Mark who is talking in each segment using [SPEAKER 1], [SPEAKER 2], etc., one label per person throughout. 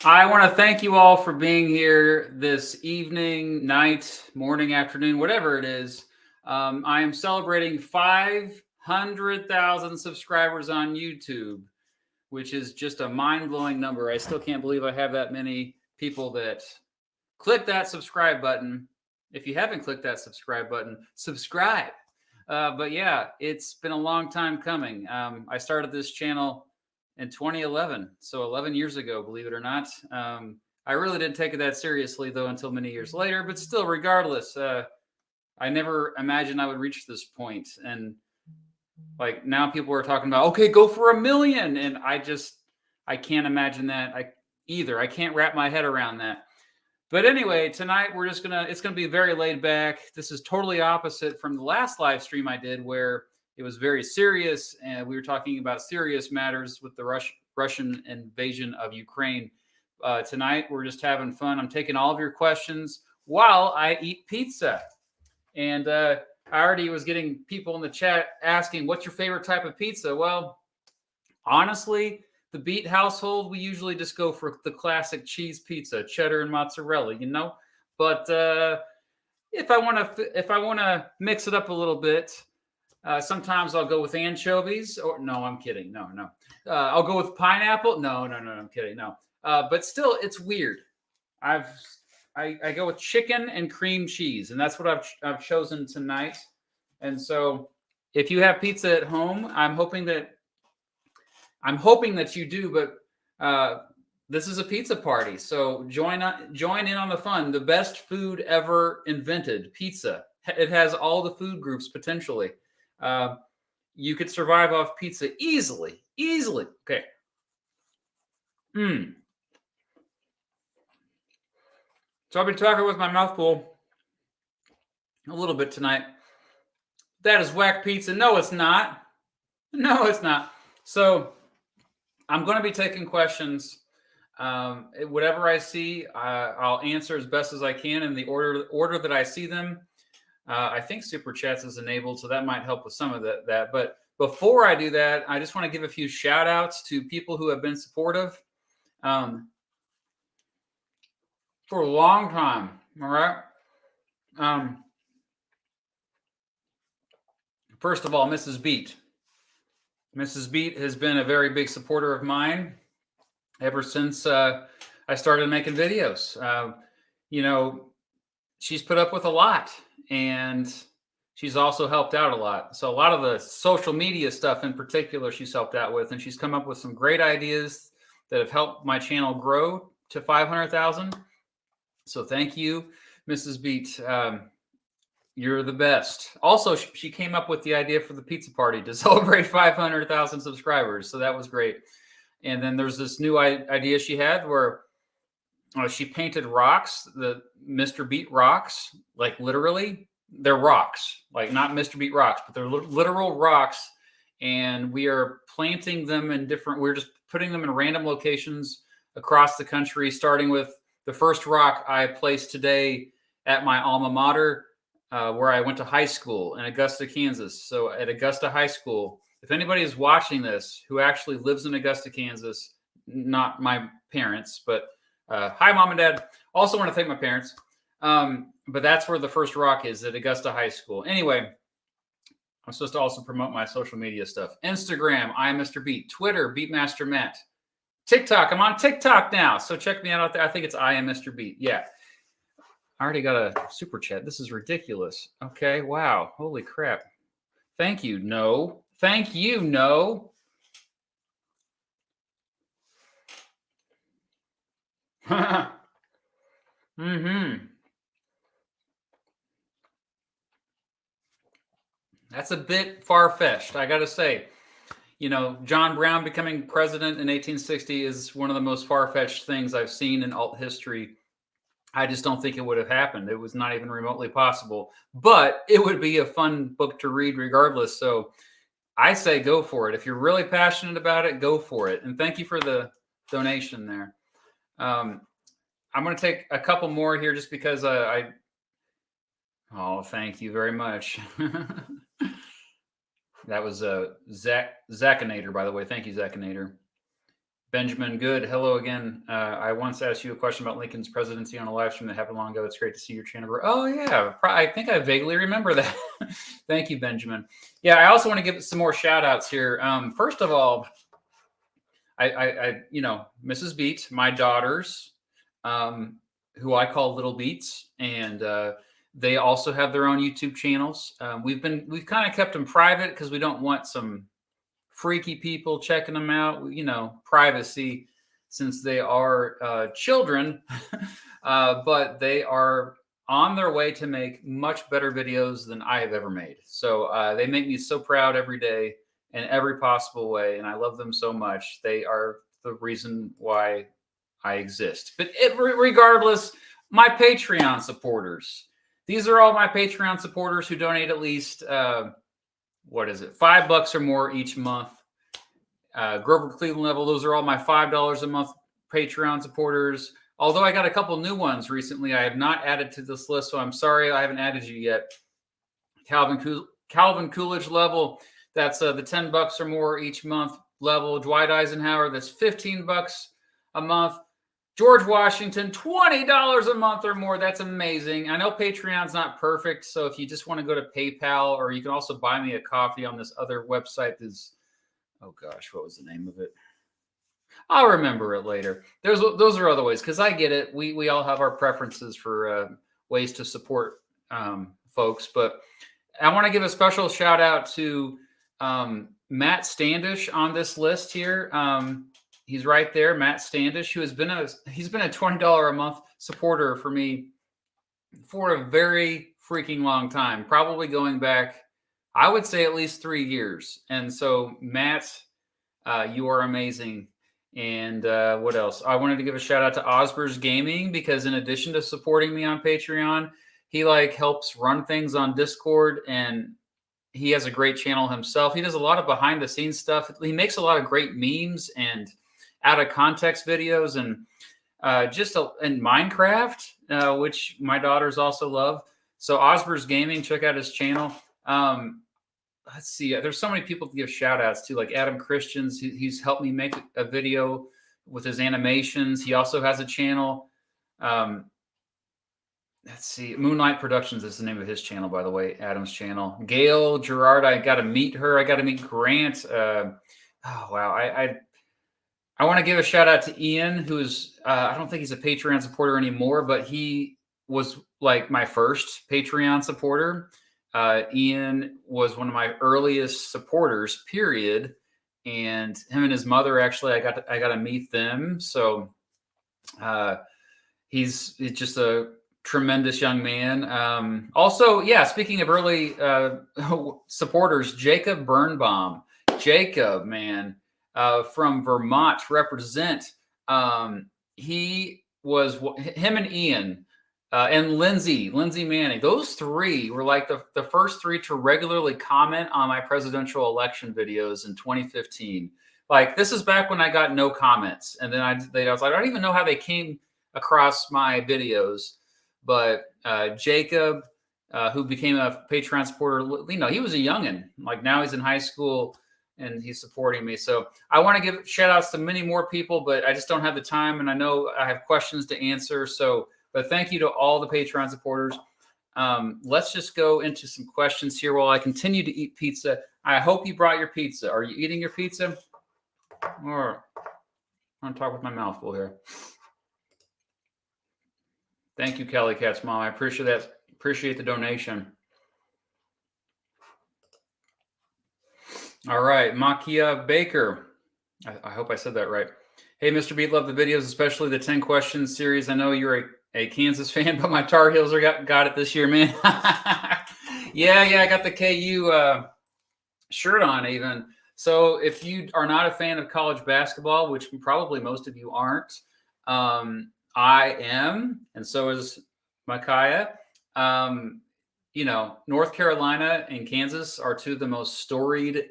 [SPEAKER 1] I want to thank you all for being here this evening, night, morning, afternoon, whatever it is. I am celebrating 500,000 subscribers on YouTube, which is just a mind-blowing number. I still can't believe I have that many people that click that subscribe button. If you haven't clicked that subscribe button, subscribe. But yeah, it's been a long time coming. I started this channel in 2011, so 11 years ago, believe it or not. I really didn't take it that seriously, though, until many years later. But still, regardless, I never imagined I would reach this point. And like now, people are talking about, okay, go for 1 million, and I can't imagine that either. I can't wrap my head around that. But anyway, tonight it's gonna be very laid back. This is totally opposite from the last live stream I did, where it was very serious, and we were talking about serious matters with the Russian invasion of Ukraine. Tonight, we're just having fun. I'm taking all of your questions while I eat pizza. And I already was getting people in the chat asking, what's your favorite type of pizza? Well, honestly, the Beat household, we usually just go for the classic cheese pizza, cheddar and mozzarella, you know? But if I want to mix it up a little bit, sometimes I'll go with anchovies. Or no, I'm kidding. No. I'll go with pineapple. No. I'm kidding. No. But still, it's weird. I go with chicken and cream cheese, and that's what I've chosen tonight. And so, if you have pizza at home, I'm hoping that you do. But this is a pizza party, so join in on the fun. The best food ever invented, pizza. It has all the food groups potentially. You could survive off pizza easily. Okay. So I've been talking with my mouth full a little bit tonight. That is whack pizza. No, it's not. So I'm going to be taking questions. Whatever I see, I'll answer as best as I can in the order that I see them. I think Super Chats is enabled, so that might help with some of that. But before I do that, I just want to give a few shout outs to people who have been supportive for a long time. All right. First of all, Mrs. Beat. Mrs. Beat has been a very big supporter of mine ever since I started making videos. She's put up with a lot, and she's also helped out a lot. So a lot of the social media stuff in particular, she's helped out with, and she's come up with some great ideas that have helped my channel grow to 500,000. So thank you, Mrs. Beat. You're the best. Also, she came up with the idea for the pizza party to celebrate 500,000 subscribers. So that was great. And then there's this new idea she had where she painted rocks, the Mr. Beat rocks, like literally. They're rocks, like not Mr. Beat rocks, but they're literal rocks. And we are planting them we're just putting them in random locations across the country, starting with the first rock I placed today at my alma mater, where I went to high school in Augusta, Kansas. So at Augusta High School, if anybody is watching this who actually lives in Augusta, Kansas, not my parents, but hi, Mom and Dad. Also want to thank my parents. But that's where the first rock is, at Augusta High School. Anyway, I'm supposed to also promote my social media stuff. Instagram, I am Mr. Beat. Twitter, Beatmaster Matt. TikTok, I'm on TikTok now. So check me out there. I think it's I am Mr. Beat. Yeah. I already got a super chat. This is ridiculous. Okay. Wow. Holy crap. Thank you. No. Thank you. No. That's a bit far-fetched, I got to say. John Brown becoming president in 1860 is one of the most far-fetched things I've seen in alt history. I just don't think it would have happened. It was not even remotely possible. But it would be a fun book to read regardless. So I say go for it. If you're really passionate about it, go for it. And thank you for the donation there. I'm going to take a couple more here just because Oh, thank you very much. That was Zachinator, by the way. Thank you, Zachinator. Benjamin, good. Hello again. I once asked you a question about Lincoln's presidency on a live stream that happened long ago. It's great to see your channel. Oh, yeah. I think I vaguely remember that. Thank you, Benjamin. Yeah, I also want to give some more shout outs here. First of all, I Mrs. Beat, my daughters, who I call Little Beats, and they also have their own YouTube channels. We've kind of kept them private because we don't want some freaky people checking them out. Privacy, since they are children, but they are on their way to make much better videos than I have ever made. So they make me so proud every day in every possible way, and I love them so much. They are the reason why I exist. But regardless, my Patreon supporters. These are all my Patreon supporters who donate at least $5 or more each month. Grover Cleveland level, those are all my $5 a month Patreon supporters. Although I got a couple new ones recently, I have not added to this list, so I'm sorry I haven't added you yet. Calvin Coolidge level, that's the $10 or more each month level. Dwight Eisenhower, that's $15 a month. George Washington, $20 a month or more. That's amazing. I know Patreon's not perfect, so if you just want to go to PayPal, or you can also buy me a coffee on this other website. Oh gosh, what was the name of it? I'll remember it later. Those are other ways, because I get it. We all have our preferences for ways to support folks, but I want to give a special shout out to Matt Standish on this list here. He's right there, Matt Standish, who he's been a $20 a month supporter for me for a very freaking long time, probably going back, I would say, at least 3 years. And so, Matt, you are amazing. And what else? I wanted to give a shout out to Osbers Gaming, because in addition to supporting me on Patreon, he helps run things on Discord, and he has a great channel himself. He does a lot of behind the scenes stuff. He makes a lot of great memes and out of context videos, and in Minecraft, which my daughters also love. So Osbers Gaming, check out his channel. Let's see. There's so many people to give shout outs to, like Adam Christians. He's helped me make a video with his animations. He also has a channel. Let's see. Moonlight Productions is the name of his channel, by the way. Adam's channel. Gail Gerard, I got to meet her. I got to meet Grant. Oh wow. I want to give a shout out to Ian, who's I don't think he's a Patreon supporter anymore, but he was like my first Patreon supporter. Ian was one of my earliest supporters, period. And him and his mother, actually, I got to meet them. So he's just a tremendous young man. Also, yeah, speaking of early supporters, Jacob Birnbaum. Jacob, man, from Vermont, represent. He was him and Ian. And Lindsay Manning, those three were like the first three to regularly comment on my presidential election videos in 2015. Like, this is back when I got no comments. And then I was like, I don't even know how they came across my videos. But Jacob, who became a Patreon supporter, he was a youngin'. Like, now he's in high school and he's supporting me. So I want to give shout outs to many more people, but I just don't have the time. And I know I have questions to answer. But thank you to all the Patreon supporters. Let's just go into some questions here while I continue to eat pizza. I hope you brought your pizza. Are you eating your pizza? Or I'm going to talk with my mouth full here. Thank you, Kelly Cat's mom. I appreciate that. Appreciate the donation. All right, Makia Baker. I hope I said that right. Hey, Mr. Beat, love the videos, especially the 10 questions series. I know you're a Kansas fan, but my Tar Heels got it this year, man. yeah, I got the KU shirt on even. So if you are not a fan of college basketball, which probably most of you aren't, I am, and so is Micaiah. North Carolina and Kansas are two of the most storied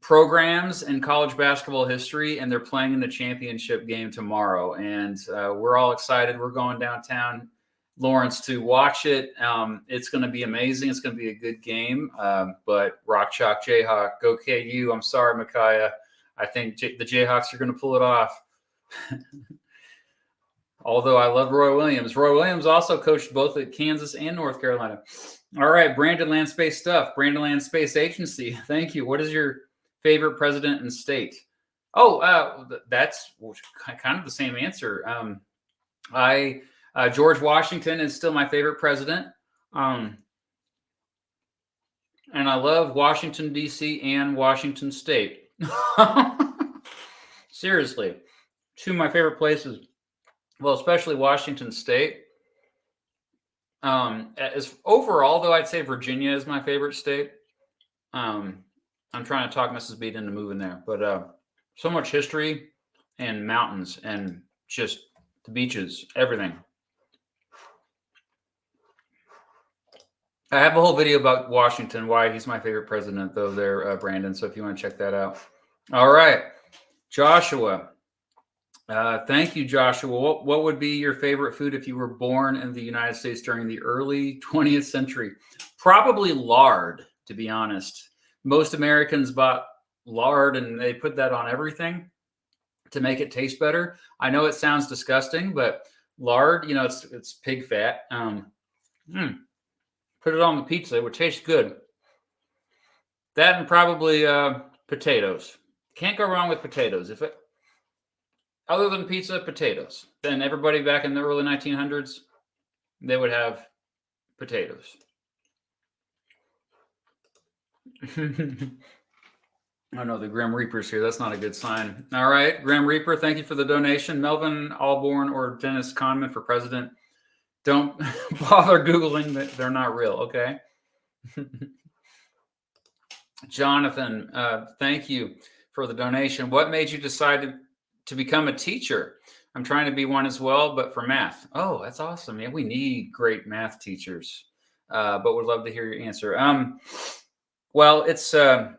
[SPEAKER 1] programs in college basketball history, and they're playing in the championship game tomorrow. And we're all excited. We're going downtown Lawrence to watch it. It's going to be amazing. It's going to be a good game. But Rock Chalk Jayhawk, go KU. I'm sorry, Micaiah. I think the Jayhawks are going to pull it off. Although I love Roy Williams. Roy Williams also coached both at Kansas and North Carolina. All right, Brandon Land Space Stuff. Brandon Land Space Agency. Thank you. What is your favorite president and state? Oh, that's kind of the same answer. George Washington is still my favorite president. And I love Washington, D.C. and Washington State. Seriously, two of my favorite places. Well, especially Washington State. As overall, though, I'd say Virginia is my favorite state. I'm trying to talk Mrs. Beat into moving there, but so much history and mountains and just the beaches, everything. I have a whole video about Washington, why he's my favorite president, though, there, Brandon. So if you want to check that out. All right, Joshua. Thank you, Joshua. What would be your favorite food if you were born in the United States during the early 20th century? Probably lard, to be honest. Most Americans bought lard and they put that on everything to make it taste better. I know it sounds disgusting, but lard, it's pig fat. Put it on the pizza. It would taste good. That and probably potatoes. Can't go wrong with potatoes. Other than pizza, potatoes. Then everybody back in the early 1900s, they would have potatoes. Oh no, the Grim Reaper's here. That's not a good sign. All right, Grim Reaper, thank you for the donation. Melvin Allborn or Dennis Kahneman for president. Don't bother Googling that they're not real, okay? Jonathan, thank you for the donation. What made you decide to become a teacher? I'm trying to be one as well, but for math. Oh, that's awesome. Yeah, we need great math teachers, but would love to hear your answer. Well, it's, I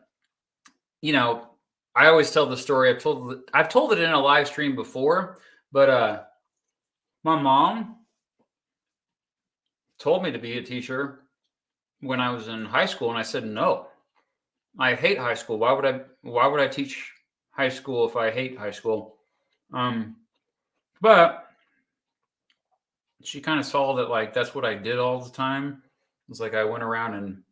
[SPEAKER 1] always tell the story. I've told it in a live stream before, but my mom told me to be a teacher when I was in high school, and I said no. I hate high school. Why would I teach high school if I hate high school? But she kind of saw that like that's what I did all the time. It's like I went around and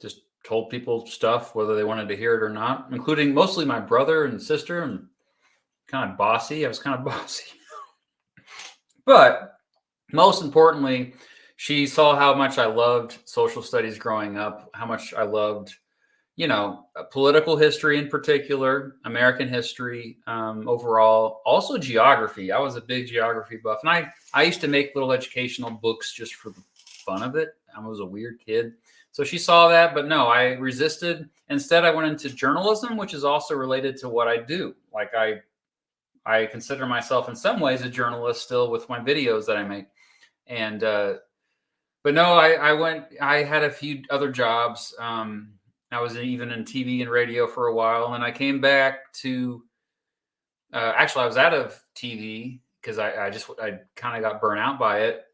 [SPEAKER 1] just told people stuff, whether they wanted to hear it or not, including mostly my brother and sister, and kind of bossy. I was kind of bossy. But most importantly, she saw how much I loved social studies growing up, how much I loved, political history in particular, American history overall, also geography. I was a big geography buff. And I used to make little educational books just for the fun of it. I was a weird kid. So she saw that, but no, I resisted. Instead, I went into journalism, which is also related to what I do. Like I consider myself in some ways a journalist still with my videos that I make. And, but no, I had a few other jobs. I was even in TV and radio for a while, and I came back to, actually I was out of TV because I kind of got burnt out by it.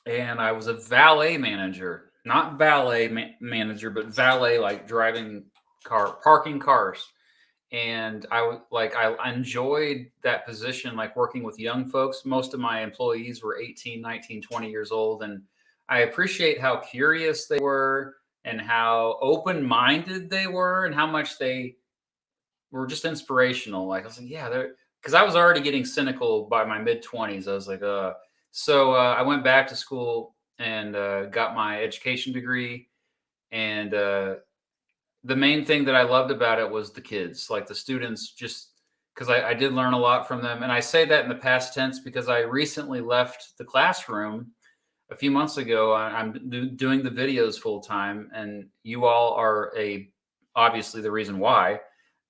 [SPEAKER 1] And I was a valet manager, not ballet manager, but valet, like parking cars. And I enjoyed that position, like working with young folks. Most of my employees were 18, 19, 20 years old. And I appreciate how curious they were and how open-minded they were and how much they were just inspirational. Like I was like, yeah, because I was already getting cynical by my mid-20s. I was like, So I went back to school and got my education degree. And the main thing that I loved about it was the kids, like the students, just because I did learn a lot from them. And I say that in the past tense because I recently left the classroom a few months ago. I'm doing the videos full time, and you all are obviously the reason why.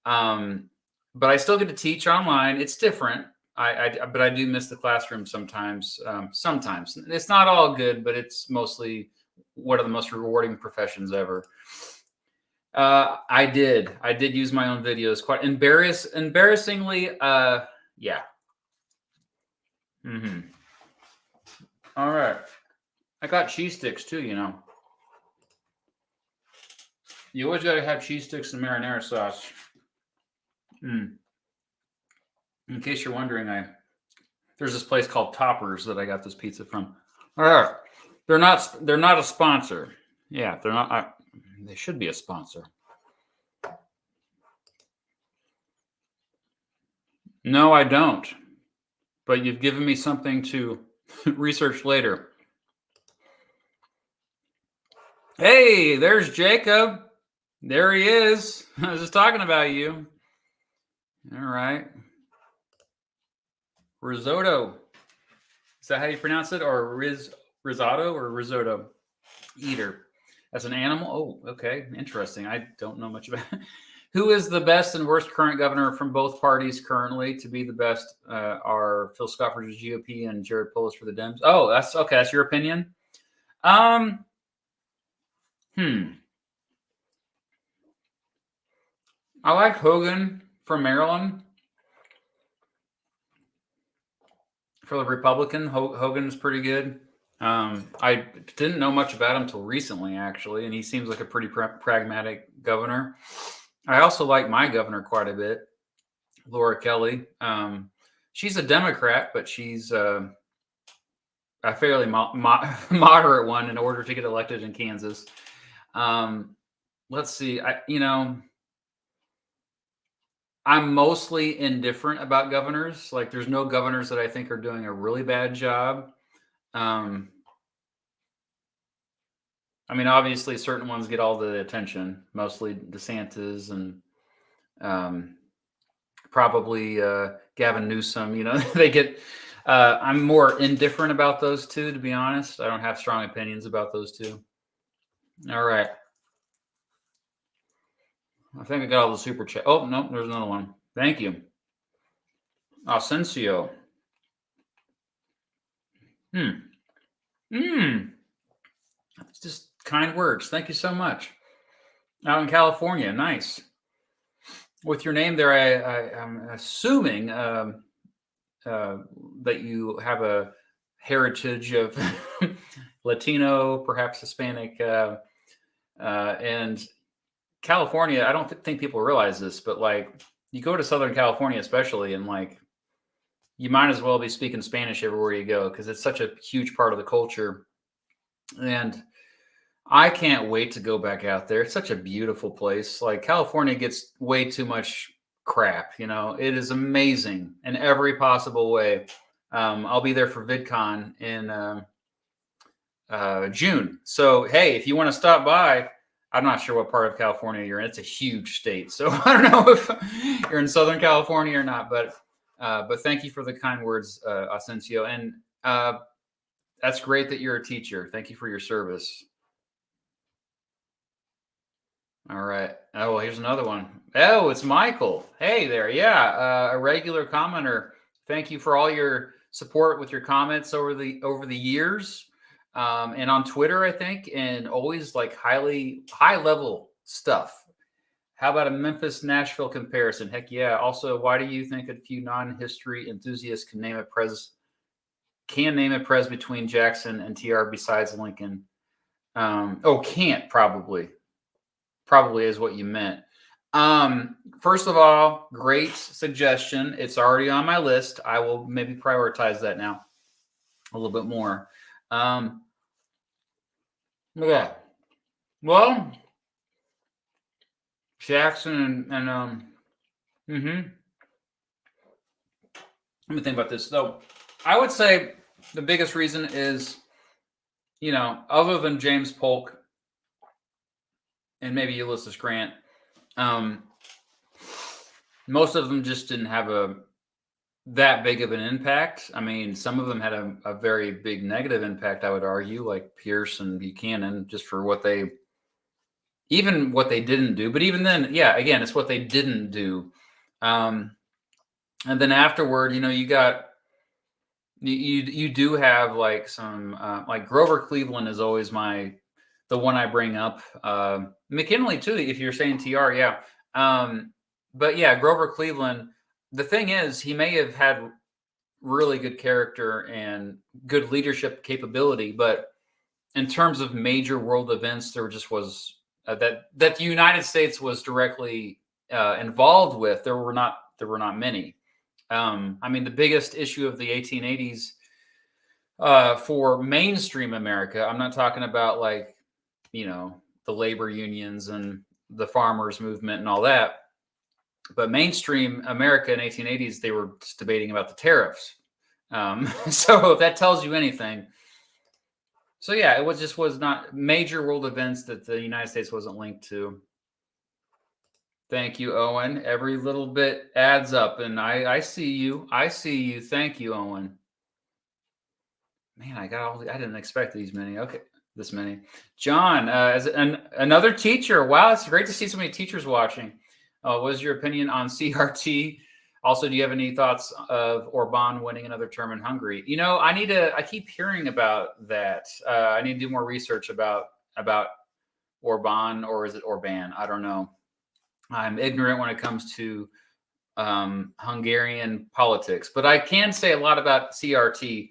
[SPEAKER 1] But I still get to teach online. It's different. But I do miss the classroom sometimes. Sometimes it's not all good, but it's mostly one of the most rewarding professions ever. I did use my own videos quite embarrassingly. Yeah. All right. I got cheese sticks too, You always got to have cheese sticks and marinara sauce. In case you're wondering, there's this place called Toppers that I got this pizza from. All right, they're not a sponsor. Yeah, they're not. They should be a sponsor. No, I don't. But you've given me something to research later. Hey, there's Jacob. There he is. I was just talking about you. All right. Risotto. Is that how you pronounce it? Or risotto or risotto? Eater. As an animal? Oh, okay. Interesting. I don't know much about it. Who is the best and worst current governor from both parties currently? To be the best are Phil Scott for the GOP and Jared Polis for the Dems. Oh, that's okay. That's your opinion. I like Hogan from Maryland. For the Republican, Hogan is pretty good. I didn't know much about him until recently, actually, and he seems like a pretty pragmatic governor. I also like my governor quite a bit, Laura Kelly. She's a Democrat, but she's a fairly moderate one in order to get elected in Kansas. Let's see. I'm mostly indifferent about governors. Like, there's no governors that I think are doing a really bad job. I mean, obviously, certain ones get all the attention, mostly DeSantis and probably Gavin Newsom. You know, they get. I'm more indifferent about those two, to be honest. I don't have strong opinions about those two. All right. I think I got all the super chat. Oh, no, there's another one. Thank you. Asensio. It's just kind words. Thank you so much. Out in California. Nice. With your name there, I'm assuming that you have a heritage of Latino, perhaps Hispanic, and California. I don't think people realize this, but like, you go to Southern California, especially, and like, you might as well be speaking Spanish everywhere you go because it's such a huge part of the culture. And I can't wait to go back out there. It's such a beautiful place. Like, California gets way too much crap. You know, it is amazing in every possible way. I'll be there for VidCon in June. So, hey, if you want to stop by, I'm not sure what part of California you're in. It's a huge state. So I don't know if you're in Southern California or not, but thank you for the kind words, Asensio. And that's great that you're a teacher. Thank you for your service. All right. Oh, here's another one. Oh, it's Michael. Hey there. Yeah, a regular commenter. Thank you for all your support with your comments over the years, and on Twitter, I think, and always like high level stuff. How about a Memphis Nashville comparison? Heck yeah. Also, why do you think a few non-history enthusiasts can name a prez between Jackson and TR besides Lincoln? Can't probably is what you meant. First of all, great suggestion. It's already on my list. I will maybe prioritize that now a little bit more. Okay. Well, Jackson and let me think about this though. I would say the biggest reason is, other than James Polk and maybe Ulysses Grant, most of them just didn't have that big of an impact. I mean, some of them had a very big negative impact, I would argue, like Pierce and Buchanan, just for what they didn't do. But even then, yeah, again, it's what they didn't do. And then afterward, you got you do have like some like Grover Cleveland is always the one I bring up. McKinley too, if you're saying TR, yeah. But yeah, Grover Cleveland, the thing is, he may have had really good character and good leadership capability, but in terms of major world events, there just was that the United States was directly involved with, there were not many. I mean, the biggest issue of the 1880s for mainstream America, I'm not talking about like, the labor unions and the farmers movement and all that, but mainstream America in 1880s, they were just debating about the tariffs. So if that tells you anything. So yeah, it was not major world events that the United States wasn't linked to. Thank you, Owen. Every little bit adds up, and I see you. I see you. Thank you, Owen. Man, I didn't expect these many. Okay, this many. John, as another teacher. Wow, it's great to see so many teachers watching. What is your opinion on CRT? Also, do you have any thoughts of Orban winning another term in Hungary? I keep hearing about that. I need to do more research about Orban, or is it Orban? I don't know. I'm ignorant when it comes to Hungarian politics, but I can say a lot about CRT.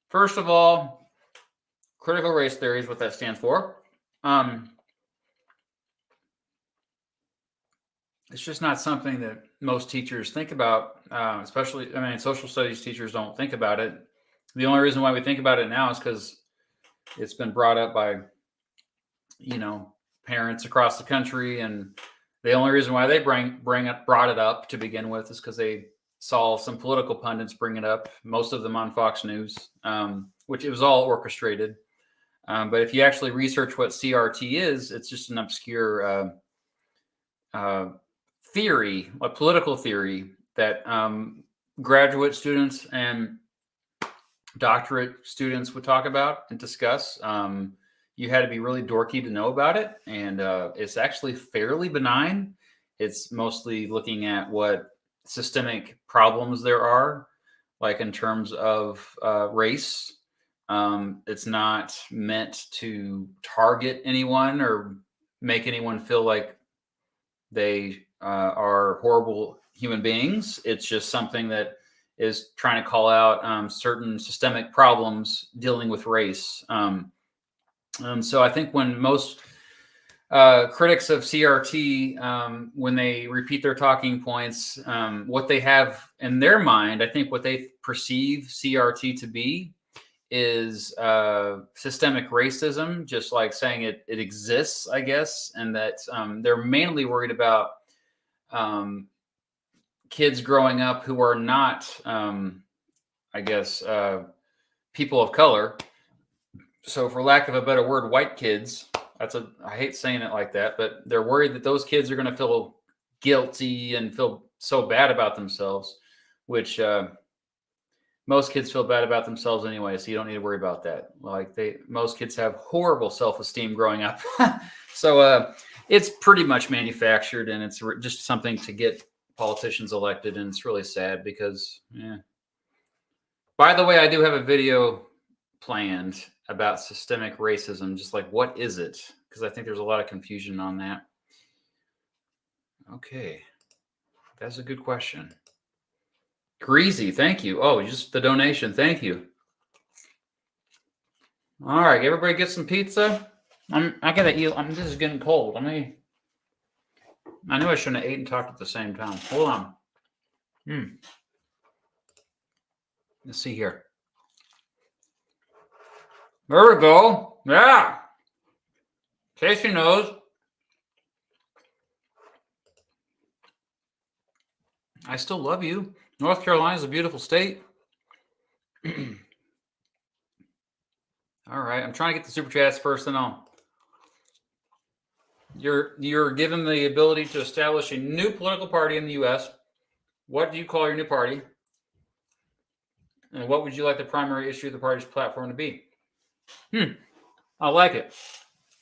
[SPEAKER 1] First of all, critical race theory is what that stands for. It's just not something that most teachers think about, especially, social studies teachers don't think about it. The only reason why we think about it now is because it's been brought up by, parents across the country. And the only reason why they brought it up to begin with is because they saw some political pundits bring it up, most of them on Fox News, which it was all orchestrated. But if you actually research what CRT is, it's just an obscure theory, a political theory that graduate students and doctorate students would talk about and discuss. You had to be really dorky to know about it, and it's actually fairly benign. It's mostly looking at what systemic problems there are, like in terms of race. It's not meant to target anyone or make anyone feel like they are horrible human beings. It's just something that is trying to call out certain systemic problems dealing with race. So I think when most critics of CRT, when they repeat their talking points, what they have in their mind, I think what they perceive CRT to be is systemic racism, just like saying it exists, I guess, and that they're mainly worried about kids growing up who are not, people of color. So for lack of a better word, white kids, I hate saying it like that, but they're worried that those kids are going to feel guilty and feel so bad about themselves, which most kids feel bad about themselves anyway, so you don't need to worry about that. Like most kids have horrible self-esteem growing up. So it's pretty much manufactured, and it's just something to get politicians elected, and it's really sad because, By the way, I do have a video planned about systemic racism, just like what is it? Because I think there's a lot of confusion on that. Okay, that's a good question. Greasy, thank you. Oh, just the donation, thank you. All right, everybody get some pizza. I gotta eat. This is getting cold. I knew I shouldn't have ate and talked at the same time. Hold on. Let's see here. There we go. Yeah. Casey knows. I still love you. North Carolina is a beautiful state. All right, I'm trying to get the super chats first, and you're given the ability to establish a new political party in the U.S. What do you call your new party? And what would you like the primary issue of the party's platform to be? I like it.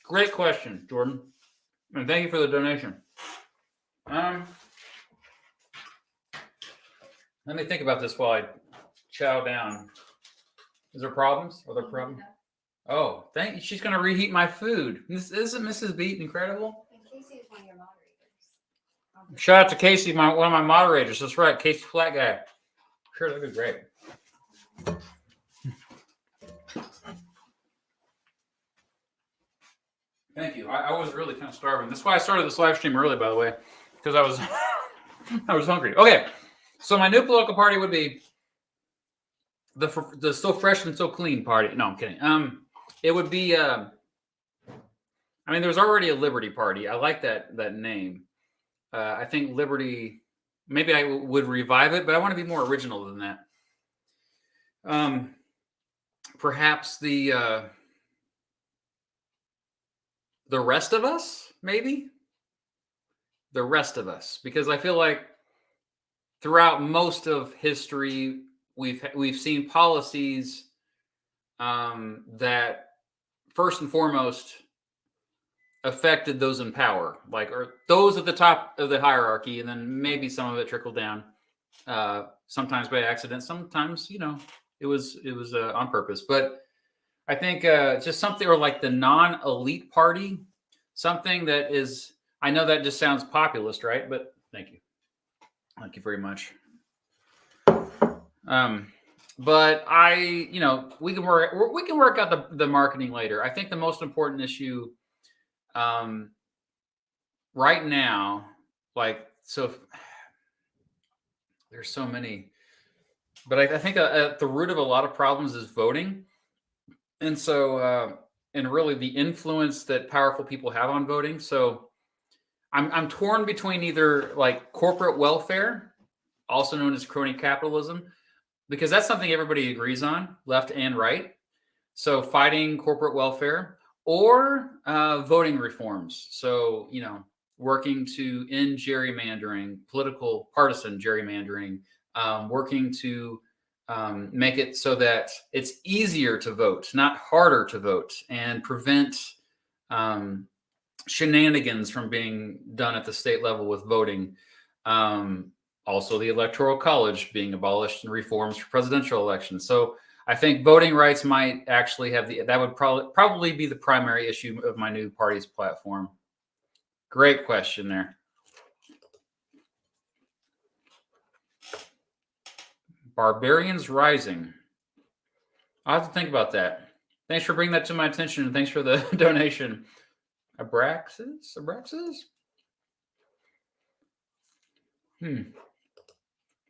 [SPEAKER 1] Great question, Jordan. And thank you for the donation. Let me think about this while I chow down. Is there problems? Are there problems? Oh, thank you. She's going to reheat my food. Isn't Mrs. Beat incredible?
[SPEAKER 2] And Casey is one of your moderators.
[SPEAKER 1] Shout out to Casey, one of my moderators. That's right, Casey Flat Guy. Sure, that'd be great. Thank you. I was really kind of starving. That's why I started this live stream early, by the way, because I was I was hungry. Okay, so my new political party would be the So Fresh and So Clean party. No, I'm kidding. It would be. I mean, there's already a Liberty Party. I like that name. I think Liberty. Maybe I would revive it, but I want to be more original than that. Perhaps the rest of us, maybe the rest of us, because I feel like throughout most of history, we've seen policies that first and foremost affected those in power, like or those at the top of the hierarchy, and then maybe some of it trickled down. Sometimes by accident, sometimes it was on purpose. But I think just something, or like the non-elite party, something that is. I know that just sounds populist, right? But thank you very much. But we can work out the marketing later. I think the most important issue, right now, there's so many, but I think at the root of a lot of problems is voting, and so and really the influence that powerful people have on voting. So I'm torn between either like corporate welfare, also known as crony capitalism, because that's something everybody agrees on, left and right. So fighting corporate welfare, or voting reforms. So working to end gerrymandering, political partisan gerrymandering, working to make it so that it's easier to vote, not harder to vote, and prevent shenanigans from being done at the state level with voting. Also, the Electoral College being abolished and reforms for presidential elections. So I think voting rights might actually that would probably be the primary issue of my new party's platform. Great question there. Barbarians Rising. I'll have to think about that. Thanks for bringing that to my attention, and thanks for the donation. Abraxas?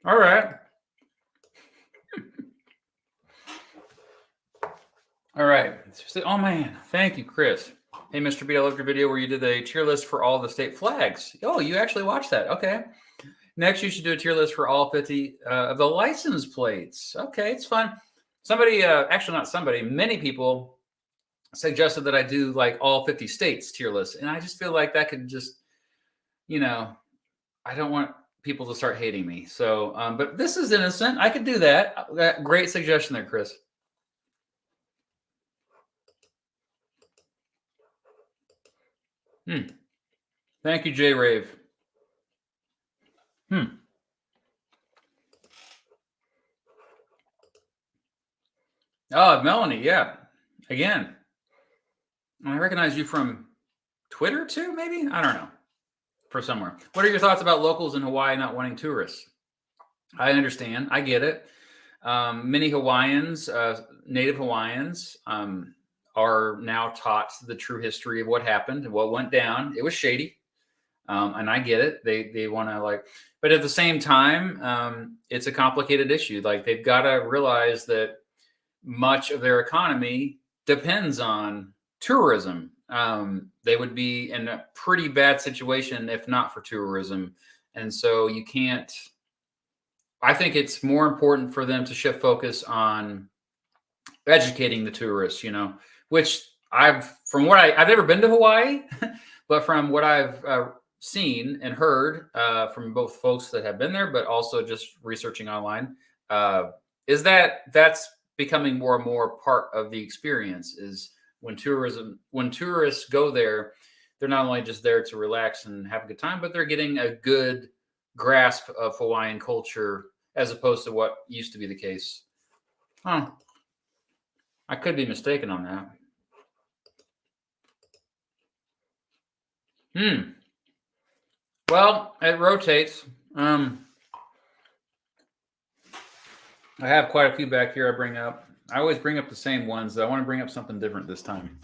[SPEAKER 1] All right. All right. Oh, man. Thank you, Chris. Hey, Mr. B, I loved your video where you did a tier list for all the state flags. Oh, you actually watched that. Okay. Next, you should do a tier list for all 50 of the license plates. Okay, it's fun. Many people suggested that I do like all 50 states tier lists. And I just feel like that could just, I don't want people to start hating me. So, but this is innocent. I could do that. Great suggestion there, Chris. Thank you, J Rave. Oh, Melanie, yeah. Again, I recognize you from Twitter too, maybe? I don't know. For somewhere. What are your thoughts about locals in Hawaii not wanting tourists? I understand. I get it. Many Hawaiians, native Hawaiians, are now taught the true history of what happened and what went down. It was shady. And I get it. They want to but at the same time, it's a complicated issue. Like they've got to realize that much of their economy depends on tourism. They would be in a pretty bad situation if not for tourism. And so you can't, I think it's more important for them to shift focus on educating the tourists, which I've never been to Hawaii, but from what I've seen and heard from both folks that have been there, but also just researching online, is that's becoming more and more part of the experience. Is when tourists go there, they're not only just there to relax and have a good time, but they're getting a good grasp of Hawaiian culture as opposed to what used to be the case. I could be mistaken on that. Well, it rotates. I have quite a few back here I bring up. I always bring up the same ones. I want to bring up something different this time.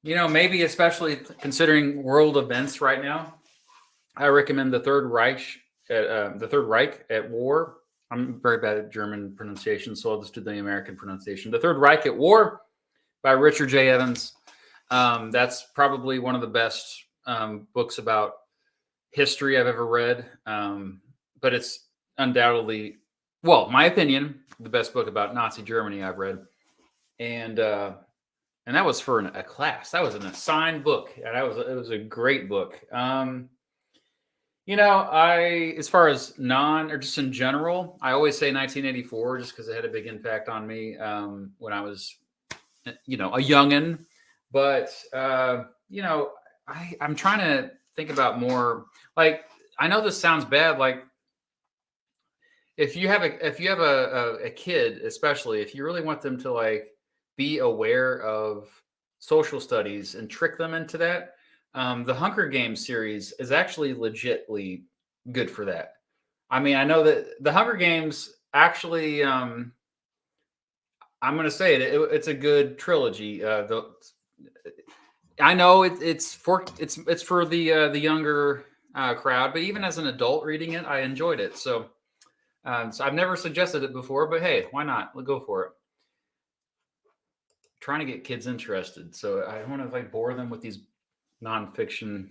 [SPEAKER 1] Maybe especially considering world events right now, I recommend the Third Reich at War. I'm very bad at German pronunciation, so I'll just do the American pronunciation. The Third Reich at War by Richard J. Evans. That's probably one of the best books about history I've ever read. But it's undoubtedly, well, my opinion, the best book about Nazi Germany I've read. And that was for a class. That was an assigned book. And it was a great book. As far as or just in general, I always say 1984 just because it had a big impact on me when I was, a youngin'. But, I'm trying to think about more. Like, I know this sounds bad. Like, if you have a kid, especially if you really want them to like be aware of social studies and trick them into that, the Hunger Games series is actually legitly good for that. I mean, I know that the Hunger Games actually, I'm going to say it's a good trilogy. I know it's for the younger crowd, but even as an adult reading it, I enjoyed it. So I've never suggested it before, but hey, why not? Let's go for it. Trying to get kids interested, so I don't want to bore them with these nonfiction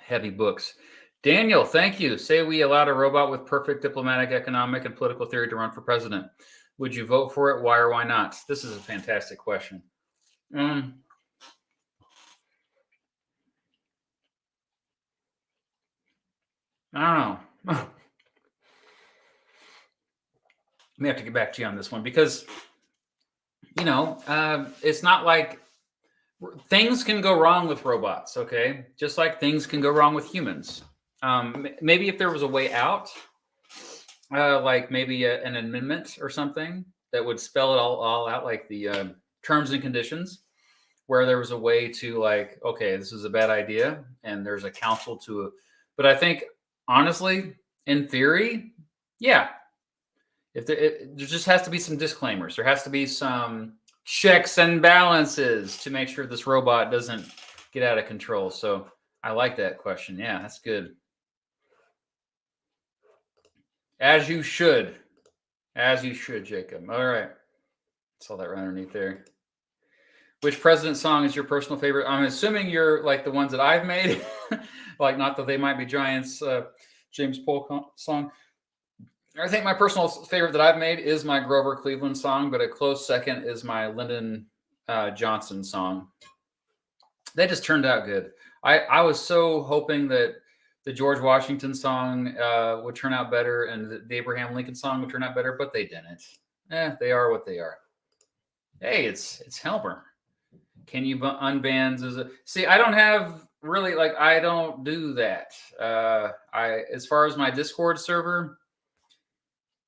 [SPEAKER 1] heavy books. Daniel, thank you. Say we allowed a robot with perfect diplomatic, economic, and political theory to run for president. Would you vote for it? Why or why not? This is a fantastic question. I don't know. May have to get back to you on this one because, it's not like things can go wrong with robots, okay? Just like things can go wrong with humans. Maybe if there was a way out, like maybe an amendment or something that would spell it all out, like the terms and conditions, where there was a way to like, okay, this is a bad idea, and there's a council to it. But I think, honestly, in theory, yeah, if there just has to be some disclaimers. There has to be some checks and balances to make sure this robot doesn't get out of control. So I like that question. Yeah, that's good. As you should. As you should, Jacob. All right. Saw that right underneath there. Which president song is your personal favorite? I'm assuming you're like the ones that I've made. Like, not that They Might Be Giants, James Polk song. I think my personal favorite that I've made is my Grover Cleveland song, but a close second is my Lyndon Johnson song. They just turned out good. I was so hoping that the George Washington song would turn out better and the Abraham Lincoln song would turn out better, but they didn't. They are what they are. Hey, it's Helmer. Can you unban? See, I don't have really I don't do that. As far as my Discord server,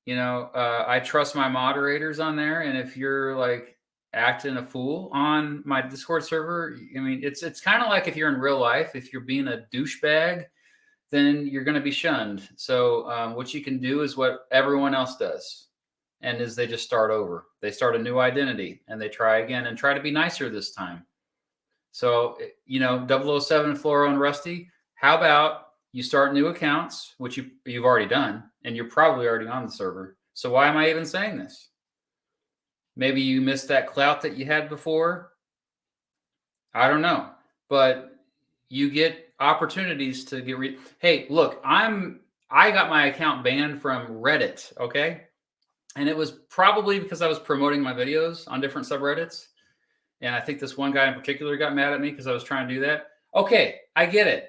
[SPEAKER 1] I trust my moderators on there, and if you're like acting a fool on my Discord server, I mean, it's kind of like if you're in real life, if you're being a douchebag, then you're going to be shunned. So what you can do is what everyone else does, and is they just start over. They start a new identity, and they try again and try to be nicer this time. So, 007, Floro, and Rusty, how about you start new accounts, which you've already done, and you're probably already on the server. So why am I even saying this? Maybe you missed that clout that you had before. I don't know. But you get opportunities to get Hey, look, I got my account banned from Reddit, okay? And it was probably because I was promoting my videos on different subreddits. And I think this one guy in particular got mad at me because I was trying to do that. Okay, I get it.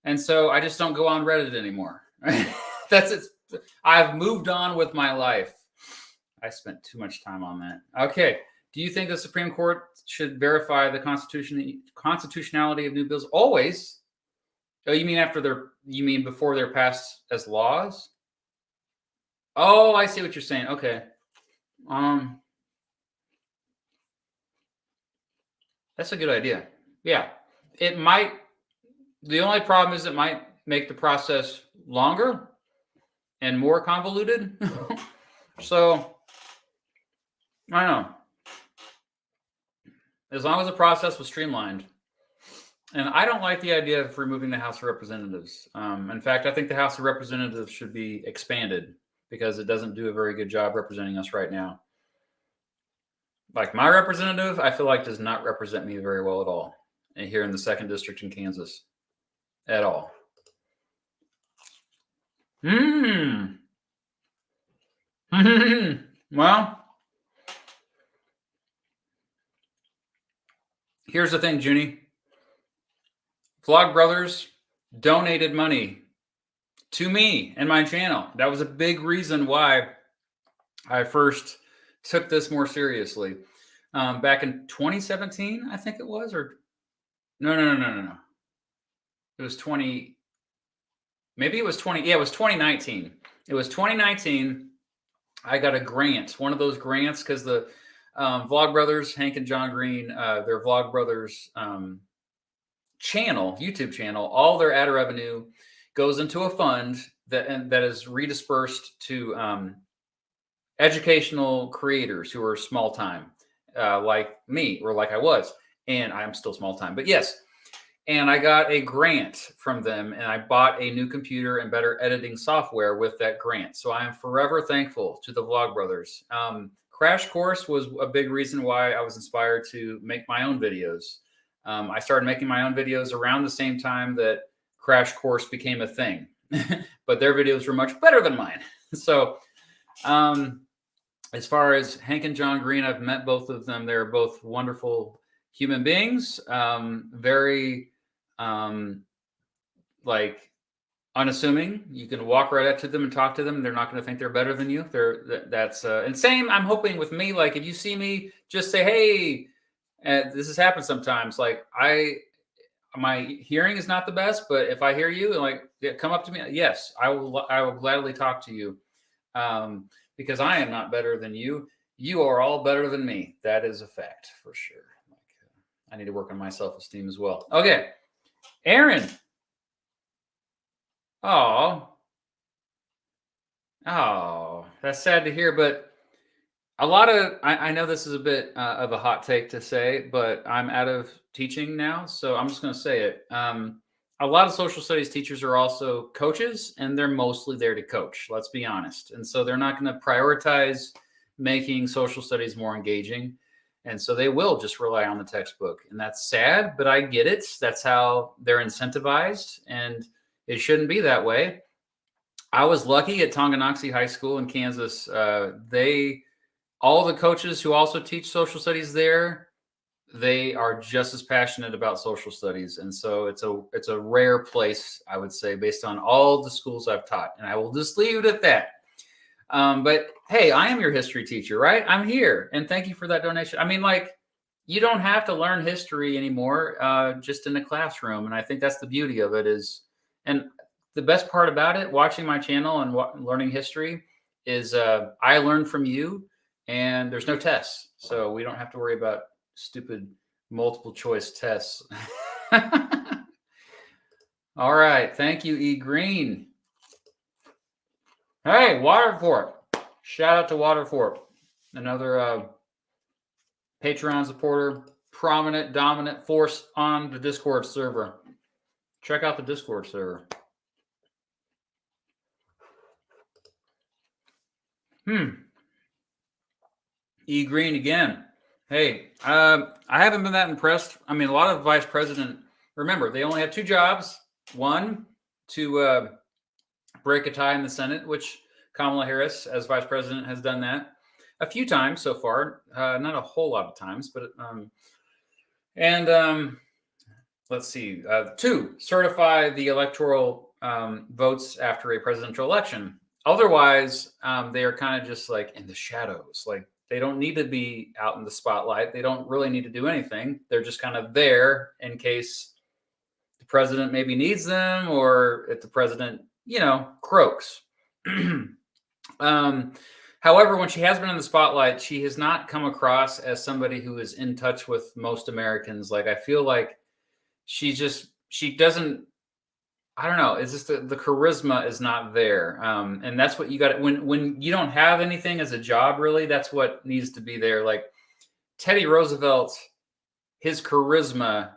[SPEAKER 1] And so I just don't go on Reddit anymore. That's it. I've moved on with my life. I spent too much time on that. Okay. Do you think the Supreme Court should verify the constitutionality of new bills? Always. Oh, you mean before they're passed as laws? Oh, I see what you're saying. Okay. That's a good idea. Yeah. It might. The only problem is it might make the process longer and more convoluted. So, I don't know. as long as the process was streamlined. And I don't like the idea of removing the House of Representatives. In fact, I think the House of Representatives should be expanded because it doesn't do a very good job representing us right now. Like my representative, I feel like does not represent me very well at all here in the 2nd District in Kansas at all. Well, here's the thing, Junie. Vlog Brothers donated money to me and my channel. That was a big reason why I first took this more seriously. Back in 2017, I think it was, or no. It was 20. Maybe it was 20. Yeah, it was 2019. It was 2019. I got a grant, one of those grants, because the Vlog Brothers, Hank and John Green, their Vlog Brothers channel, YouTube channel, all their ad revenue goes into a fund that is redispersed to educational creators who are small time, like me, or like I was, and I'm still small time, but yes. And I got a grant from them, and I bought a new computer and better editing software with that grant. So I am forever thankful to the Vlog Brothers. Crash Course was a big reason why I was inspired to make my own videos. I started making my own videos around the same time that Crash Course became a thing, but their videos were much better than mine. So as far as Hank and John Green, I've met both of them. They're both wonderful human beings, very like unassuming. You can walk right up to them and talk to them. They're not going to think they're better than you. That's and same. I'm hoping with me, like if you see me, just say, hey, this has happened sometimes. Like my hearing is not the best, but if I hear you and like come up to me, yes, I will gladly talk to you. Because I am not better than you. You are all better than me. That is a fact for sure. Like, I need to work on my self-esteem as well. Okay. Aaron. Oh, that's sad to hear, but a lot of, I know this is a bit of a hot take to say, but I'm out of teaching now. So I'm just going to say it. A lot of social studies teachers are also coaches, and they're mostly there to coach. Let's be honest. And so they're not going to prioritize making social studies more engaging. And so they will just rely on the textbook. And that's sad, but I get it. That's how they're incentivized, and it shouldn't be that way. I was lucky at Tonganoxie High School in Kansas. All the coaches who also teach social studies there, they are just as passionate about social studies. And so it's a rare place, I would say, based on all the schools I've taught. And I will just leave it at that. But hey, I am your history teacher, right? I'm here. And thank you for that donation. I mean, like, you don't have to learn history anymore, just in the classroom. And I think that's the beauty of it is, and the best part about it, watching my channel and learning history is I learn from you, and there's no tests. So we don't have to worry about stupid multiple choice tests. All right. Thank you, E. Green. Hey, Waterfort. Shout out to Waterfort. Another Patreon supporter, prominent, dominant force on the Discord server. Check out the Discord server. E. Green again. Hey, I haven't been that impressed. I mean, a lot of vice president, remember, they only have two jobs. One, to break a tie in the Senate, which Kamala Harris, as vice president, has done that a few times so far. Not a whole lot of times, but let's see. Two, certify the electoral votes after a presidential election. Otherwise, they are kind of just like in the shadows. Like, they don't need to be out in the spotlight. They don't really need to do anything. They're just kind of there in case the president maybe needs them, or if the president, croaks. However, when she has been in the spotlight, she has not come across as somebody who is in touch with most Americans. Like, I feel like she doesn't, I don't know. It's just the charisma is not there. And that's what you got. When you don't have anything as a job, really, that's what needs to be there. Like Teddy Roosevelt his charisma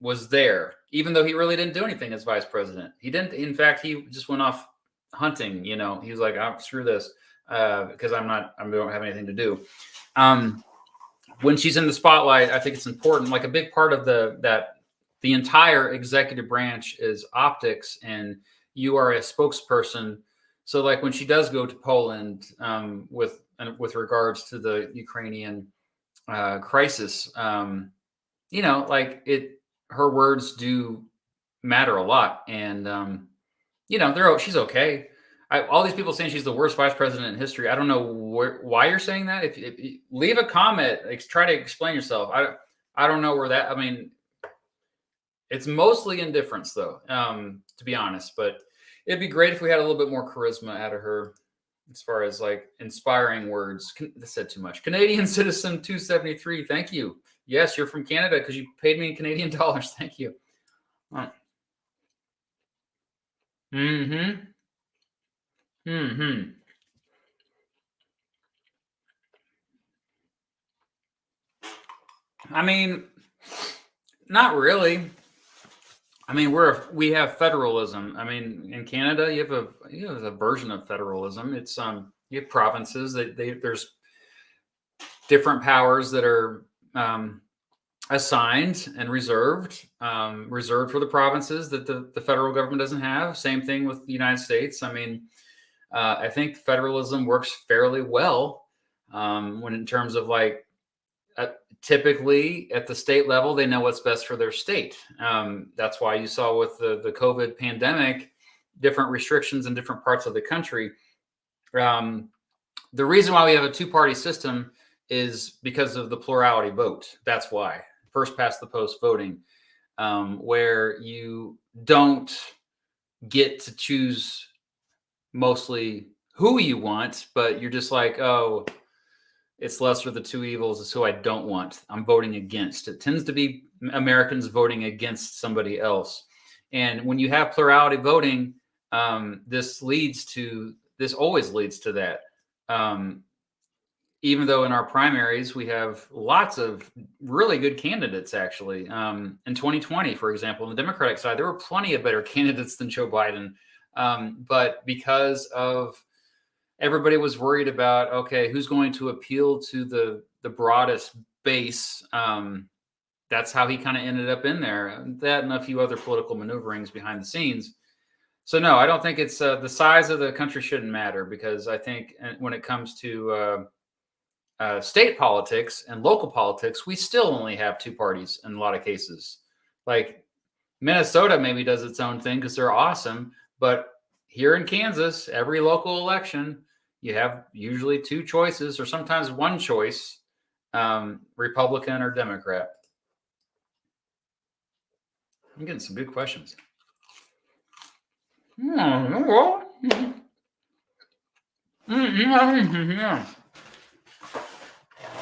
[SPEAKER 1] was there, even though he really didn't do anything as vice president. He didn't. In fact, he just went off hunting. You know, he was like, "Oh, screw this," because I don't have anything to do. When she's in the spotlight, I think it's important. Like a big part of the entire executive branch is optics, and you are a spokesperson. So, like when she does go to Poland with regards to the Ukrainian crisis, you know, like her words do matter a lot, and you know, she's okay. All these people saying she's the worst vice president in history. I don't know why you're saying that. If you leave a comment, try to explain yourself. I don't know where that. I mean, it's mostly indifference, though, to be honest. But it'd be great if we had a little bit more charisma out of her, as far as like inspiring words. That said too much. Canadian Citizen 273. Thank you. Yes, you're from Canada because you paid me in Canadian dollars. Thank you. Mm-hmm. Mm-hmm. I mean, not really. I mean, we have federalism. I mean, in Canada, you have a version of federalism. It's you have provinces that there's different powers that are assigned and reserved for the provinces that the federal government doesn't have. Same thing with the United States. I mean, I think federalism works fairly well when in terms of like typically at the state level, they know what's best for their state. That's why you saw with the COVID pandemic, different restrictions in different parts of the country. The reason why we have a two-party system is because of the plurality vote. That's why. First past the post voting, where you don't get to choose mostly who you want, but you're just like, oh, it's lesser of the two evils is who I don't want. I'm voting against. It tends to be Americans voting against somebody else. And when you have plurality voting, this always leads to that. Even though in our primaries, we have lots of really good candidates, actually. In 2020, for example, on the Democratic side, there were plenty of better candidates than Joe Biden. But because of everybody was worried about, okay, who's going to appeal to the broadest base? That's how he kind of ended up in there. That and a few other political maneuverings behind the scenes. So no, I don't think it's the size of the country shouldn't matter, because I think when it comes to state politics and local politics, we still only have two parties in a lot of cases. Like Minnesota maybe does its own thing because they're awesome, but here in Kansas, every local election, you have usually two choices or sometimes one choice, Republican or Democrat. I'm getting some good questions.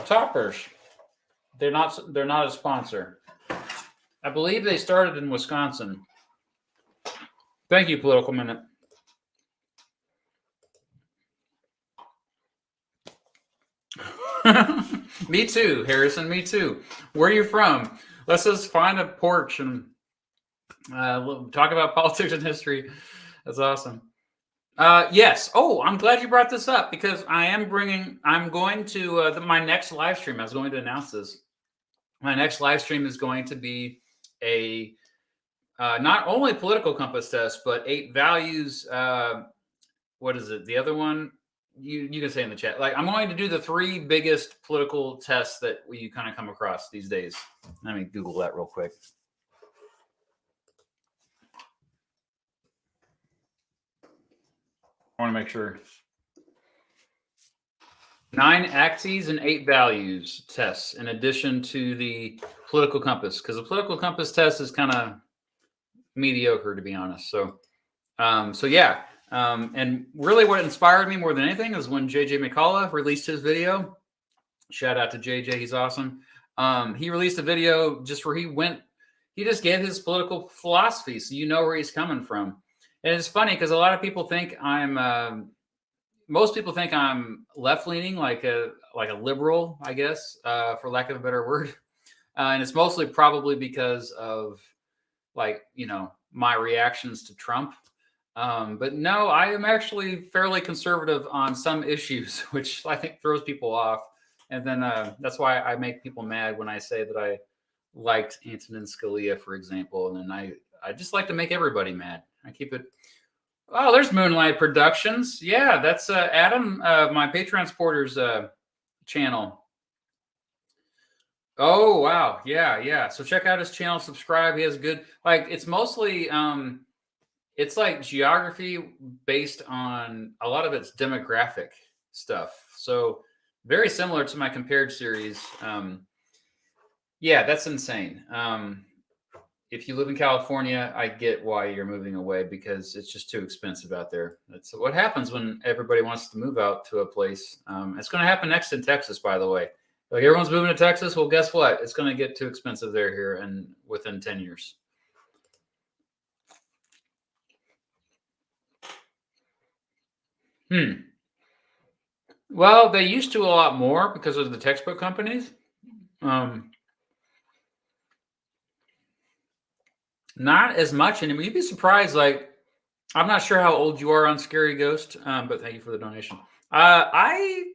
[SPEAKER 1] Toppers. They're not a sponsor. I believe they started in Wisconsin. Thank you, Political Minute. Me too, Harrison. Me too. Where are you from? Let's just find a porch and talk about politics and history. That's awesome. Yes. Oh, I'm glad you brought this up, because I'm going to my next live stream. I was going to announce this. My next live stream is going to be a not only political compass test, but 8 values. What is it? The other one you can say in the chat. Like, I'm going to do the 3 biggest political tests that you kind of come across these days. Let me Google that real quick. I want to make sure. 9 axes and 8 values tests, in addition to the political compass, because the political compass test is kind of mediocre, to be honest. So yeah. And really what inspired me more than anything is when JJ McCullough released his video. Shout out to JJ. He's awesome. He released a video just where he just gave his political philosophy, so you know where he's coming from. And it's funny because a lot of people think most people think I'm left-leaning, like a liberal, I guess, for lack of a better word. And it's mostly probably because of, like, my reactions to Trump. But no, I am actually fairly conservative on some issues, which I think throws people off. And then that's why I make people mad when I say that I liked Antonin Scalia, for example. And then I just like to make everybody mad. I keep it. Oh, there's Moonlight Productions. Yeah, that's Adam, my Patreon supporters channel. Oh, wow. Yeah. So check out his channel, subscribe. He has good, like, it's mostly it's like geography based on a lot of its demographic stuff. So very similar to my compared series. Yeah, that's insane. If you live in California, I get why you're moving away, because it's just too expensive out there. That's what happens when everybody wants to move out to a place. It's going to happen next in Texas, by the way. Like, everyone's moving to Texas. Well, guess what? It's going to get too expensive there here and within 10 years. Well, they used to a lot more because of the textbook companies. Not as much anymore. You'd be surprised. Like, I'm not sure how old you are on Scary Ghost, but thank you for the donation. I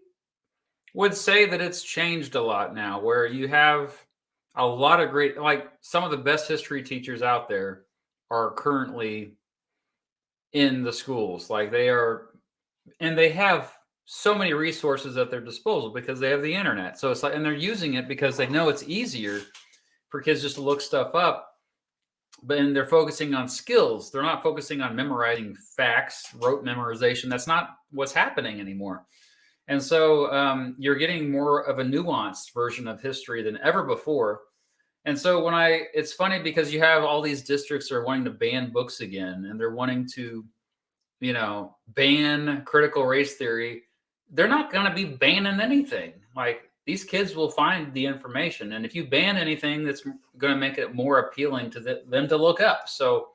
[SPEAKER 1] would say that it's changed a lot now, where you have a lot of great, like, some of the best history teachers out there are currently in the schools. Like, they are, and they have so many resources at their disposal because they have the internet. So it's like, and they're using it because they know it's easier for kids just to look stuff up. But and they're focusing on skills. They're not focusing on memorizing facts, rote memorization. That's not what's happening anymore. And so you're getting more of a nuanced version of history than ever before. And so it's funny because you have all these districts that are wanting to ban books again, and they're wanting to, ban critical race theory. They're not going to be banning anything. Like, these kids will find the information. And if you ban anything, that's going to make it more appealing to them to look up. So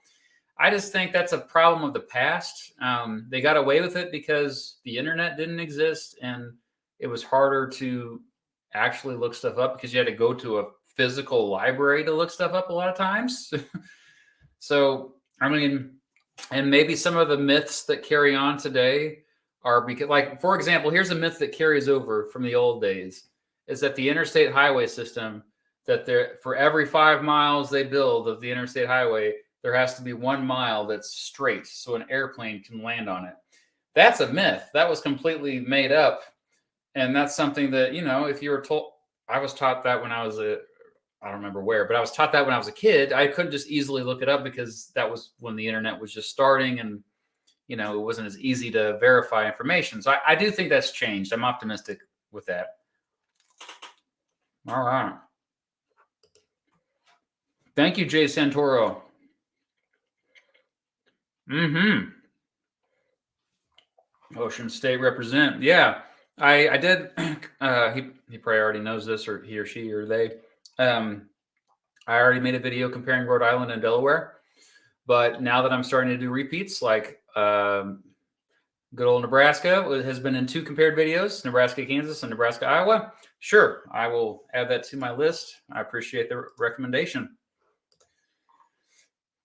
[SPEAKER 1] I just think that's a problem of the past. They got away with it because the internet didn't exist, and it was harder to actually look stuff up because you had to go to a physical library to look stuff up a lot of times. So, I mean, and maybe some of the myths that carry on today are because, like, for example, here's a myth that carries over from the old days, is that the interstate highway system, that there, for every 5 miles they build of the interstate highway, there has to be 1 mile that's straight so an airplane can land on it. That's a myth. That was completely made up. And that's something that, if you were told, I was taught that when I was I don't remember where, but I was taught that when I was a kid. I couldn't just easily look it up because that was when the internet was just starting, and it wasn't as easy to verify information. So I do think that's changed. I'm optimistic with that. All right. Thank you, Jay Santoro. Ocean State represent. Yeah, I did. He probably already knows this, or he or she or they. I already made a video comparing Rhode Island and Delaware, but now that I'm starting to do repeats, like good old Nebraska has been in 2 compared videos, Nebraska, Kansas, and Nebraska, Iowa. Sure, I will add that to my list. I appreciate the recommendation.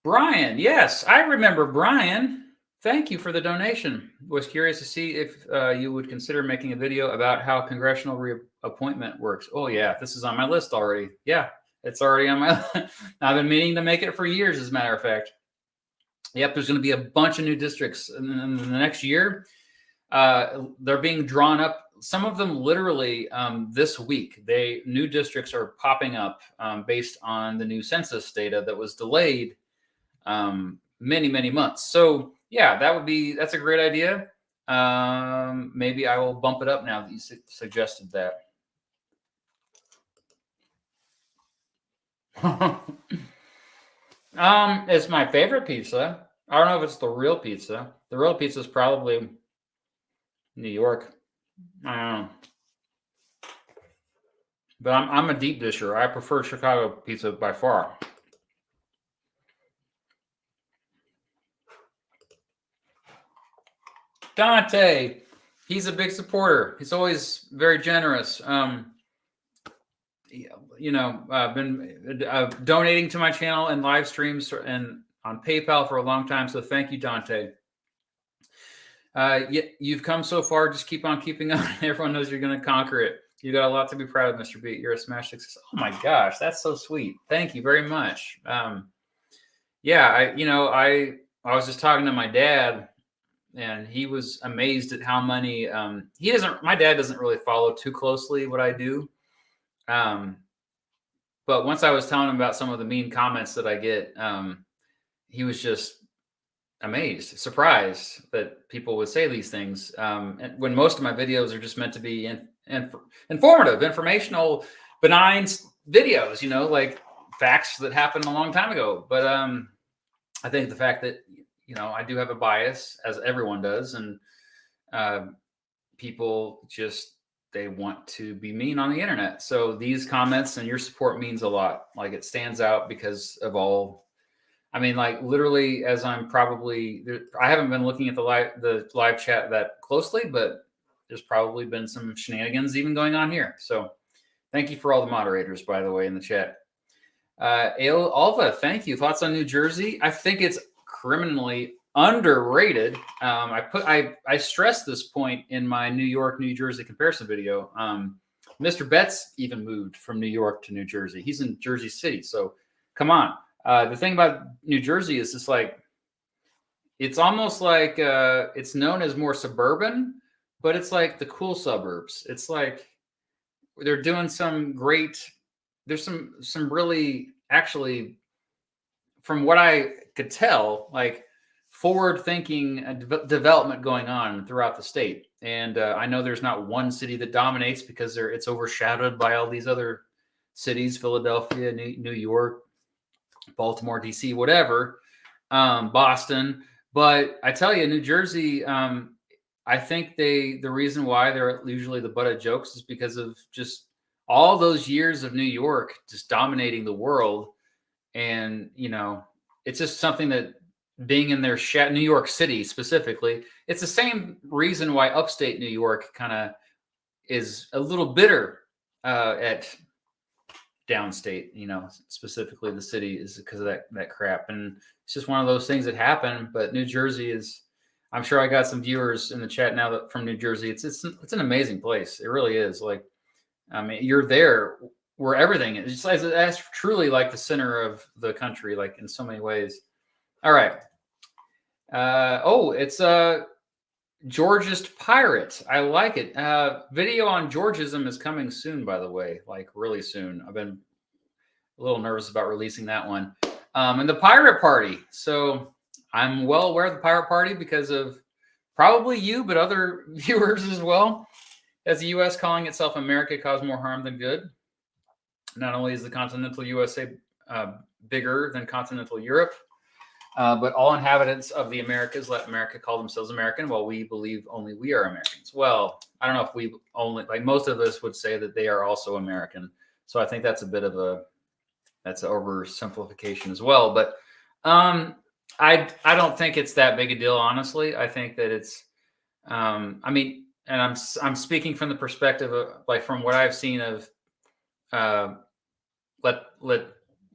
[SPEAKER 1] Brian, yes, I remember Brian. Thank you for the donation. Was curious to see if you would consider making a video about how congressional reappointment works. Oh, yeah, this is on my list already. Yeah, it's already on my list. I've been meaning to make it for years, as a matter of fact. Yep, there's going to be a bunch of new districts in the next year. They're being drawn up. Some of them literally this week. New districts are popping up based on the new census data that was delayed many months. So yeah, that's a great idea. Maybe I will bump it up now that you suggested that. It's my favorite pizza. I don't know if it's the real pizza. The real pizza is probably New York. I don't know. But I'm a deep disher. I prefer Chicago pizza by far. Dante, he's a big supporter. He's always very generous. you know, been donating to my channel and live streams and on PayPal for a long time. So thank you, Dante. You've come so far. Just keep on keeping on. Everyone knows you're going to conquer it. You got a lot to be proud of, Mr. Beat. You're a smash success. Oh my gosh, that's so sweet. Thank you very much. Yeah, I was just talking to my dad, and he was amazed at how many. My dad doesn't really follow too closely what I do. But once I was telling him about some of the mean comments that I get, he was just amazed, surprised that people would say these things. And when most of my videos are just meant to be informative, informational, benign videos, you know, like facts that happened a long time ago. But I think the fact that, you know, I do have a bias, as everyone does, and people just, they want to be mean on the internet. So these comments and your support means a lot. Like, it stands out because of all. I mean, like, literally, as I haven't been looking at the live chat that closely, but there's probably been some shenanigans even going on here. So thank you for all the moderators, by the way, in the chat. Alva, thank you. Thoughts on New Jersey? I think it's criminally underrated. I stressed this point in my New York, New Jersey comparison video. Mr. Betts even moved from New York to New Jersey. He's in Jersey City. So come on. The thing about New Jersey is, it's like, it's almost like it's known as more suburban, but it's like the cool suburbs. It's like they're doing some great, there's some really, actually, from what I could tell, like forward-thinking development going on throughout the state. And I know there's not one city that dominates, because it's overshadowed by all these other cities, Philadelphia, New York, Baltimore, DC, whatever, Boston. But I tell you, New Jersey, I think the reason why they're usually the butt of jokes is because of just all those years of New York just dominating the world. And, you know, it's just something that, being in their New York City specifically, it's the same reason why upstate New York kind of is a little bitter at downstate, you know, specifically the city, is because of that crap. And it's just one of those things that happen. But New Jersey is, I'm sure I got some viewers in the chat now that from New Jersey. It's an amazing place. It really is. Like, I mean, you're there where everything is. That's truly like the center of the country, like in so many ways. All right. It's Georgist Pirate. I like it. Video on Georgism is coming soon, by the way, like really soon. I've been a little nervous about releasing that one. And the Pirate Party. So I'm well aware of the Pirate Party because of probably you, but other viewers as well. As the U.S. calling itself America caused more harm than good. Not only is the continental USA bigger than continental Europe, but all inhabitants of the Americas let America call themselves American, while we believe only we are Americans. Well, I don't know if we only, like most of us would say that they are also American. So I think that's a bit of that's an oversimplification as well. But I don't think it's that big a deal, honestly. I think that it's, I mean, and I'm speaking from the perspective of, like, from what I've seen of Latinos,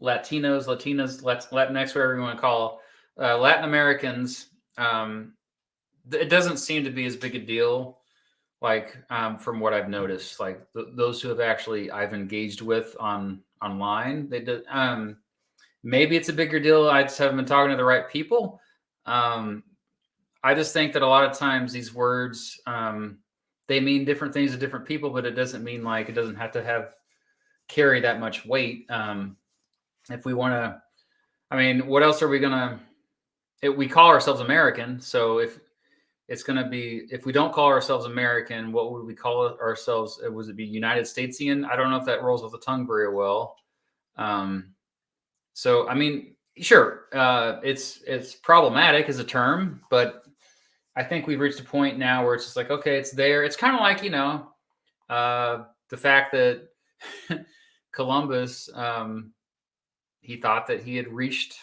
[SPEAKER 1] Latinx, whatever you want to call Latin Americans. It doesn't seem to be as big a deal, like from what I've noticed. Like those who have actually I've engaged with online, they did. Maybe it's a bigger deal. I just haven't been talking to the right people. I just think that a lot of times these words, they mean different things to different people, but it doesn't mean, like, it doesn't have to carry that much weight. If we want to, I mean, what else are we going to, we call ourselves American. So if it's going to be, if we don't call ourselves American, what would we call ourselves? Would it be United Statesian? I don't know if that rolls off the tongue very well. So, I mean, sure, it's problematic as a term, but I think we've reached a point now where it's just like, okay, it's there. It's kind of like, you know, the fact that Columbus, he thought that he had reached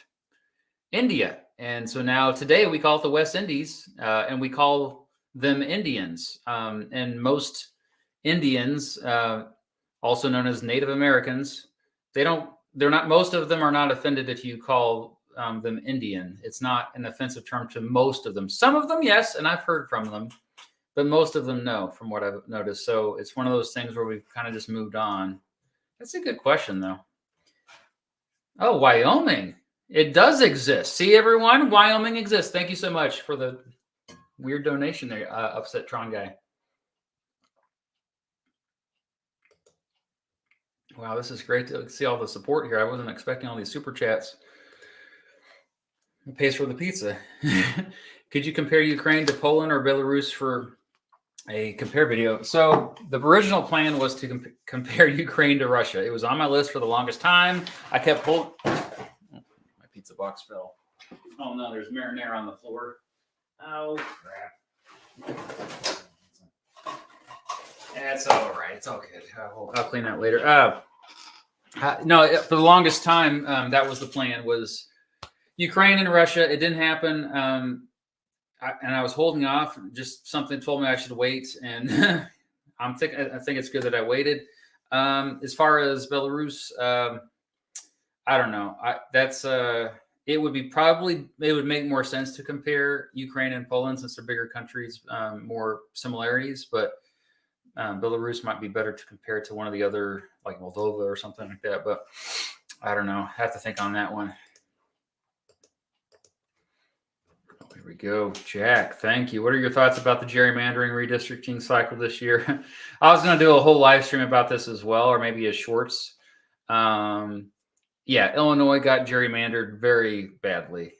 [SPEAKER 1] India. And so now today we call it the West Indies, and we call them Indians. And most Indians also known as Native Americans. Most of them are not offended if you call them Indian. It's not an offensive term to most of them. Some of them, yes, and I've heard from them, but most of them, no, from what I've noticed. So it's one of those things where we've kind of just moved on. That's a good question, though. Oh, Wyoming. It does exist. See, everyone, Wyoming exists. Thank you so much for the weird donation there, Upset Tron guy. Wow, this is great to see all the support here. I wasn't expecting all these super chats. It pays for the pizza. Could you compare Ukraine to Poland or Belarus for a compare video? So the original plan was to compare Ukraine to Russia. It was on my list for the longest time. I kept pulling. My pizza box fell. Oh no, there's marinara on the floor. Oh crap. That's all right. It's all good. I'll clean that later. No, for the longest time, that was the plan, was Ukraine and Russia. It didn't happen. And I was holding off. Just something told me I should wait. And I think it's good that I waited. As far as Belarus, I don't know. It would make more sense to compare Ukraine and Poland since they're bigger countries, more similarities, but Belarus might be better to compare to one of the other, like Moldova or something like that. But I don't know. I have to think on that one. Oh, here we go. Jack, thank you. What are your thoughts about the gerrymandering redistricting cycle this year? I was going to do a whole live stream about this as well, or maybe a shorts. Yeah, Illinois got gerrymandered very badly.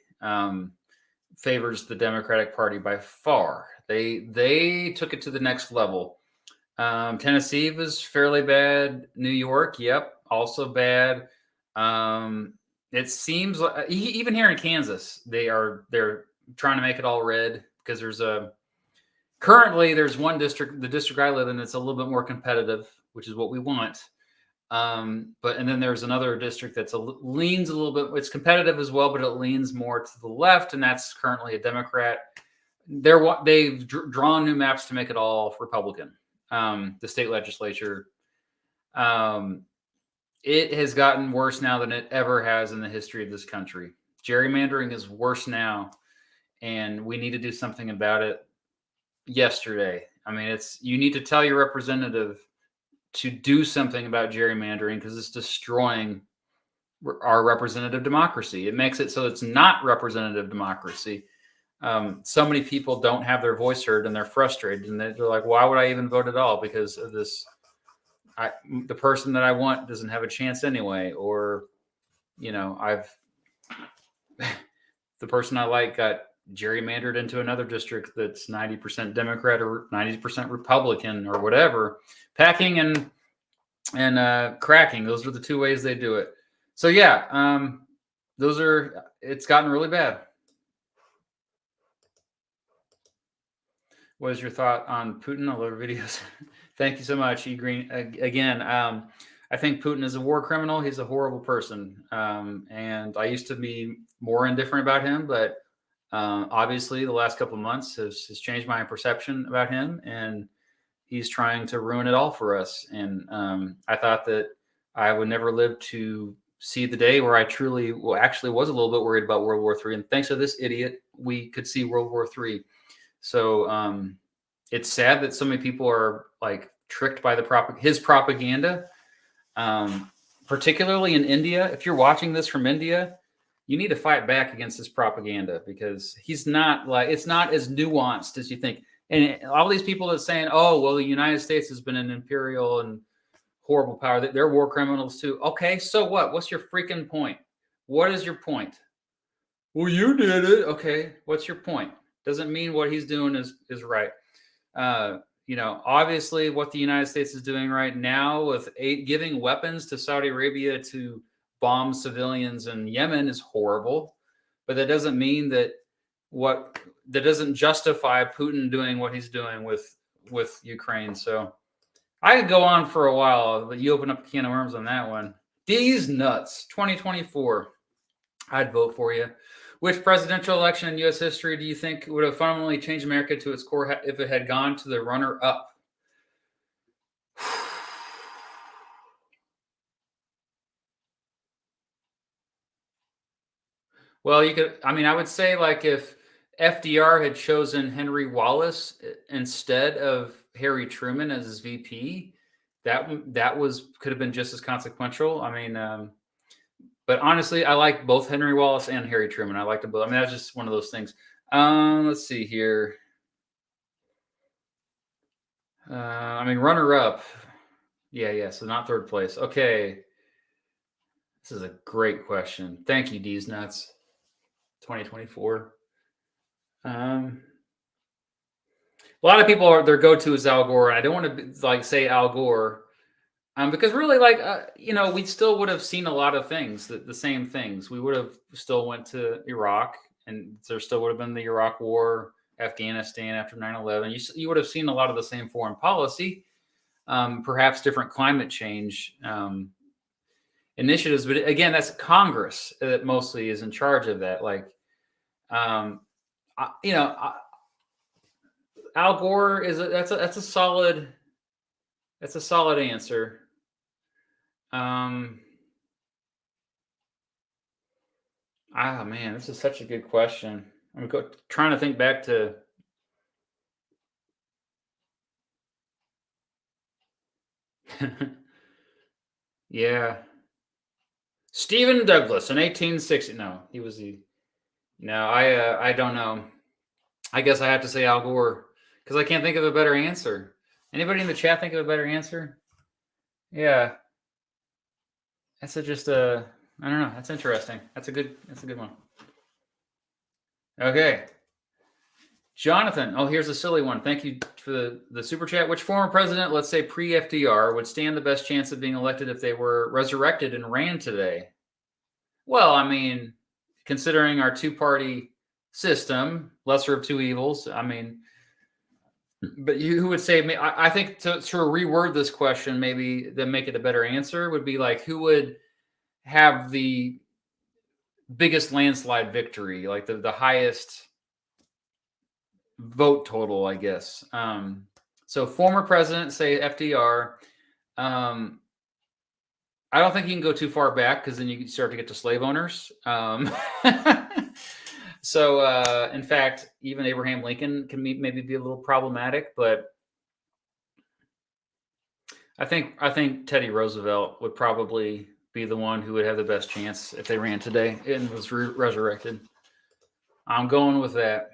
[SPEAKER 1] Favors the Democratic Party by far. They took it to the next level. Tennessee was fairly bad. New York, yep, also bad. It seems like even here in Kansas, they're trying to make it all red because currently there's one district, the district I live in, that's a little bit more competitive, which is what we want. And then there's another district that's leans a little bit. It's competitive as well, but it leans more to the left, and that's currently a Democrat. They've drawn new maps to make it all Republican. The state legislature. It has gotten worse now than it ever has in the history of this country. Gerrymandering is worse now, and we need to do something about it yesterday. I mean, you need to tell your representative to do something about gerrymandering because it's destroying our representative democracy. It makes it so it's not representative democracy. So many people don't have their voice heard and they're frustrated and they're like, why would I even vote at all? Because of this, the person that I want doesn't have a chance anyway. Or, the person I like got gerrymandered into another district that's 90% Democrat or 90% Republican or whatever. Packing and cracking. Those are the two ways they do it. So yeah, it's gotten really bad. What is your thought on Putin? I love your videos. Thank you so much, E Green. Again, I think Putin is a war criminal. He's a horrible person. And I used to be more indifferent about him, but obviously the last couple of months has changed my perception about him, and he's trying to ruin it all for us. And I thought that I would never live to see the day where I actually was a little bit worried about World War III. And thanks to this idiot, we could see World War III. So it's sad that so many people are like tricked by his propaganda, particularly in India. If you're watching this from India, you need to fight back against this propaganda because it's not as nuanced as you think. And all these people that are saying, oh, well, the United States has been an imperial and horrible power, that they're war criminals too. Okay, so what? What's your freaking point? What is your point? Well, you did it. Okay, what's your point? Doesn't mean what he's doing is right. Obviously what the United States is doing right now with giving weapons to Saudi Arabia to bomb civilians in Yemen is horrible, but that doesn't mean that doesn't justify Putin doing what he's doing with Ukraine. So I could go on for a while, but you open up a can of worms on that one. These nuts, 2024. I'd vote for you. Which presidential election in U.S. history do you think would have fundamentally changed America to its core if it had gone to the runner-up? Well, you could. I mean, I would say like if FDR had chosen Henry Wallace instead of Harry Truman as his VP, that could have been just as consequential. I mean, but honestly, I like both Henry Wallace and Harry Truman. I like them both. I mean, that's just one of those things. Let's see here. I mean, runner up. Yeah. So not third place. Okay. This is a great question. Thank you, D's Nuts. 2024. A lot of people their go-to is Al Gore. I don't want to like say Al Gore, because really, like we still would have seen a lot of things, the same things. We would have still went to Iraq, and there still would have been the Iraq War, Afghanistan after 9/11. You would have seen a lot of the same foreign policy, perhaps different climate change initiatives. But again, that's Congress that mostly is in charge of that. Like, Al Gore that's a solid answer. Man, this is such a good question. I'm trying to think back to. Yeah, Stephen Douglas in 1860. No, he was the. No, I don't know. I guess I have to say Al Gore because I can't think of a better answer. Anybody in the chat think of a better answer? Yeah, that's just a. I don't know. That's interesting. That's a good one. Okay. Jonathan. Oh, here's a silly one. Thank you for the super chat. Which former president, let's say pre-FDR, would stand the best chance of being elected if they were resurrected and ran today? Well, I mean, considering our two-party system, lesser of two evils, I mean, but who would say, I think to reword this question, maybe then make it a better answer would be like, who would have the biggest landslide victory, like the highest vote total, I guess. So former president, say FDR. I don't think you can go too far back because then you start to get to slave owners. So in fact, even Abraham Lincoln can maybe be a little problematic, but I think Teddy Roosevelt would probably be the one who would have the best chance if they ran today and was resurrected. I'm going with that.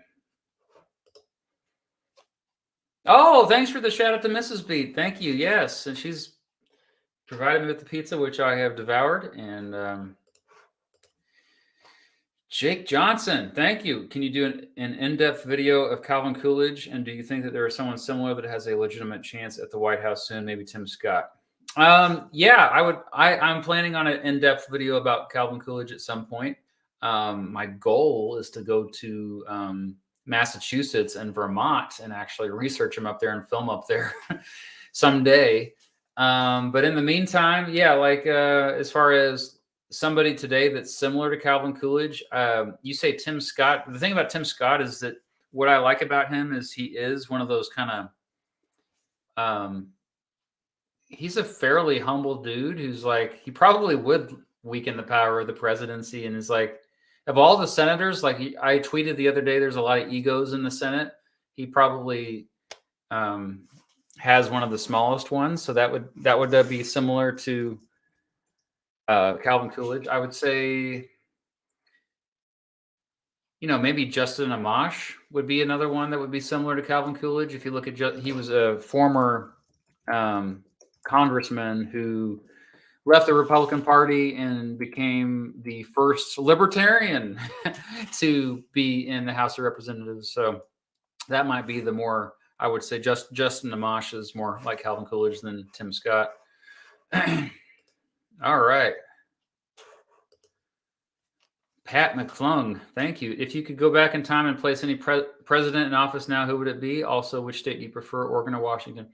[SPEAKER 1] Oh, thanks for the shout out to Mrs. Beat. Thank you. Yes, and she's provided me with the pizza, which I have devoured. And Jake Johnson, thank you. Can you do an in-depth video of Calvin Coolidge? And do you think that there is someone similar that has a legitimate chance at the White House soon? Maybe Tim Scott. Yeah, I would. I'm planning on an in-depth video about Calvin Coolidge at some point. My goal is to go to Massachusetts and Vermont and actually research him up there and film up there someday. But in the meantime, yeah, like as far as somebody today that's similar to Calvin Coolidge, you say Tim Scott. The thing about Tim Scott is that what I like about him is he is one of those kind of he's a fairly humble dude who's like, he probably would weaken the power of the presidency, and is like, of all the senators, like I tweeted the other day, there's a lot of egos in the Senate. He probably has one of the smallest ones, so that would be similar to Calvin Coolidge. I would say, maybe Justin Amash would be another one that would be similar to Calvin Coolidge. If you look at, he was a former congressman who left the Republican Party and became the first libertarian to be in the House of Representatives. So that might be the more, I would say, Justin Amash is more like Calvin Coolidge than Tim Scott. All right. Pat McClung, thank you. If you could go back in time and place any president in office now, who would it be? Also, which state do you prefer, Oregon or Washington?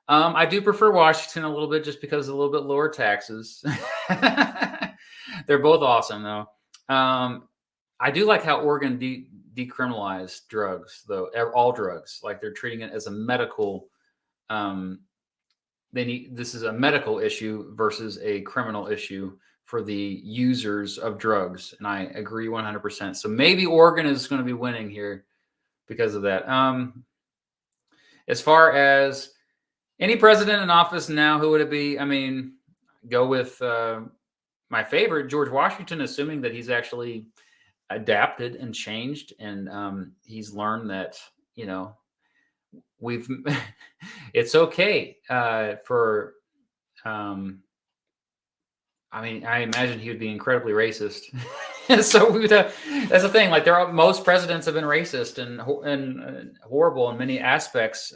[SPEAKER 1] I do prefer Washington a little bit just because of a little bit lower taxes. They're both awesome, though. I do like how Oregon decriminalized drugs, though, all drugs. Like they're treating it as a medical. This is a medical issue versus a criminal issue for the users of drugs, and I agree 100%. So maybe Oregon is going to be winning here because of that. As far as any president in office now, who would it be? I mean, go with my favorite, George Washington, assuming that he's actually adapted and changed, and he's learned that, you know, we've it's okay for I mean, I imagine he would be incredibly racist. So we would have, that's the thing. Like, most presidents have been racist and horrible in many aspects,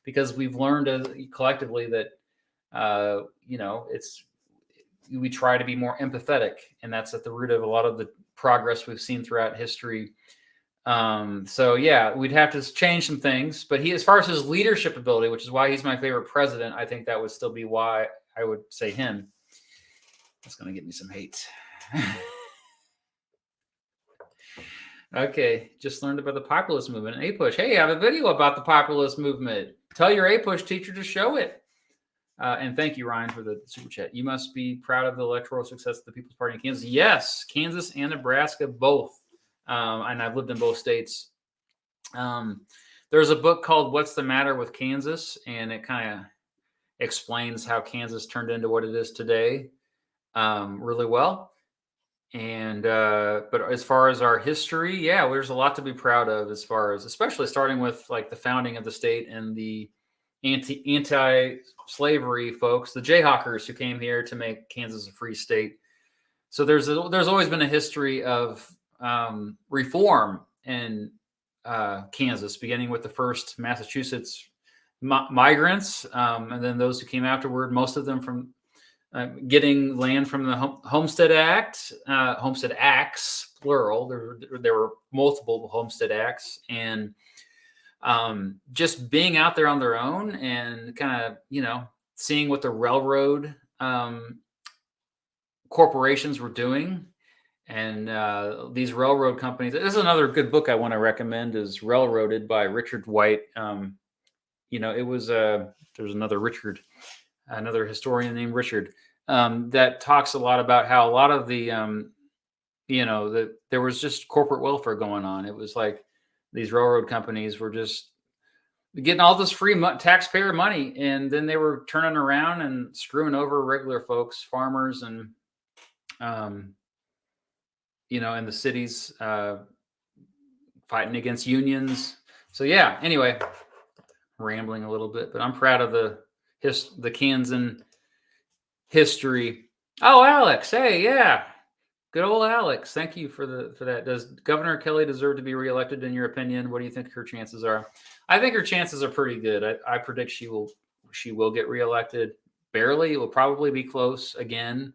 [SPEAKER 1] because we've learned collectively that you know, we try to be more empathetic, and that's at the root of a lot of the progress we've seen throughout history. So yeah, we'd have to change some things, but as far as his leadership ability, which is why he's my favorite president, I think that would still be why I would say him. That's going to get me some hate. Okay, just learned about the populist movement and A-Push. Hey, I have a video about the populist movement. Tell your A-Push teacher to show it. And thank you, Ryan, for the super chat. You must be proud of the electoral success of the People's Party in Kansas. Yes, Kansas and Nebraska, both. And I've lived in both states. There's a book called What's the Matter with Kansas? And it kind of explains how Kansas turned into what it is today really well. And but as far as our history, yeah, there's a lot to be proud of, as far as, especially starting with like the founding of the state and the anti-slavery folks, the Jayhawkers who came here to make Kansas a free state. So there's always been a history of reform in Kansas, beginning with the first Massachusetts migrants, and then those who came afterward, most of them from getting land from the Homestead Act, Homestead Acts, plural. There were multiple Homestead Acts, and just being out there on their own and kind of, you know, seeing what the railroad corporations were doing. And these railroad companies, this is another good book I want to recommend, is Railroaded by Richard White. You know, it was there's another Richard, another historian named Richard, that talks a lot about how a lot of the, you know, there was just corporate welfare going on. It was like these railroad companies were just getting all this free taxpayer money, and then they were turning around and screwing over regular folks, farmers, and you know, in the cities, fighting against unions. So yeah, anyway, rambling a little bit, but I'm proud of the Kansan history. Oh, Alex, hey, yeah, good old Alex. Thank you for that. Does Governor Kelly deserve to be reelected, in your opinion? What do you think her chances are? I think her chances are pretty good. I predict she will get reelected. Barely. It will probably be close again.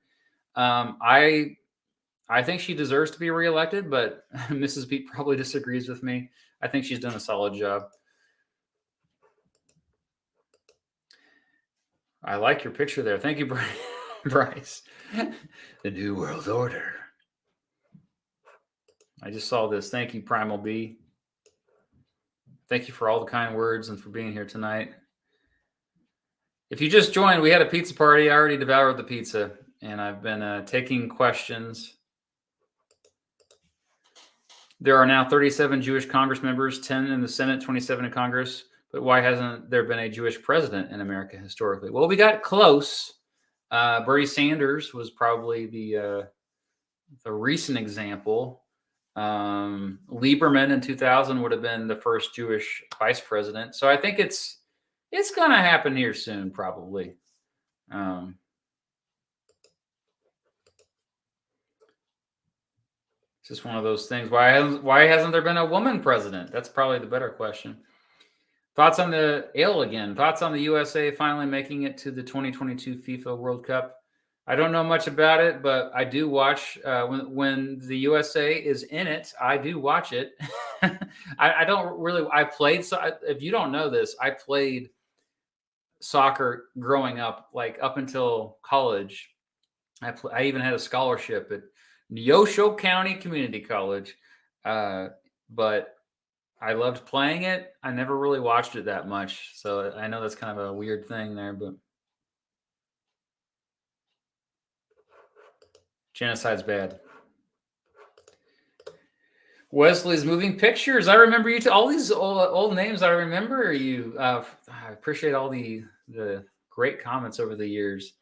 [SPEAKER 1] I think she deserves to be reelected, but Mrs. Beat probably disagrees with me. I think she's done a solid job. I like your picture there. Thank you, Bryce. The New World Order. I just saw this. Thank you, Primal B. Thank you for all the kind words and for being here tonight. If you just joined, we had a pizza party. I already devoured the pizza, and I've been taking questions. There are now 37 Jewish Congress members, 10 in the Senate, 27 in Congress. But why hasn't there been a Jewish president in America historically? Well, we got close. Bernie Sanders was probably the recent example. Lieberman in 2000 would have been the first Jewish vice president. So I think it's going to happen here soon, probably. It's just one of those things. Why hasn't there been a woman president? That's probably the better question. Thoughts on the ale again? Thoughts on the USA finally making it to the 2022 FIFA World Cup? I don't know much about it, but I do watch when the USA is in it. I do watch it. I don't really. I played. So if you don't know this, I played soccer growing up, like up until college. I even had a scholarship at Neosho County Community College, but I loved playing it. I never really watched it that much, so I know that's kind of a weird thing there, but Genocide's bad. Wesley's Moving Pictures. I remember you. All these old names. I remember you. I appreciate all the great comments over the years.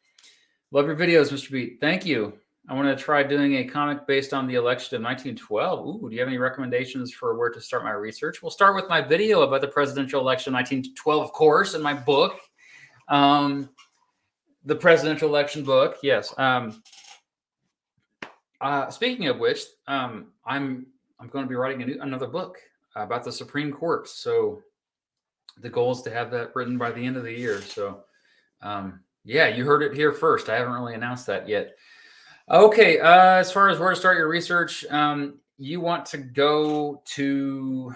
[SPEAKER 1] Love your videos, Mr. Beat. Thank you. I want to try doing a comic based on the election of 1912. Ooh, do you have any recommendations for where to start my research? We'll start with my video about the presidential election of 1912, of course, and my book, the presidential election book. Yes. Speaking of which, I'm going to be writing another book about the Supreme Court. So the goal is to have that written by the end of the year. So yeah, you heard it here first. I haven't really announced that yet. Okay, as far as where to start your research, you want to go to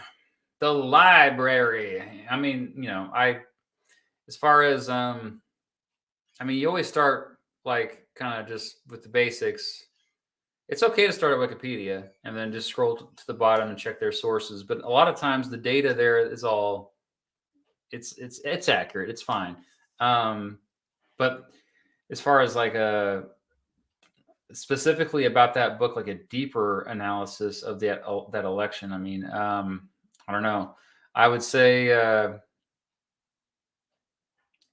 [SPEAKER 1] the library. I mean, you know, as far as, I mean, you always start like kind of just with the basics. It's okay to start at Wikipedia and then just scroll to the bottom and check their sources. But a lot of times the data there is all, it's accurate. It's fine. But as far as like specifically about that book, like a deeper analysis of that election, I mean, I don't know. I would say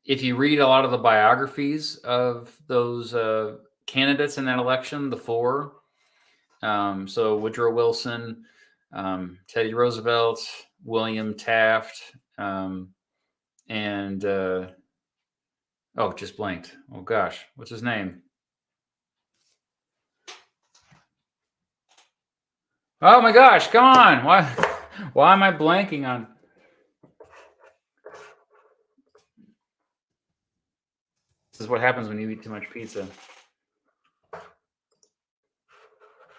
[SPEAKER 1] if you read a lot of the biographies of those candidates in that election, the four, so Woodrow Wilson, Teddy Roosevelt, William Taft, and oh, just blanked. Oh gosh, what's his name? Oh my gosh, come on. Why am I blanking on? This is what happens when you eat too much pizza.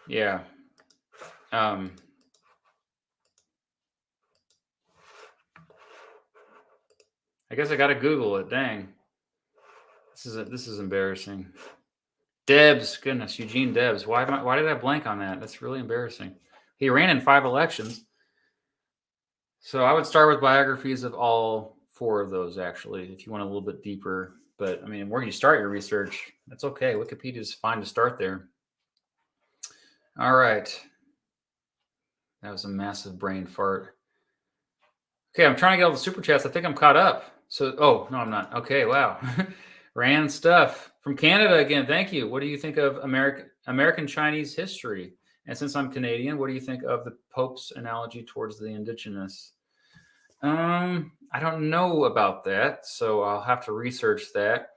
[SPEAKER 1] Yeah. I guess I got to Google it. Dang. This is embarrassing. Debs, goodness, Eugene Debs. Why did I blank on that? That's really embarrassing. He ran in 5 elections. So I would start with biographies of all 4 of those, actually, if you want a little bit deeper. But I mean, where you start your research, that's okay. Wikipedia is fine to start there. All right. That was a massive brain fart. Okay, I'm trying to get all the super chats. I think I'm caught up. So, oh, no, I'm not. Okay, wow. Rand stuff from Canada again. Thank you. What do you think of American Chinese history? And since I'm Canadian, what do you think of the Pope's analogy towards the indigenous? I don't know about that, so I'll have to research that.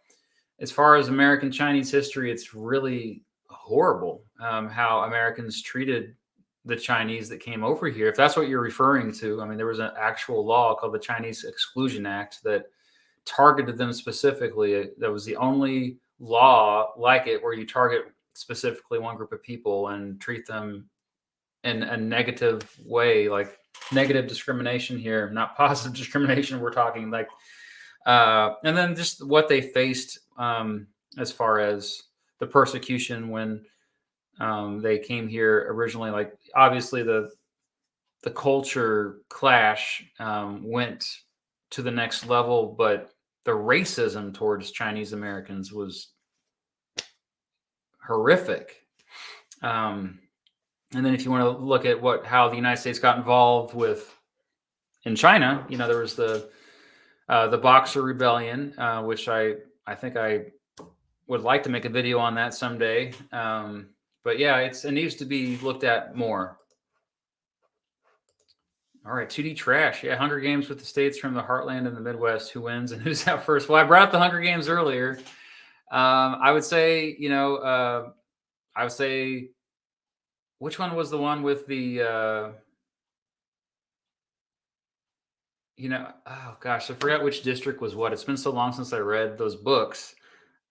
[SPEAKER 1] As far as American Chinese history, it's really horrible how Americans treated the Chinese that came over here. If that's what you're referring to, I mean, there was an actual law called the Chinese Exclusion Act that targeted them specifically. That was the only law like it where you target specifically one group of people and treat them in a negative way, like negative discrimination here, not positive discrimination. We're talking like, and then just what they faced as far as the persecution when they came here originally. Like obviously the culture clash went to the next level, but the racism towards Chinese Americans was horrific. And then if you want to look at how the United States got involved in China, you know, there was the Boxer Rebellion, which I think I would like to make a video on that someday. But yeah, it needs to be looked at more. All right, 2D trash. Yeah, Hunger Games with the states from the heartland and the Midwest. Who wins and who's out first? Well, I brought up the Hunger Games earlier. I would say, you know, which one was the one with the, you know, oh gosh, I forgot which district was what. It's been so long since I read those books.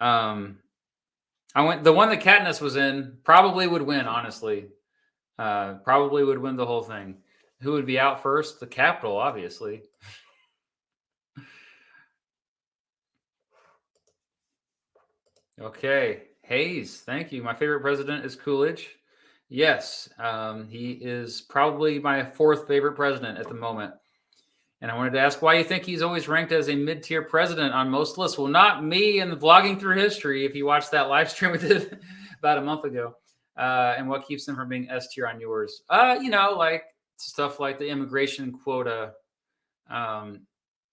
[SPEAKER 1] The one that Katniss was in probably would win, honestly. Probably would win the whole thing. Who would be out first? The Capitol, obviously. Okay. Hayes, thank you. My favorite president is Coolidge. Yes, he is probably my 4th favorite president at the moment. And I wanted to ask why you think he's always ranked as a mid-tier president on most lists. Well, not me and the Vlogging Through History. If you watched that live stream we did about a month ago. And what keeps them from being S tier on yours? Like stuff like the immigration quota.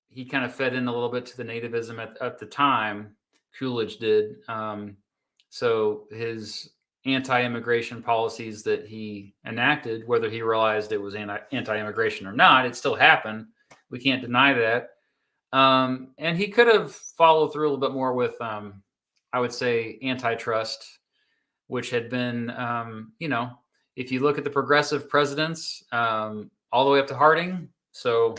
[SPEAKER 1] He kind of fed in a little bit to the nativism at the time. Coolidge did. So his anti-immigration policies that he enacted, whether he realized it was anti-immigration or not, it still happened. We can't deny that. And he could have followed through a little bit more with, I would say, antitrust, which had been, if you look at the progressive presidents, all the way up to Harding. So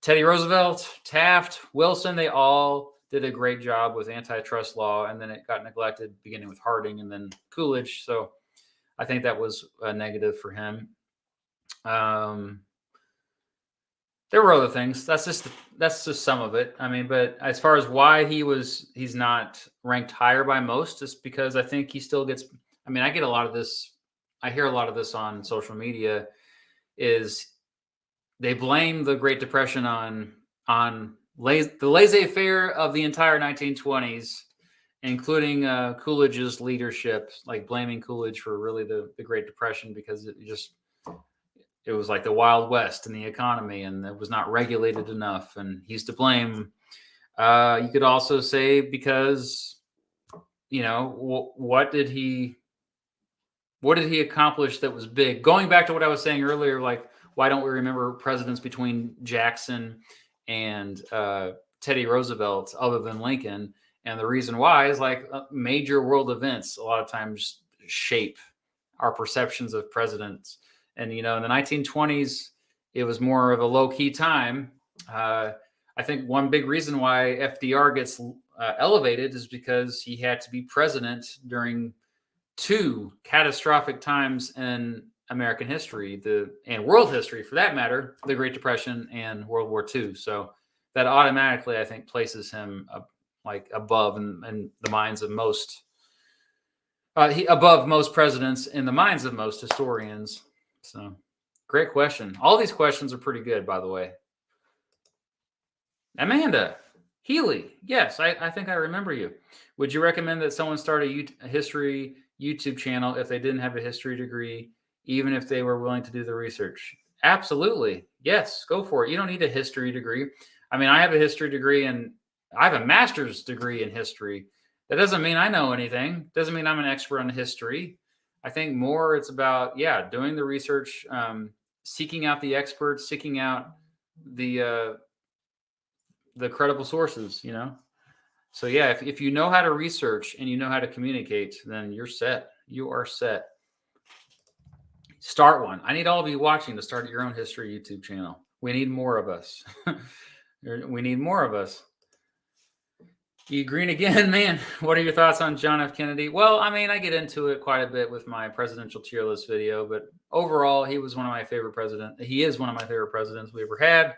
[SPEAKER 1] Teddy Roosevelt, Taft, Wilson, they all did a great job with antitrust law, and then it got neglected beginning with Harding and then Coolidge. So I think that was a negative for him. There were other things. That's just some of it. I mean, but as far as why he's not ranked higher by most, is because I think he still gets. I mean, I get a lot of this. I hear a lot of this on social media. Is they blame the Great Depression on the laissez-faire of the entire 1920s, including Coolidge's leadership, like blaming Coolidge for really the Great Depression because it was like the Wild West in the economy and it was not regulated enough, and he's to blame. You could also say because, what did he accomplish that was big? Going back to what I was saying earlier, like, why don't we remember presidents between Jackson and Teddy Roosevelt other than Lincoln? And the reason why is like major world events a lot of times shape our perceptions of presidents. And, in the 1920s, it was more of a low-key time. I think one big reason why FDR gets elevated is because he had to be president during two catastrophic times in American history, and world history for that matter, the Great Depression and World War II. So that automatically, I think, places him above in the minds of most. Above most presidents in the minds of most historians. So, great question. All these questions are pretty good, by the way. Amanda Healy, yes, I think I remember you. Would you recommend that someone start a history YouTube channel if they didn't have a history degree, even if they were willing to do the research? Absolutely. Yes, go for it. You don't need a history degree. I mean, I have a history degree and I have a master's degree in history. That doesn't mean I know anything. Doesn't mean I'm an expert on history. I think more it's about, doing the research, seeking out the experts, seeking out the credible sources, So if you know how to research and you know how to communicate, then you're set. You are set. Start one. I need all of you watching to start your own history YouTube channel. We need more of us. We need more of us. E Green again, man. What are your thoughts on John F. Kennedy? Well, I mean, I get into it quite a bit with my presidential tier list video, but overall, he was one of my favorite presidents. He is one of my favorite presidents we ever had,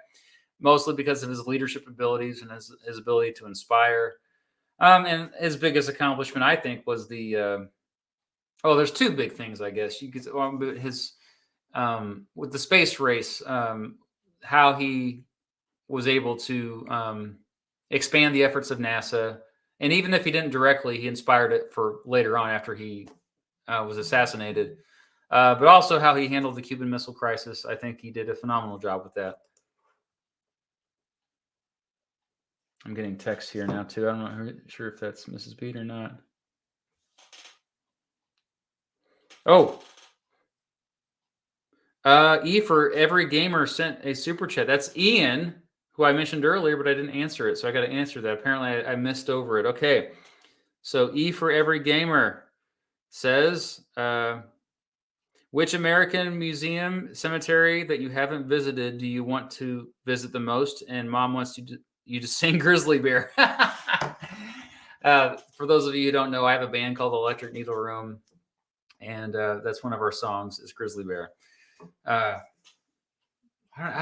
[SPEAKER 1] mostly because of his leadership abilities and his ability to inspire. And his biggest accomplishment, I think, was there's two big things, I guess. You could his with the space race, how he was able to expand the efforts of NASA. And even if he didn't directly, he inspired it for later on after he was assassinated. But also how he handled the Cuban Missile Crisis. I think he did a phenomenal job with that. I'm getting texts here now, too. I'm not sure if that's Mrs. Beat or not. Oh. E for every gamer sent a super chat. That's Ian, who I mentioned earlier, but I didn't answer it. So I got to answer that. Apparently, I missed over it. Okay. So E for every gamer says, which American museum, cemetery that you haven't visited do you want to visit the most? And Mom wants you to sing Grizzly Bear. For those of you who don't know, I have a band called Electric Needle Room. And that's one of our songs is Grizzly Bear. I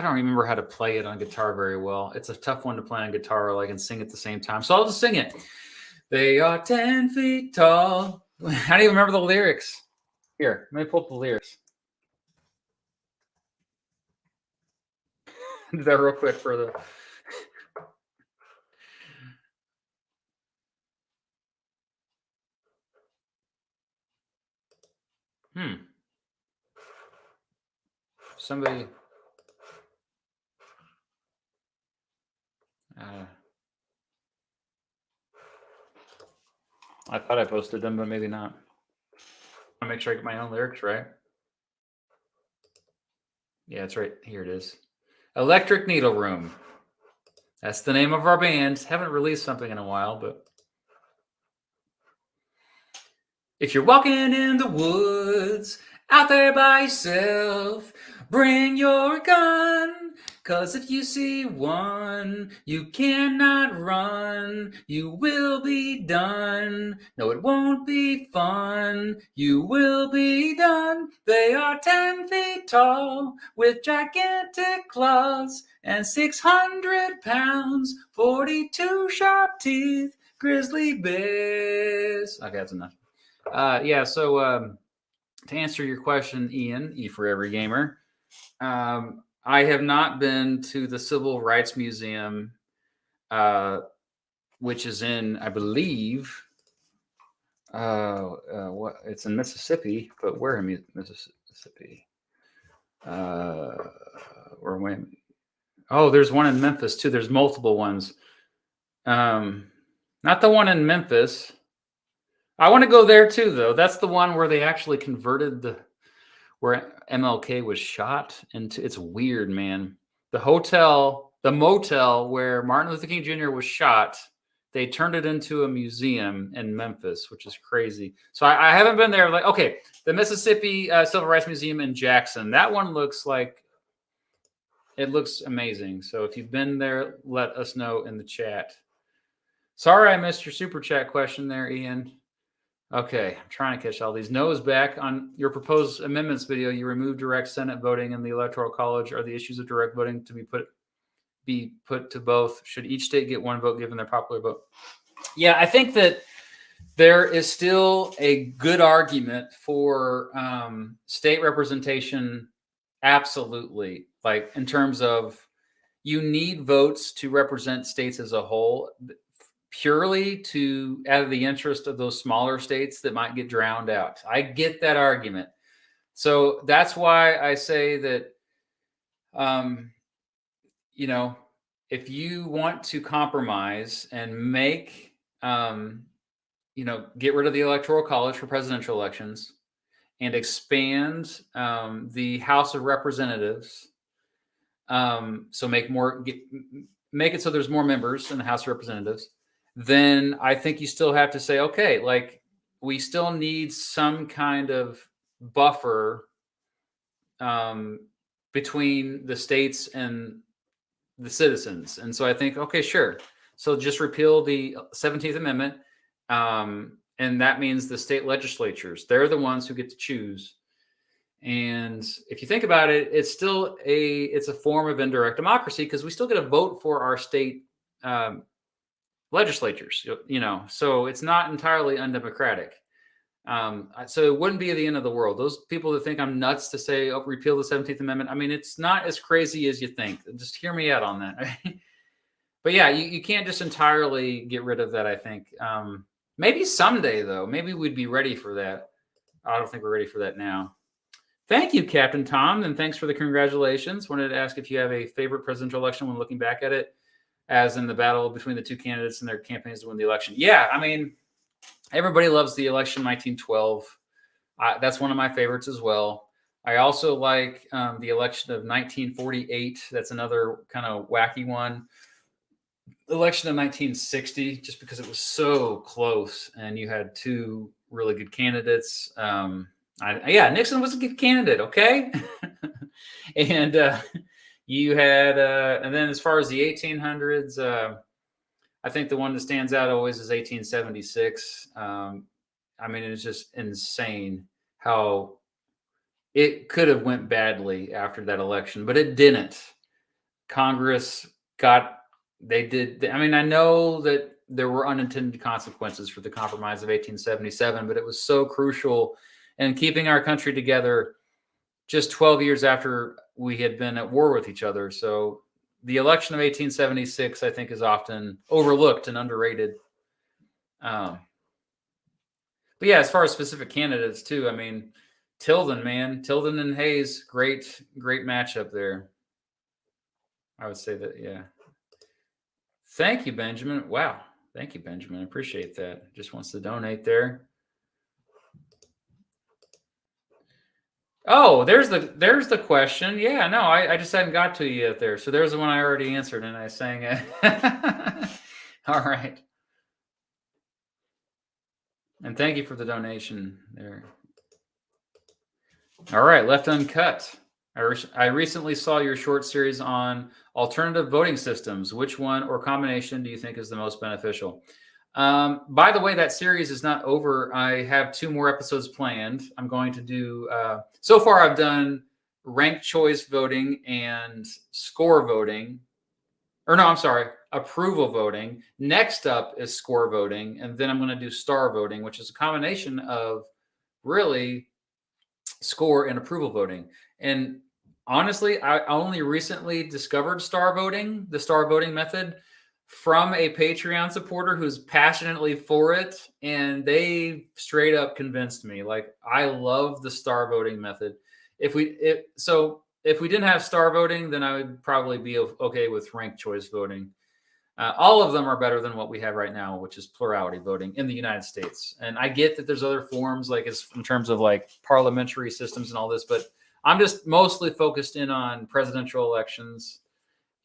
[SPEAKER 1] don't remember how to play it on guitar very well. It's a tough one to play on guitar, like, and sing at the same time. So I'll just sing it. They are 10 feet tall. I don't even remember the lyrics. Here, let me pull up the lyrics. Do that real quick for the. Somebody. I thought I posted them, but maybe not. I make sure I get my own lyrics right. Yeah, it's right here. It is. Electric Needle Room. That's the name of our band. Haven't released something in a while, but if you're walking in the woods, out there by yourself, bring your gun. 'Cause if you see one, you cannot run. You will be done. No, it won't be fun. You will be done. They are 10 feet tall with gigantic claws and 600 pounds, 42 sharp teeth, grizzly bears. Okay, that's enough. Yeah, so to answer your question, Ian, E for Every Gamer, I have not been to the Civil Rights Museum, which is in, I believe, what it's in Mississippi, but where in Mississippi? Oh, there's one in Memphis too. There's multiple ones. Not the one in Memphis. I want to go there too, though. That's the one where they actually converted where MLK was shot into. It's weird, man. The motel where Martin Luther King Jr. was shot, they turned it into a museum in Memphis, which is crazy. So I haven't been there. Like, okay, the Mississippi Civil Rights Museum in Jackson. That one looks amazing. So if you've been there, let us know in the chat. Sorry I missed your super chat question there, Ian. Okay, I'm trying to catch all these. Noah's back. On your proposed amendments video, you removed direct Senate voting in the Electoral College. Are the issues of direct voting to be put to both? Should each state get one vote given their popular vote? Yeah, I think that there is still a good argument for state representation. Absolutely. Like in terms of you need votes to represent states as a whole, purely out of the interest of those smaller states that might get drowned out. I get that argument. So that's why I say that, if you want to compromise and make, get rid of the Electoral College for presidential elections and expand the House of Representatives, so make it so there's more members in the House of Representatives, then I think you still have to say, okay, like we still need some kind of buffer between the states and the citizens. And so I think, okay, sure. So just repeal the 17th Amendment. And that means the state legislatures, they're the ones who get to choose. And if you think about it, it's still it's a form of indirect democracy because we still get a vote for our state legislatures, so it's not entirely undemocratic. So it wouldn't be the end of the world. Those people that think I'm nuts to say, repeal the 17th Amendment, I mean, it's not as crazy as you think. Just hear me out on that. But yeah, you can't just entirely get rid of that, I think. Maybe someday, though. Maybe we'd be ready for that. I don't think we're ready for that now. Thank you, Captain Tom, and thanks for the congratulations. Wanted to ask if you have a favorite presidential election when looking back at it, as in the battle between the two candidates and their campaigns to win the election. Yeah, I mean, everybody loves the election 1912. That's one of my favorites as well. I also like the election of 1948. That's another kind of wacky one. The election of 1960, just because it was so close and you had two really good candidates. Nixon was a good candidate, okay? And you had, and then as far as the 1800s, I think the one that stands out always is 1876. I mean, it's just insane how it could have went badly after that election, but it didn't. Congress I mean, I know that there were unintended consequences for the Compromise of 1877, but it was so crucial in keeping our country together just 12 years after we had been at war with each other. So the election of 1876, I think, is often overlooked and underrated. But yeah, as far as specific candidates too, I mean, Tilden, man. Tilden and Hayes. Great matchup there. I would say that, yeah. Thank you, Benjamin. Wow. Thank you, Benjamin. I appreciate that. Just wants to donate there. Oh, there's the question. Yeah, no, I just hadn't got to you yet there. So there's the one I already answered, and I sang it. All right. And thank you for the donation there. All right, Left Uncut. I recently saw your short series on alternative voting systems. Which one or combination do you think is the most beneficial? By the way, that series is not over. I have 2 more episodes planned. I'm going to do, so far I've done ranked choice voting and score voting. Or no, I'm sorry, approval voting. Next up is score voting. And then I'm going to do star voting, which is a combination of really score and approval voting. And honestly, I only recently discovered the star voting method, from a Patreon supporter who's passionately for it, and they straight up convinced me. Like, I love the star voting method. If we didn't have star voting, then I would probably be okay with ranked choice voting. All of them are better than what we have right now, which is plurality voting in the United States. And I get that there's other forms, like in terms of like parliamentary systems and all this, but I'm just mostly focused in on presidential elections.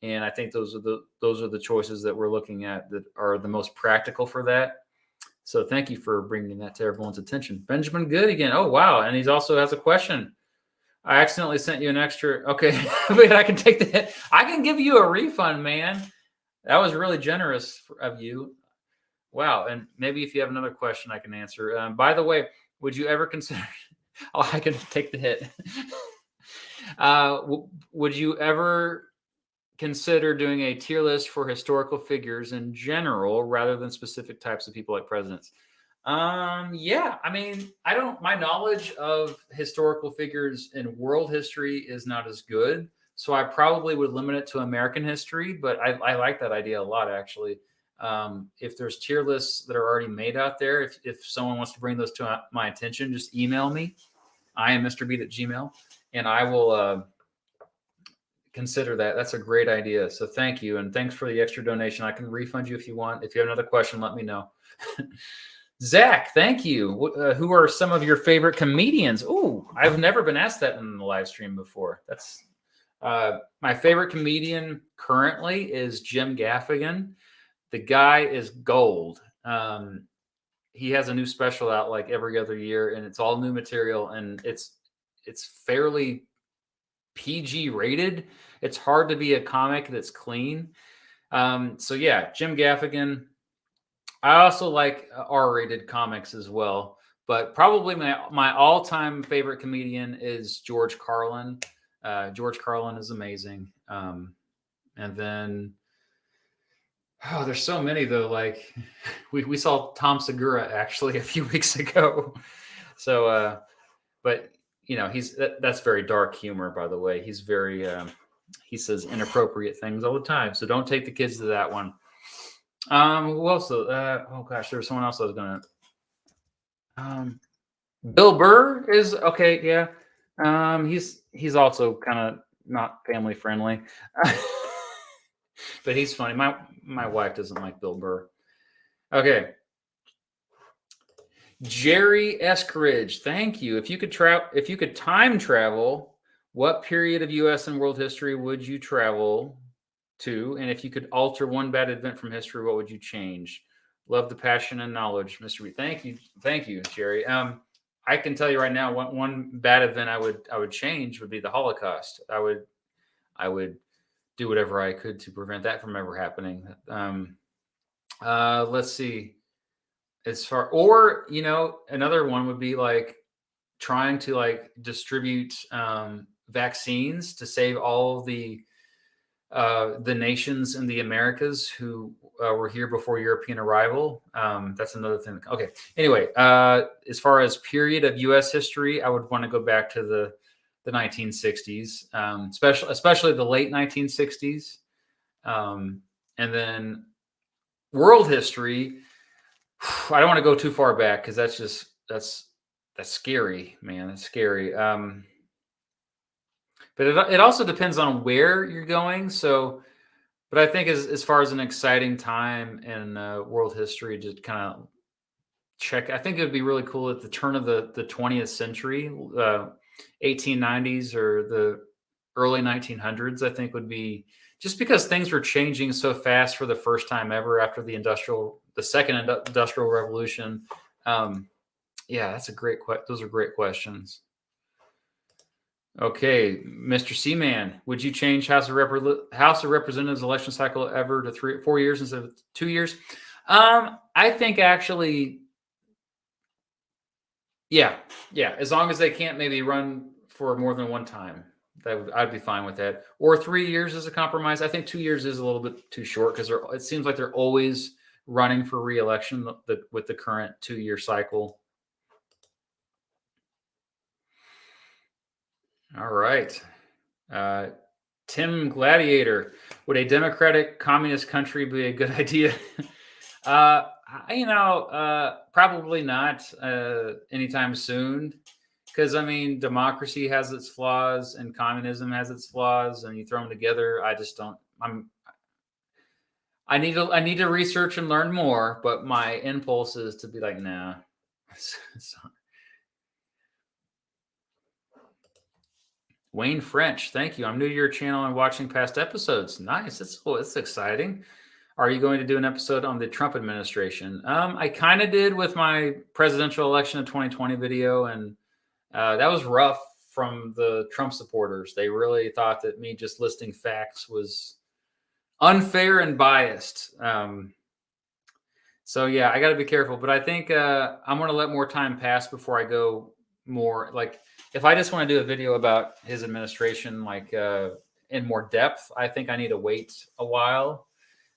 [SPEAKER 1] And I think those are the choices that we're looking at that are the most practical for that. So thank you for bringing that to everyone's attention. Benjamin Good again. Oh, wow. And he also has a question. I accidentally sent you an extra. Okay. Wait, I can take the hit. I can give you a refund, man. That was really generous of you. Wow. And maybe if you have another question, I can answer. By the way, would you ever consider... Oh, I can take the hit. Would you ever consider doing a tier list for historical figures in general rather than specific types of people like presidents? Yeah, I mean, my knowledge of historical figures in world history is not as good. So I probably would limit it to American history, but I like that idea a lot, actually. If there's tier lists that are already made out there, if someone wants to bring those to my attention, just email me. I am Mr. Beat at Gmail, and I will consider that. That's a great idea. So thank you. And thanks for the extra donation. I can refund you if you want. If you have another question, let me know. Zach, thank you. Who are some of your favorite comedians? Ooh, I've never been asked that in the live stream before. That's my favorite comedian currently is Jim Gaffigan. The guy is gold. He has a new special out like every other year, and it's all new material, and it's fairly PG rated. It's hard to be a comic that's clean. So yeah, Jim Gaffigan. I also like R-rated comics as well, but probably my all-time favorite comedian is George Carlin. George Carlin is amazing. And then, oh, there's so many though. Like we saw Tom Segura actually a few weeks ago. So, but you know, that's very dark humor, by the way. He's very, he says inappropriate things all the time. So don't take the kids to that one. Who else? Oh gosh, there was someone else I was gonna. Bill Burr is okay. Yeah. He's also kind of not family friendly, but he's funny. My wife doesn't like Bill Burr. Okay. Jerry Eskridge, thank you. If you could time travel, what period of U.S. and world history would you travel to? And if you could alter one bad event from history, what would you change? Love the passion and knowledge, Mr. B. Thank you, Jerry. I can tell you right now, one bad event I would change would be the Holocaust. I would do whatever I could to prevent that from ever happening. Let's see. Or another one would be like trying to like distribute vaccines to save all of the nations in the Americas who were here before European arrival. That's another thing. Okay. Anyway, as far as period of U.S. history, I would want to go back to the 1960s, especially the late 1960s, and then world history. I don't want to go too far back because that's That's scary, man. That's scary. But it also depends on where you're going. So, but I think as far as an exciting time in world history, just kind of check. I think it would be really cool at the turn of the 20th century, 1890s or the early 1900s. I think would be just because things were changing so fast for the first time ever after the second industrial revolution. Yeah, that's a great. Those are great questions. Okay, Mr. Seaman, would you change House of Representatives election cycle ever to 4 years instead of 2 years? I think actually, yeah. As long as they can't maybe run for more than one time, I'd be fine with that. Or 3 years as a compromise. I think 2 years is a little bit too short because it seems like they're always running for re-election with the current 2-year cycle. All right. Tim Gladiator, would a democratic communist country be a good idea? Probably not anytime soon. Because I mean, democracy has its flaws and communism has its flaws, and you throw them together. I just don't. I need to research and learn more, but my impulse is to be like, nah. Wayne French, thank you. I'm new to your channel and watching past episodes. Nice. It's exciting. Are you going to do an episode on the Trump administration? I kind of did with my presidential election of 2020 video, and that was rough from the Trump supporters. They really thought that me just listing facts was unfair and biased. So yeah, I got to be careful. But I think I'm going to let more time pass before I go more. Like if I just want to do a video about his administration, like in more depth, I think I need to wait a while.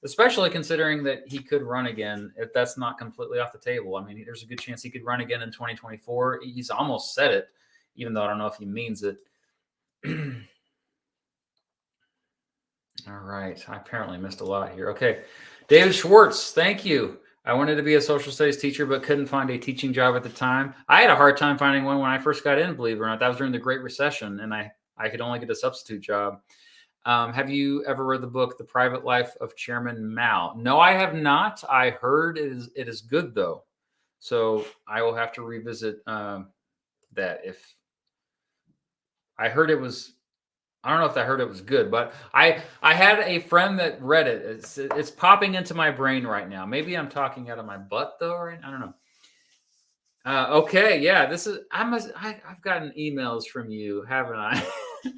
[SPEAKER 1] Especially considering that he could run again, if that's not completely off the table. I mean, there's a good chance he could run again in 2024. He's almost said it, even though I don't know if he means it. All right. I apparently missed a lot here. Okay. David Schwartz, thank you. I wanted to be a social studies teacher, but couldn't find a teaching job at the time. I had a hard time finding one when I first got in, believe it or not. That was during the Great Recession, and I could only get a substitute job. Have you ever read the book, The Private Life of Chairman Mao? No, I have not. I heard it is good, though. So I will have to revisit that. If I heard it was, I don't know if I heard it was good, but I had a friend that read it. It's popping into my brain right now. Maybe I'm talking out of my butt, though. Right? I don't know. Okay, yeah, I've gotten emails from you, haven't I?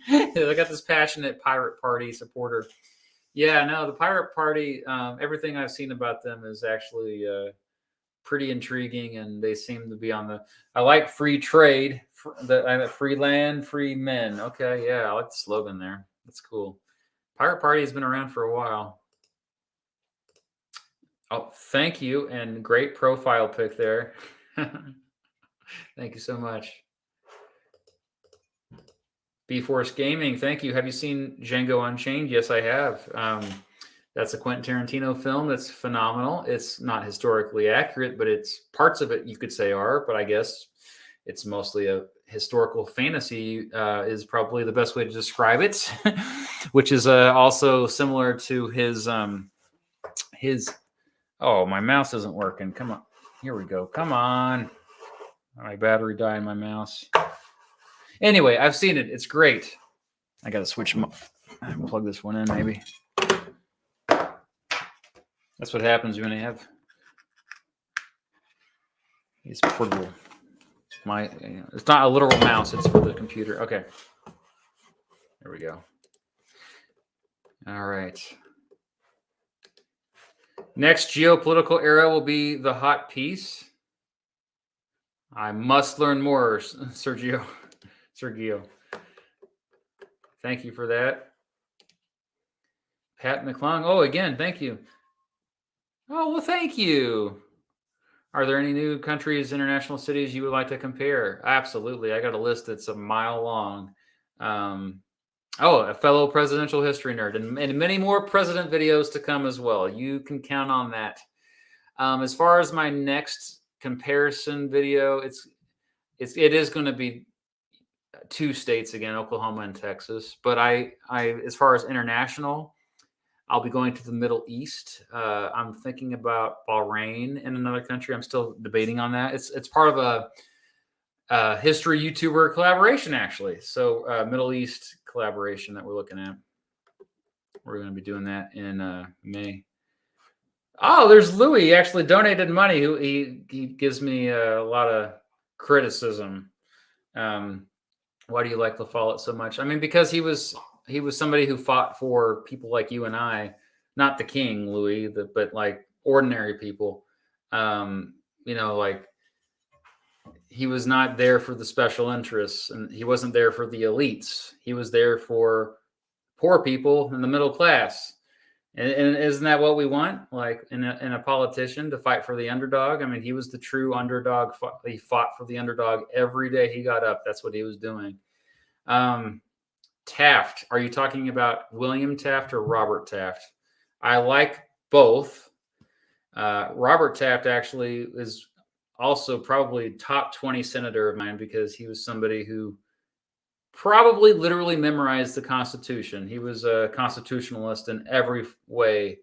[SPEAKER 1] I got this passionate Pirate Party supporter. Yeah, no, the Pirate Party, everything I've seen about them is actually pretty intriguing, and they seem to be I like free trade, free land, free men. Okay, yeah, I like the slogan there. That's cool. Pirate Party has been around for a while. Oh, thank you, and great profile pic there. Thank you so much. B-Force Gaming, thank you. Have you seen Django Unchained? Yes, I have. That's a Quentin Tarantino film that's phenomenal. It's not historically accurate, but parts of it you could say are, but I guess it's mostly a historical fantasy is probably the best way to describe it, which is also similar to his, oh, my mouse isn't working. Come on. Here we go. Come on. My battery died in my mouse. Anyway, I've seen it. It's great. I got to switch them up. Plug this one in, maybe. That's what happens when you have these portable. It's not a literal mouse. It's for the computer. Okay. There we go. All right. Next geopolitical era will be the hot peace. I must learn more, Sergio. Thank you for that. Pat McClung. Oh, again, thank you. Oh, well, thank you. Are there any new countries, international cities you would like to compare? Absolutely. I got a list that's a mile long. A fellow presidential history nerd, and many more president videos to come as well. You can count on that. As far as my next comparison video, it is going to be 2 states again, Oklahoma and Texas. But I as far as international, I'll be going to the Middle East. I'm thinking about Bahrain in another country. I'm still debating on that. It's part of a history YouTuber collaboration, actually. So Middle East collaboration that we're looking at. We're going to be doing that in May. Oh, there's Louis. He actually donated money. He gives me a lot of criticism. Why do you like La Follette so much? I mean, because he was somebody who fought for people like you and I, not the king, Louis, but like ordinary people. Like he was not there for the special interests, and he wasn't there for the elites. He was there for poor people in the middle class. And isn't that what we want? Like in a politician, to fight for the underdog? I mean, he was the true underdog. He fought for the underdog every day he got up. That's what he was doing. Taft, are you talking about William Taft or Robert Taft? I like both. Robert Taft actually is also probably top 20 senator of mine, because he was somebody who probably literally memorized the Constitution. He was a constitutionalist in every way.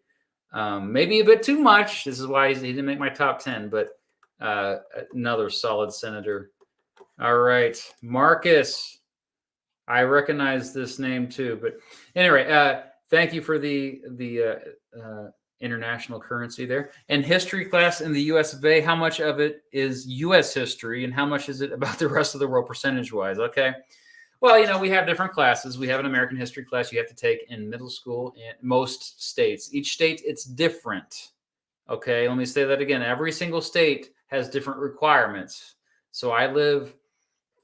[SPEAKER 1] Maybe a bit too much. This is why he didn't make my top 10, but another solid senator. All right, Marcus. I recognize this name too, but anyway, thank you for the international currency there. And history class in the US of A, how much of it is US history and how much is it about the rest of the world percentage-wise? Okay. Well, we have different classes. We have an American history class you have to take in middle school in most states. Each state, it's different. Okay, let me say that again. Every single state has different requirements. So I live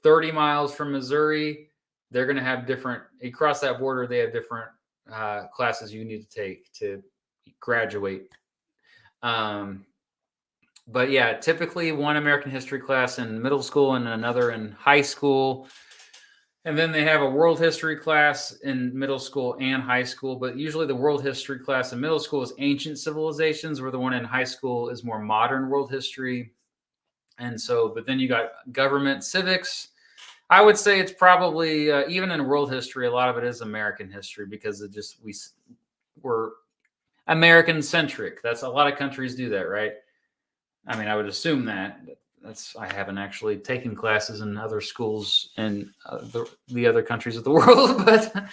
[SPEAKER 1] 30 miles from Missouri. They're going to have different, you cross that border, they have different classes you need to take to graduate. But yeah, typically one American history class in middle school and another in high school. And then they have a world history class in middle school and high school. But usually the world history class in middle school is ancient civilizations, where the one in high school is more modern world history. And so, but then you got government civics. I would say it's probably, even in world history, a lot of it is American history, because it just, we're American centric. That's a lot of countries do that, right? I mean, I would assume that. I haven't actually taken classes in other schools in the other countries of the world, but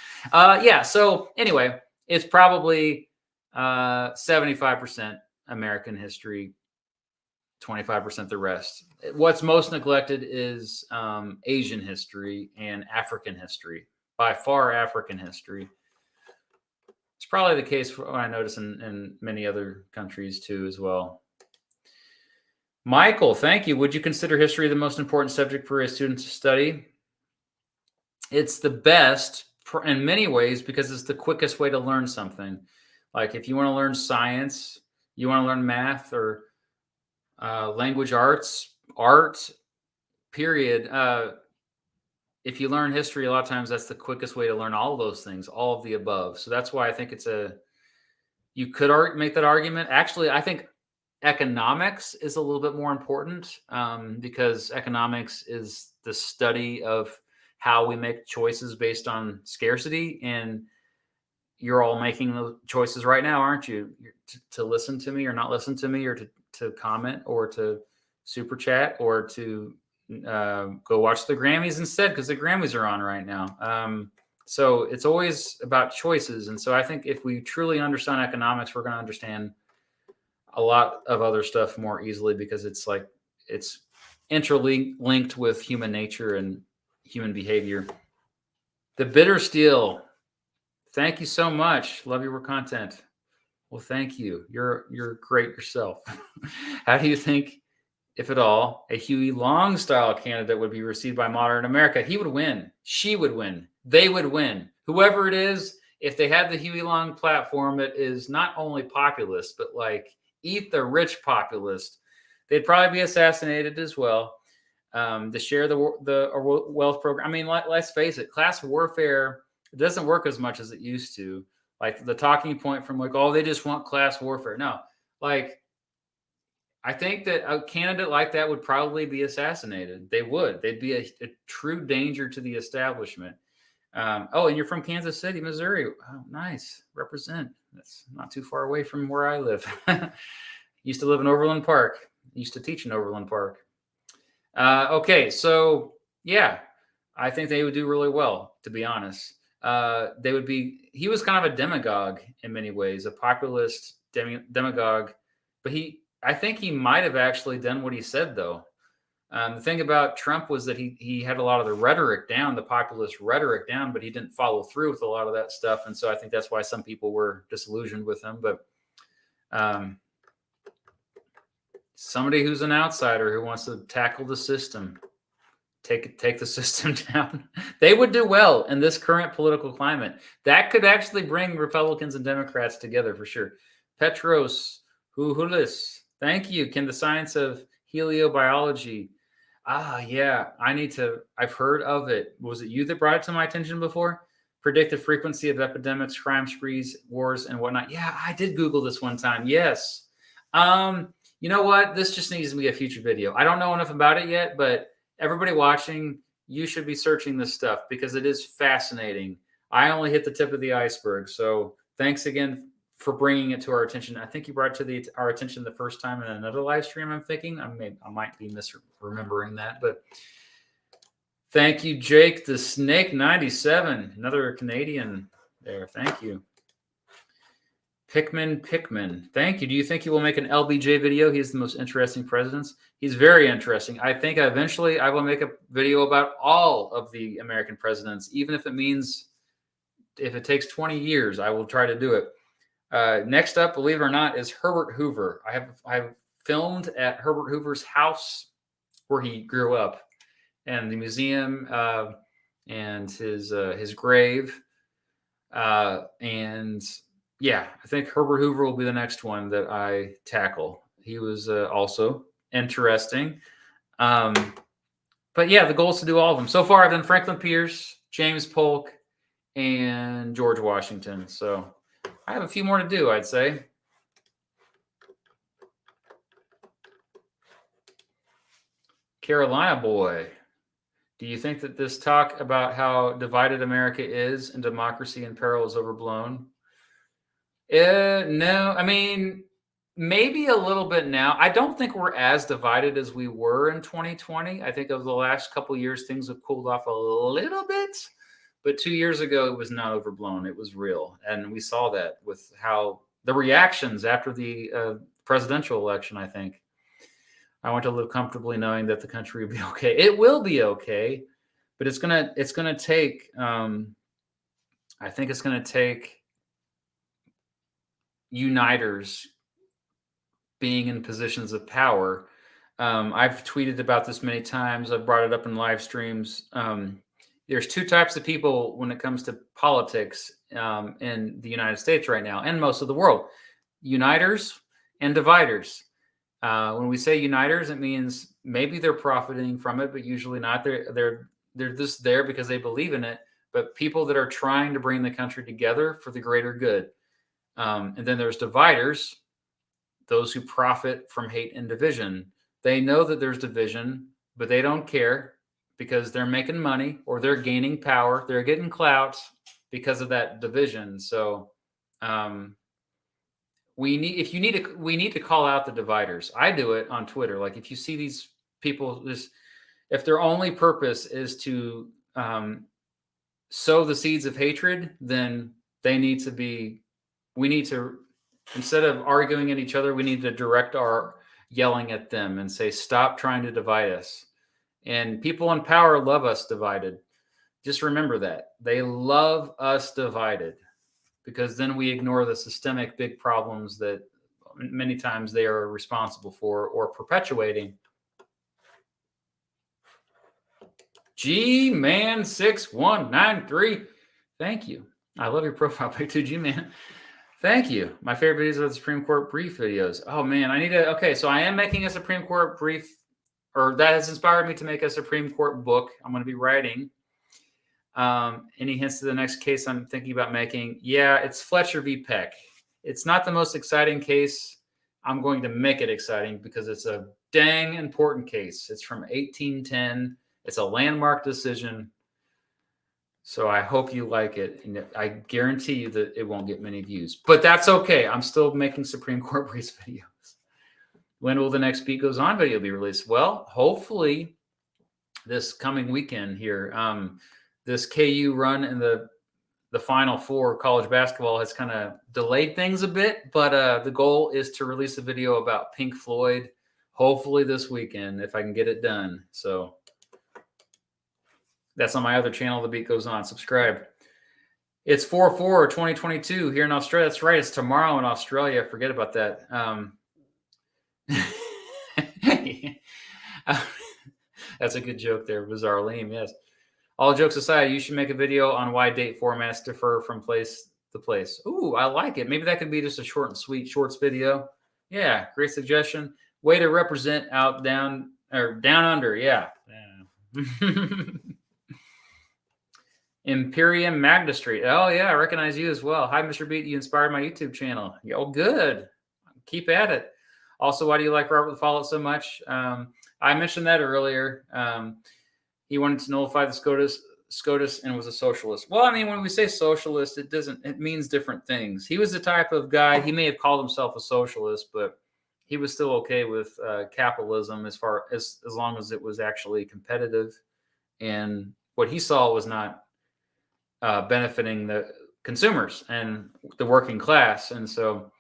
[SPEAKER 1] yeah. So anyway, it's probably 75% American history, 25% the rest. What's most neglected is Asian history and African history. By far, African history. It's probably the case for what I notice in many other countries too, as well. Michael, thank you. Would you consider history the most important subject for a student to study? It's the best in many ways, because it's the quickest way to learn something. Like if you want to learn science, you want to learn math or language arts, art, period. If you learn history, a lot of times that's the quickest way to learn all of those things, all of the above. So that's why I think you could make that argument. Actually, I think economics is a little bit more important, because economics is the study of how we make choices based on scarcity. And you're all making the choices right now, aren't you? To listen to me or not listen to me, or to comment or to super chat or to go watch the Grammys instead, because the Grammys are on right now. So it's always about choices. And so I think if we truly understand economics, we're going to understand a lot of other stuff more easily, because it's interlinked with human nature and human behavior. The Bitter Steel, thank you so much. Love your content. Well, thank you. You're great yourself. How do you think, if at all, a Huey Long style candidate would be received by modern America? He would win. She would win. They would win. Whoever it is, if they had the Huey Long platform that is not only populist, but like eat the rich populist, they'd probably be assassinated as well. To share the wealth program. I mean, let's face it, class warfare doesn't work as much as it used to. Like the talking point from like, oh, they just want class warfare. No, like I think that a candidate like that would probably be assassinated. They would. They'd be a true danger to the establishment. Oh, and you're from Kansas City, Missouri. Oh, nice. Represent. That's not too far away from where I live. Used to live in Overland Park. Used to teach in Overland Park. Okay, so yeah, I think they would do really well, to be honest. They would be. He was kind of a demagogue in many ways, a populist demagogue, but I think he might have actually done what he said, though. The thing about Trump was that he had a lot of the rhetoric down, the populist rhetoric down, but he didn't follow through with a lot of that stuff. And so I think that's why some people were disillusioned with him. But somebody who's an outsider who wants to tackle the system, take the system down, they would do well in this current political climate. That could actually bring Republicans and Democrats together for sure. Petros Huhulis, thank you. Can the science of heliobiology? Yeah, I've heard of it. Was it you that brought it to my attention before? Predict the frequency of epidemics, crime sprees, wars, and whatnot. Yeah, I did Google this one time. Yes. You know what? This just needs to be a future video. I don't know enough about it yet, but everybody watching, you should be searching this stuff because it is fascinating. I only hit the tip of the iceberg. So thanks again for bringing it to our attention. I think you brought it to our attention the first time in another live stream, I'm thinking. I might be misremembering that, but thank you, Jake the Snake 97, another Canadian there. Thank you. Pickman, thank you. Do you think he will make an LBJ video? He's the most interesting presidents. He's very interesting. I think eventually I will make a video about all of the American presidents, even if it takes 20 years, I will try to do it. Next up, believe it or not, is Herbert Hoover. I've filmed at Herbert Hoover's house where he grew up, and the museum and his grave. And yeah, I think Herbert Hoover will be the next one that I tackle. He was also interesting. But yeah, the goal is to do all of them. So far, I've done Franklin Pierce, James Polk, and George Washington. So I have a few more to do, I'd say. Carolina boy, do you think that this talk about how divided America is and democracy in peril is overblown? No, I mean, maybe a little bit now. I don't think we're as divided as we were in 2020. I think over the last couple of years, things have cooled off a little bit. But 2 years ago, it was not overblown. It was real. And we saw that with how the reactions after the presidential election, I think. I want to live comfortably knowing that the country will be okay. It will be okay, but it's gonna take, I think it's gonna take uniters being in positions of power. I've tweeted about this many times. I've brought it up in live streams. There's two types of people when it comes to politics in the United States right now and most of the world: uniters and dividers. When we say uniters, it means maybe they're profiting from it, but usually not. They're just there because they believe in it. But people that are trying to bring the country together for the greater good. And then there's dividers, those who profit from hate and division. They know that there's division, but they don't care, because they're making money or they're gaining power. They're getting clout because of that division. So we need to call out the dividers. I do it on Twitter. Like, if you see these people, if their only purpose is to sow the seeds of hatred, then we need to, instead of arguing at each other, we need to direct our yelling at them and say, stop trying to divide us. And people in power love us divided. Just remember that. They love us divided, because then we ignore the systemic big problems that many times they are responsible for or perpetuating. G-Man6193. Thank you. I love your profile pic too, G-Man. Thank you. My favorite videos are the Supreme Court brief videos. Oh, man, okay, so I am making a Supreme Court brief, or that has inspired me to make a Supreme Court book I'm going to be writing. Any hints to the next case I'm thinking about making? Yeah, it's Fletcher v. Peck. It's not the most exciting case I'm going to make it exciting because it's a dang important case. It's from 1810. It's a landmark decision. So I hope you like it. And I guarantee you that it won't get many views. But that's okay. I'm still making Supreme Court briefs videos. When will the next Beat Goes On video be released? Well, hopefully this coming weekend here. This KU run in the Final Four college basketball has kind of delayed things a bit, but the goal is to release a video about Pink Floyd, hopefully this weekend, if I can get it done. So that's on my other channel, The Beat Goes On. Subscribe. It's 4/4/2022 here in Australia. That's right. It's tomorrow in Australia. Forget about that. That's a good joke there, Bizarre-Leem, yes. All jokes aside, you should make a video on why date formats differ from place to place. Ooh, I like it. Maybe that could be just a short and sweet shorts video. Yeah, great suggestion. Way to represent out down or down under. Yeah. Imperium Magna Street. Oh yeah, I recognize you as well. Hi, Mr. Beat. You inspired my YouTube channel. Oh, good. Keep at it. Also, why do you like Robert the Follett so much? I mentioned that earlier. He wanted to nullify the SCOTUS and was a socialist. Well, I mean, when we say socialist, it means different things. He was the type of guy, he may have called himself a socialist, but he was still okay with capitalism as long as it was actually competitive. And what he saw was not benefiting the consumers and the working class. And so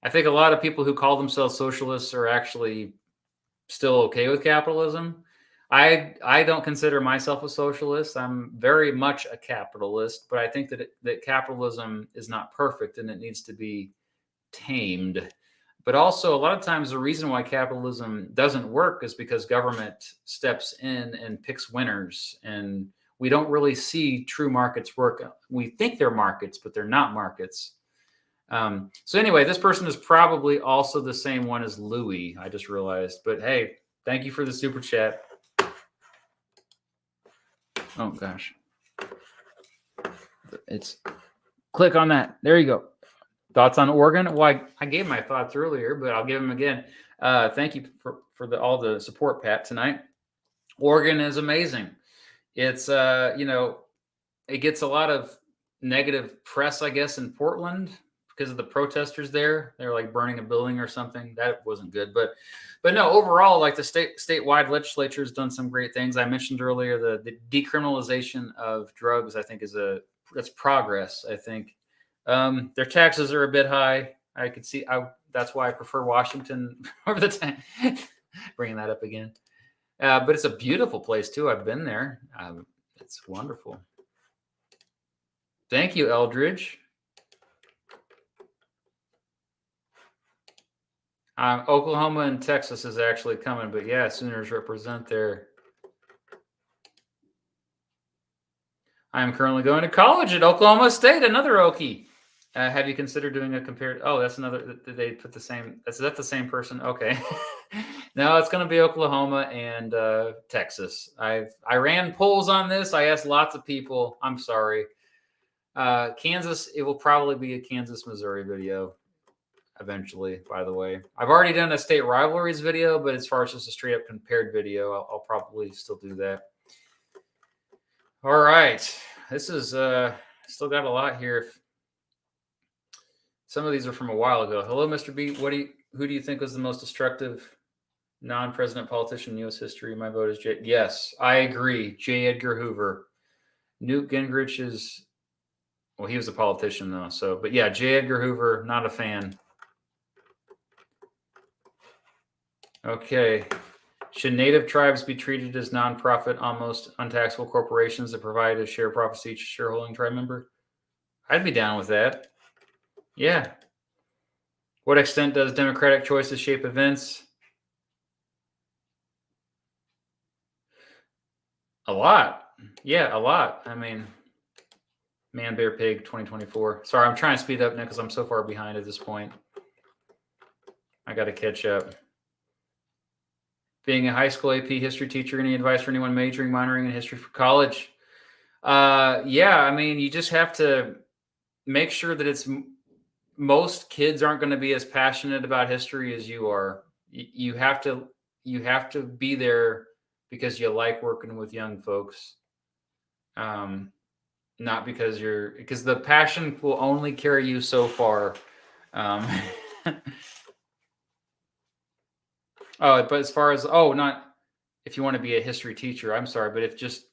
[SPEAKER 1] I think a lot of people who call themselves socialists are actually still okay with capitalism. I don't consider myself a socialist. I'm very much a capitalist, but I think that capitalism is not perfect and it needs to be tamed. But also, a lot of times, the reason why capitalism doesn't work is because government steps in and picks winners, and we don't really see true markets work. We think they're markets, but they're not markets. So anyway, this person is probably also the same one as Louis, I just realized. But hey, thank you for the super chat. Oh gosh, it's click on that. There you go. Thoughts on Oregon? Well, I gave my thoughts earlier, but I'll give them again. Thank you for all the support, Pat, tonight. Oregon is amazing. It's it gets a lot of negative press, I guess, in Portland because of the protesters there. They're like burning a building or something. That wasn't good, but no, overall, like the statewide legislature has done some great things. I mentioned earlier the decriminalization of drugs. I think that's progress. I think their taxes are a bit high. I could see. That's why I prefer Washington over the time. Bringing that up again, but it's a beautiful place too. I've been there. It's wonderful. Thank you, Eldridge. Oklahoma and Texas is actually coming, but yeah, Sooners represent there. I'm currently going to college at Oklahoma State, another Okie. Have you considered doing a compared? Oh, that's another. Did they put the same? Is that the same person? Okay. No, it's going to be Oklahoma and Texas. I ran polls on this. I asked lots of people. I'm sorry. Kansas, it will probably be a Kansas-Missouri video eventually, by the way. I've already done a state rivalries video, but as far as just a straight-up compared video, I'll probably still do that. All right. This is still got a lot here. Some of these are from a while ago. Hello, Mr. B. Who do you think was the most destructive non-president politician in U.S. history? My vote is J. Yes, I agree. J. Edgar Hoover. Newt Gingrich is, well, he was a politician though. So, but yeah, J. Edgar Hoover, not a fan. Okay. Should native tribes be treated as nonprofit, almost untaxable corporations that provide a share profits to each shareholding tribe member? I'd be down with that. Yeah. What extent does democratic choices shape events? A lot. Yeah, a lot. I mean, Man, Bear, Pig 2024. Sorry, I'm trying to speed up now because I'm so far behind at this point. I got to catch up. Being a high school AP history teacher, any advice for anyone majoring, minoring in history for college? Yeah, I mean, you just have to make sure that it's most kids aren't going to be as passionate about history as you are. You have to be there because you like working with young folks. Not because because the passion will only carry you so far. Oh, but as far as not if you want to be a history teacher, I'm sorry, but if just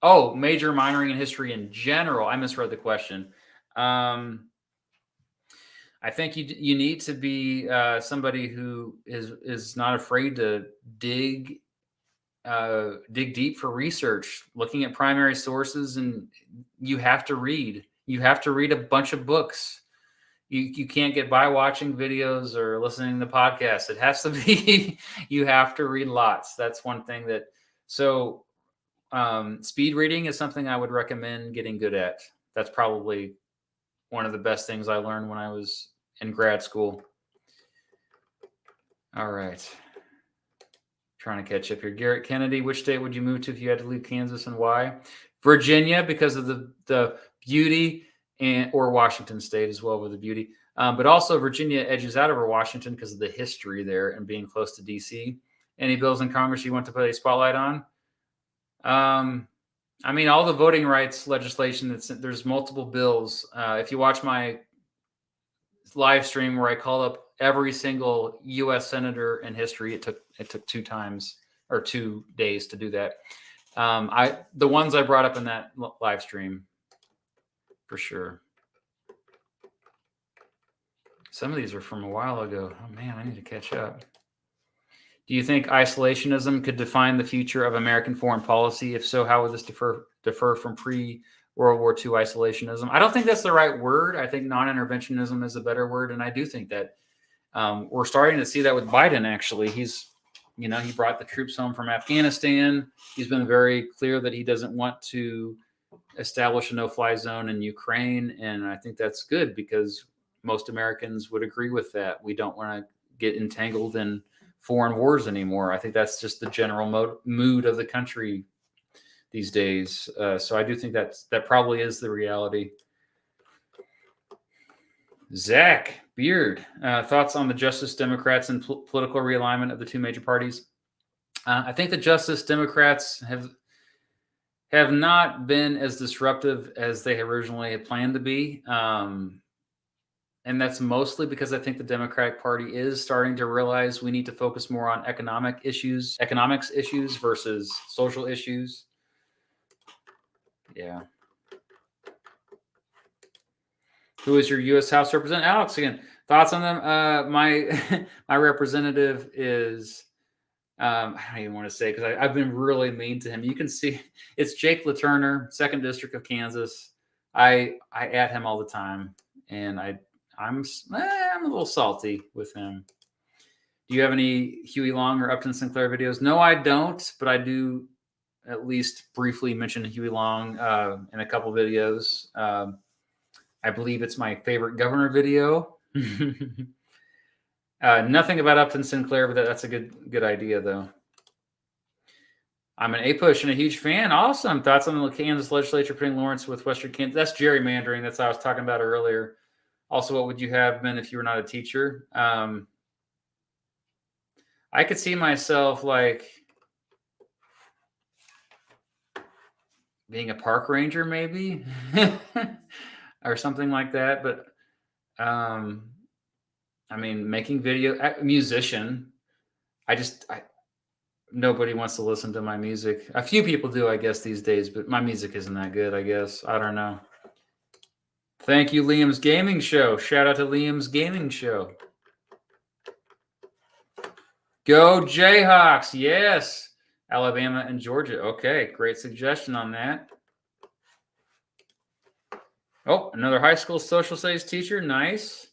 [SPEAKER 1] major minoring in history in general, I misread the question. I think you need to be somebody who is not afraid to dig deep for research, looking at primary sources, and you have to read. You have to read a bunch of books. You can't get by watching videos or listening to podcasts. It has to be you have to read lots. That's one thing that speed reading is something I would recommend getting good at. That's probably one of the best things I learned when I was in grad school. All right. Trying to catch up here. Garrett Kennedy, which state would you move to if you had to leave Kansas, and why? Virginia, because of the beauty, or Washington State as well with the beauty. But also Virginia edges out over Washington because of the history there and being close to DC. Any bills in Congress you want to put a spotlight on? I mean, all the voting rights legislation, there's multiple bills. If you watch my live stream where I call up every single U.S. senator in history, it took 2 times or 2 days to do that. The ones I brought up in that live stream, for sure. Some of these are from a while ago. Oh man, I need to catch up. Do you think isolationism could define the future of American foreign policy? If so, how would this differ from pre-World War II isolationism? I don't think that's the right word. I think non-interventionism is a better word, and I do think that we're starting to see that with Biden. Actually, he brought the troops home from Afghanistan. He's been very clear that he doesn't want to establish a no-fly zone in Ukraine, and I think that's good because most Americans would agree with that. We don't want to get entangled in foreign wars anymore. I think that's just the general mood of the country these days. So I do think that probably is the reality. Zach Beard, thoughts on the Justice Democrats and political realignment of the 2 major parties? I think the Justice Democrats have not been as disruptive as they originally had planned to be. And that's mostly because I think the Democratic Party is starting to realize we need to focus more on economics issues versus social issues. Yeah. Who is your U.S. House representative? Alex again. Thoughts on them? My representative is, I don't even want to say because I've been really mean to him. You can see it's Jake LaTurner, 2nd District of Kansas. I at him all the time, and I'm a little salty with him. Do you have any Huey Long or Upton Sinclair videos? No, I don't, but I do at least briefly mention Huey Long in a couple videos. I believe it's my favorite governor video. Nothing about Upton Sinclair, but that's a good idea, though. I'm an A-push and a huge fan. Awesome. Thoughts on the Kansas legislature putting Lawrence with Western Kansas? That's gerrymandering. That's what I was talking about earlier. Also, what would you have been if you were not a teacher? I could see myself like being a park ranger, maybe, or something like that. But I mean, making video, musician. Nobody wants to listen to my music. A few people do, I guess, these days, but my music isn't that good, I guess. I don't know. Thank you, Liam's Gaming Show. Shout out to Liam's Gaming Show. Go Jayhawks. Yes. Alabama and Georgia. Okay, great suggestion on that. Oh, another high school social studies teacher. Nice.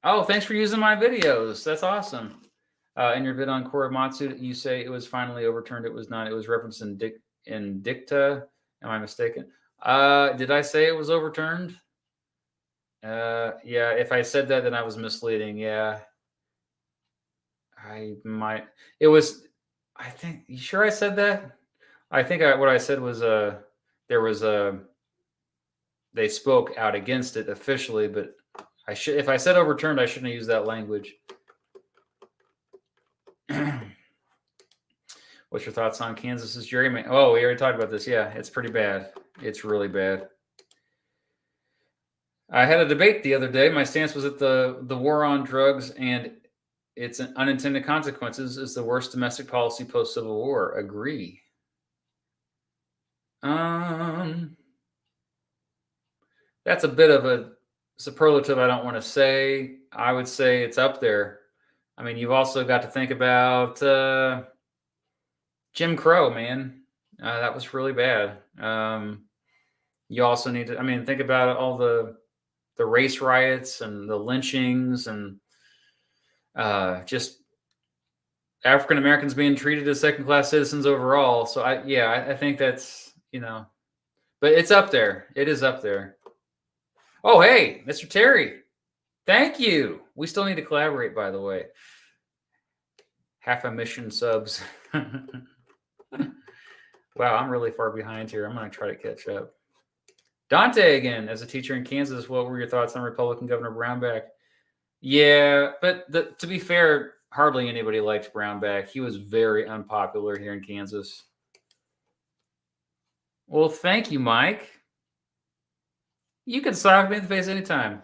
[SPEAKER 1] Oh, thanks for using my videos. That's awesome. In your vid on Korematsu, you say it was finally overturned. It was not. It was referenced in dicta. Am I mistaken? Did I say it was overturned? Yeah, if I said that, then I was misleading. Yeah. I might. It was, I think, you sure I said that? I think what I said was they spoke out against it officially, but If I said overturned, I shouldn't have used that language. What's your thoughts on Kansas's gerrymandering? Oh, we already talked about this. Yeah, it's pretty bad. It's really bad. I had a debate the other day. My stance was that the war on drugs and its unintended consequences is the worst domestic policy post-Civil War. Agree. That's a bit of a superlative I don't want to say. I would say it's up there. I mean, you've also got to think about Jim Crow, man. That was really bad. You also need to, I mean, think about all the race riots and the lynchings and just African Americans being treated as second-class citizens overall. So I think that's, but it's up there. It is up there. Oh, hey, Mr. Terry. Thank you. We still need to collaborate, by the way. Half a mission subs. Wow, I'm really far behind here. I'm going to try to catch up. Dante again, as a teacher in Kansas, what were your thoughts on Republican Governor Brownback? Yeah, but to be fair, hardly anybody liked Brownback. He was very unpopular here in Kansas. Well, thank you, Mike. You can sock me in the face anytime.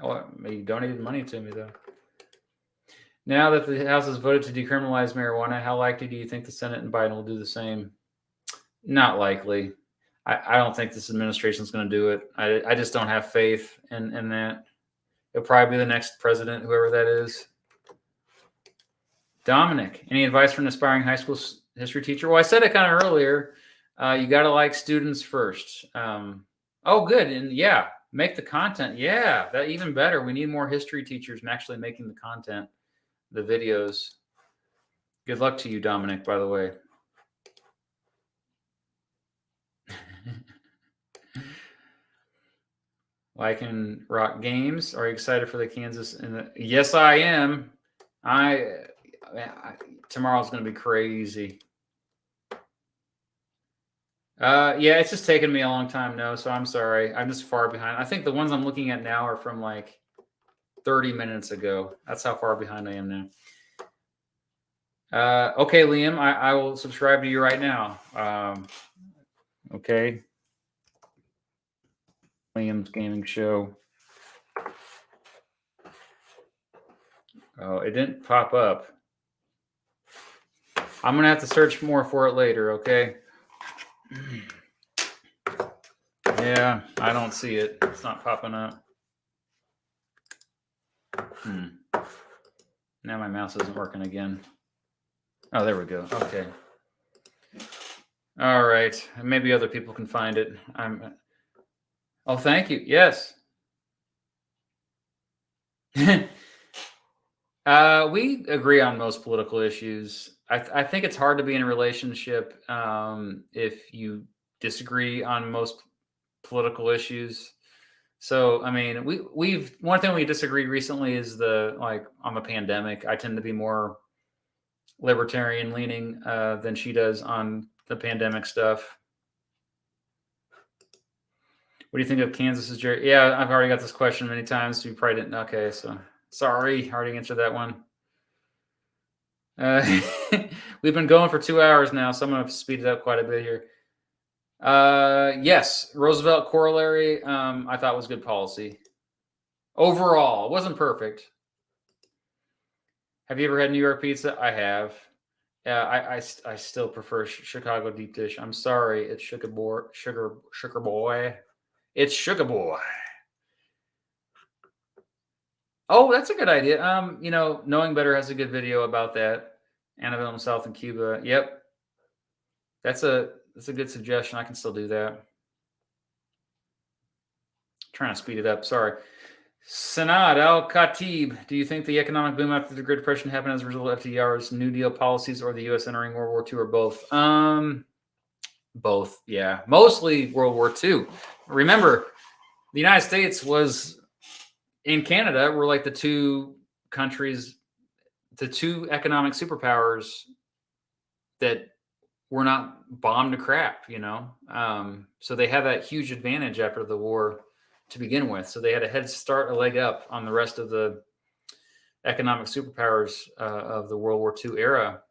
[SPEAKER 1] Well, you donated money to me, though. Now that the House has voted to decriminalize marijuana, how likely do you think the Senate and Biden will do the same? Not likely. I don't think this administration is going to do it. I just don't have faith in that. It'll probably be the next president, whoever that is. Dominic, any advice from an aspiring high school history teacher? Well, I said it kind of earlier. You got to like students first. Oh, good. And yeah, make the content. Yeah, that even better. We need more history teachers actually making the content, the videos. Good luck to you, Dominic, by the way. Like in Rock Games, are you excited for the Kansas? Yes, I am. Tomorrow's going to be crazy. Yeah, it's just taken me a long time now, so I'm sorry. I'm just far behind. I think the ones I'm looking at now are from like 30 minutes ago. That's how far behind I am now. Okay, Liam, I will subscribe to you right now. Okay. Liam's Gaming Show. Oh, it didn't pop up. I'm going to have to search more for it later, okay? Yeah, I don't see it. It's not popping up. Now my mouse isn't working again. Oh, there we go. Okay. All right. Maybe other people can find it. Oh, thank you. Yes. We agree on most political issues. I think it's hard to be in a relationship if you disagree on most political issues. So, I mean, one thing we disagreed recently is on the pandemic. I tend to be more libertarian leaning than she does on the pandemic stuff. What do you think of Kansas's jury? Yeah, I've already got this question many times. So you probably didn't. Okay, so sorry, already answered that one. We've been going for 2 hours now, so I'm going to speed it up quite a bit here. Yes, Roosevelt corollary, I thought was good policy. Overall, it wasn't perfect. Have you ever had New York pizza? I have. I still prefer Chicago deep dish. I'm sorry, it's sugar boy. It's sugar boy. Oh, that's a good idea. Knowing Better has a good video about that. Annabelle South in Cuba. Yep. That's a good suggestion. I can still do that. Trying to speed it up. Sorry. Sanad Al-Khatib, do you think the economic boom after the Great Depression happened as a result of FDR's New Deal policies or the U.S. entering World War II, or both? Both, yeah. Mostly World War II. Remember, the United States and Canada were like the two countries, the two economic superpowers that were not bombed to crap, So they had that huge advantage after the war. to begin with. So they had a head start, a leg up on the rest of the economic superpowers of the World War II era.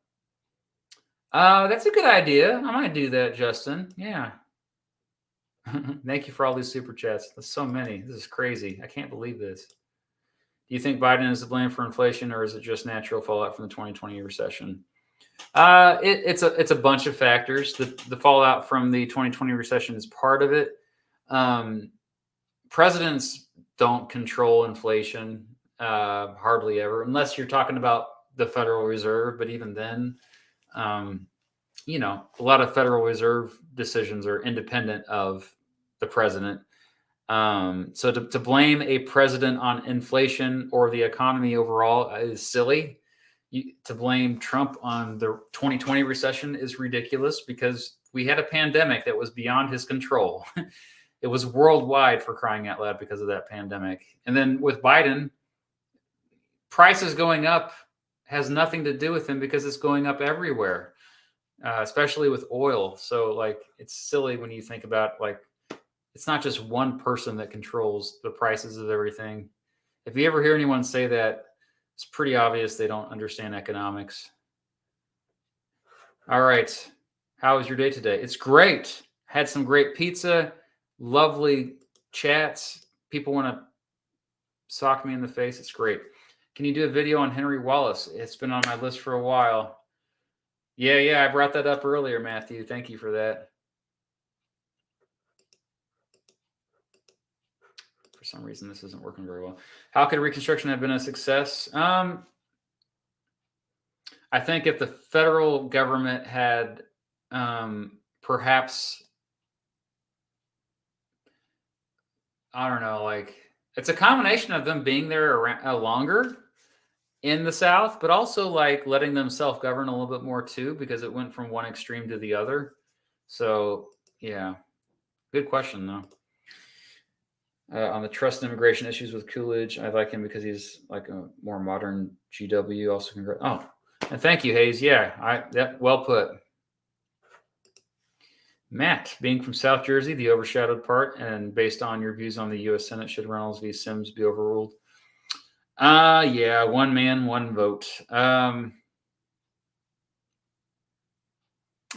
[SPEAKER 1] That's a good idea. I might do that, Justin. Yeah. Thank you for all these super chats. That's so many. This is crazy. I can't believe this. Do you think Biden is to blame for inflation, or is it just natural fallout from the 2020 recession? It's a bunch of factors. The fallout from the 2020 recession is part of it. Presidents don't control inflation hardly ever, unless you're talking about the Federal Reserve. But even then, you know, a lot of Federal Reserve decisions are independent of the president. So to blame a president on inflation or the economy overall is silly. To blame Trump on the 2020 recession is ridiculous, because we had a pandemic that was beyond his control. It was worldwide, for crying out loud, because of that pandemic. And then with Biden, prices going up has nothing to do with him, because it's going up everywhere, especially with oil. So like, it's silly when you think about, like, it's not just one person that controls the prices of everything. If you ever hear anyone say that, it's pretty obvious they don't understand economics. All right. How was your day today? It's great. Had some great pizza, lovely chats. People want to sock me in the face. It's great. Can you do a video on Henry Wallace? It's been on my list for a while. Yeah, I brought that up earlier, Matthew. Thank you for that. For some reason, this isn't working very well. How could Reconstruction have been a success? I think if the federal government had perhaps, I don't know, like, it's a combination of them being there around, longer in the South, but also like letting them self-govern a little bit more too, because it went from one extreme to the other. So yeah, good question though. On the trust and immigration issues with Coolidge, I like him because he's like a more modern GW. Also, and thank you, Hayes. Yeah, well put. Matt, being from South Jersey, the overshadowed part, and based on your views on the U.S. Senate, should Reynolds v. Sims be overruled? Yeah, one man, one vote. I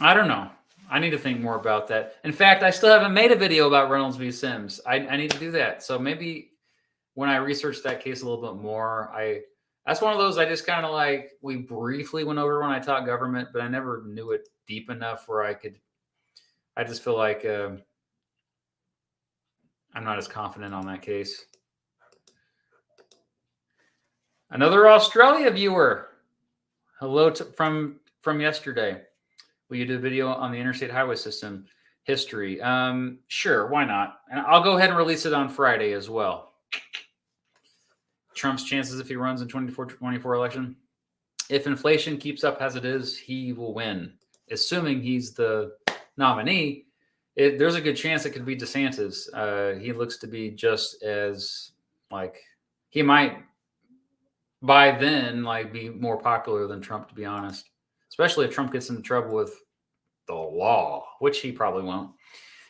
[SPEAKER 1] don't know. I need to think more about that. In fact, I still haven't made a video about Reynolds v. Sims. I need to do that. So maybe when I research that case a little bit more, that's one of those I just kind of like, we briefly went over when I taught government, but I never knew it deep enough where I just feel like I'm not as confident on that case. Another Australia viewer. Hello from yesterday. Will you do a video on the interstate highway system history? Sure, why not? And I'll go ahead and release it on Friday as well. Trump's chances if he runs in 2024 election. If inflation keeps up as it is, he will win. Assuming he's the nominee, there's a good chance it could be DeSantis. He looks to be just as, like, he might by then like be more popular than Trump, to be honest. Especially if Trump gets into trouble with the law, which he probably won't.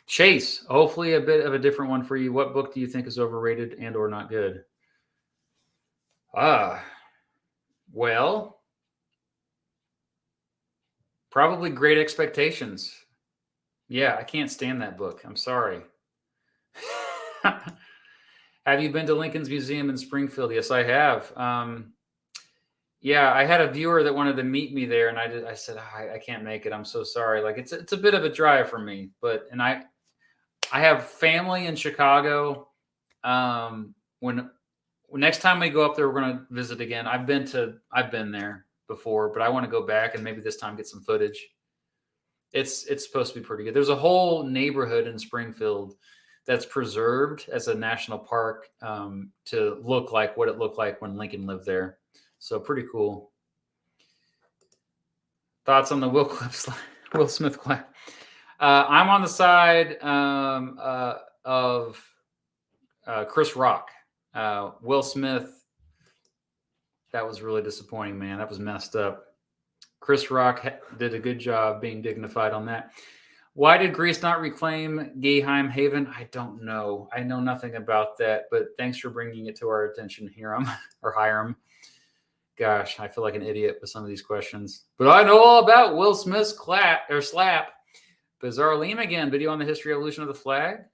[SPEAKER 1] Chase, hopefully a bit of a different one for you. What book do you think is overrated and or not good? Well, probably Great Expectations. Yeah, I can't stand that book. I'm sorry. Have you been to Lincoln's Museum in Springfield? Yes, I have. Yeah, I had a viewer that wanted to meet me there, and I said, I can't make it. I'm so sorry. Like, it's a bit of a drive for me, and I have family in Chicago. When next time we go up there, we're going to visit again. I've been there before, but I want to go back and maybe this time get some footage. It's supposed to be pretty good. There's a whole neighborhood in Springfield that's preserved as a national park to look like what it looked like when Lincoln lived there. So pretty cool. Thoughts on the Will Smith clap? I'm on the side of Chris Rock. Will Smith, that was really disappointing, man. That was messed up. Chris Rock did a good job being dignified on that. Why did Greece not reclaim Geheim Haven? I don't know. I know nothing about that, but thanks for bringing it to our attention, Hiram or Hiram. Gosh, I feel like an idiot with some of these questions. But I know all about Will Smith's slap. Bizarre Liam again. Video on the history evolution of the flag.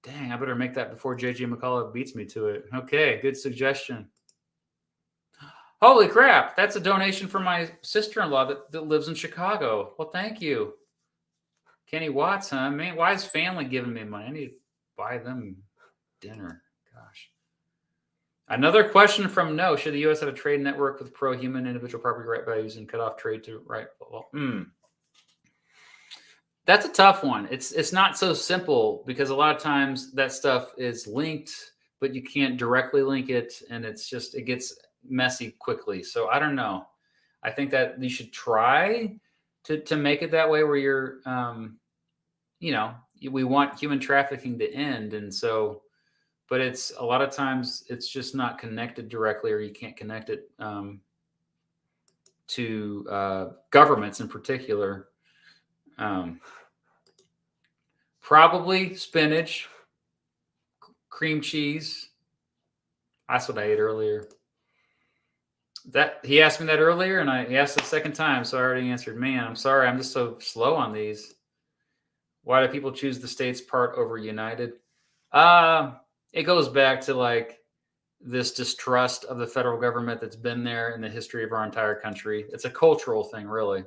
[SPEAKER 1] Dang, I better make that before JJ McCullough beats me to it. Okay, good suggestion. Holy crap, that's a donation from my sister-in-law that lives in Chicago. Well, thank you. Kenny Watts, huh? Man, why is family giving me money? I need to buy them dinner. Gosh. Another question from No. Should the U.S. have a trade network with pro-human individual property right values and cut off trade to right? Well, That's a tough one. It's not so simple because a lot of times that stuff is linked, but you can't directly link it, and it gets messy quickly. So I don't know. I think that you should try to make it that way where you're, we want human trafficking to end, and so, but it's a lot of times it's just not connected directly, or you can't connect it to governments in particular. Probably spinach, cream cheese. That's what I ate earlier. That he asked me that earlier, and he asked the second time, so I already answered. Man, I'm sorry, I'm just so slow on these. Why do people choose the states part over united? It goes back to like this distrust of the federal government that's been there in the history of our entire country. It's a cultural thing, really.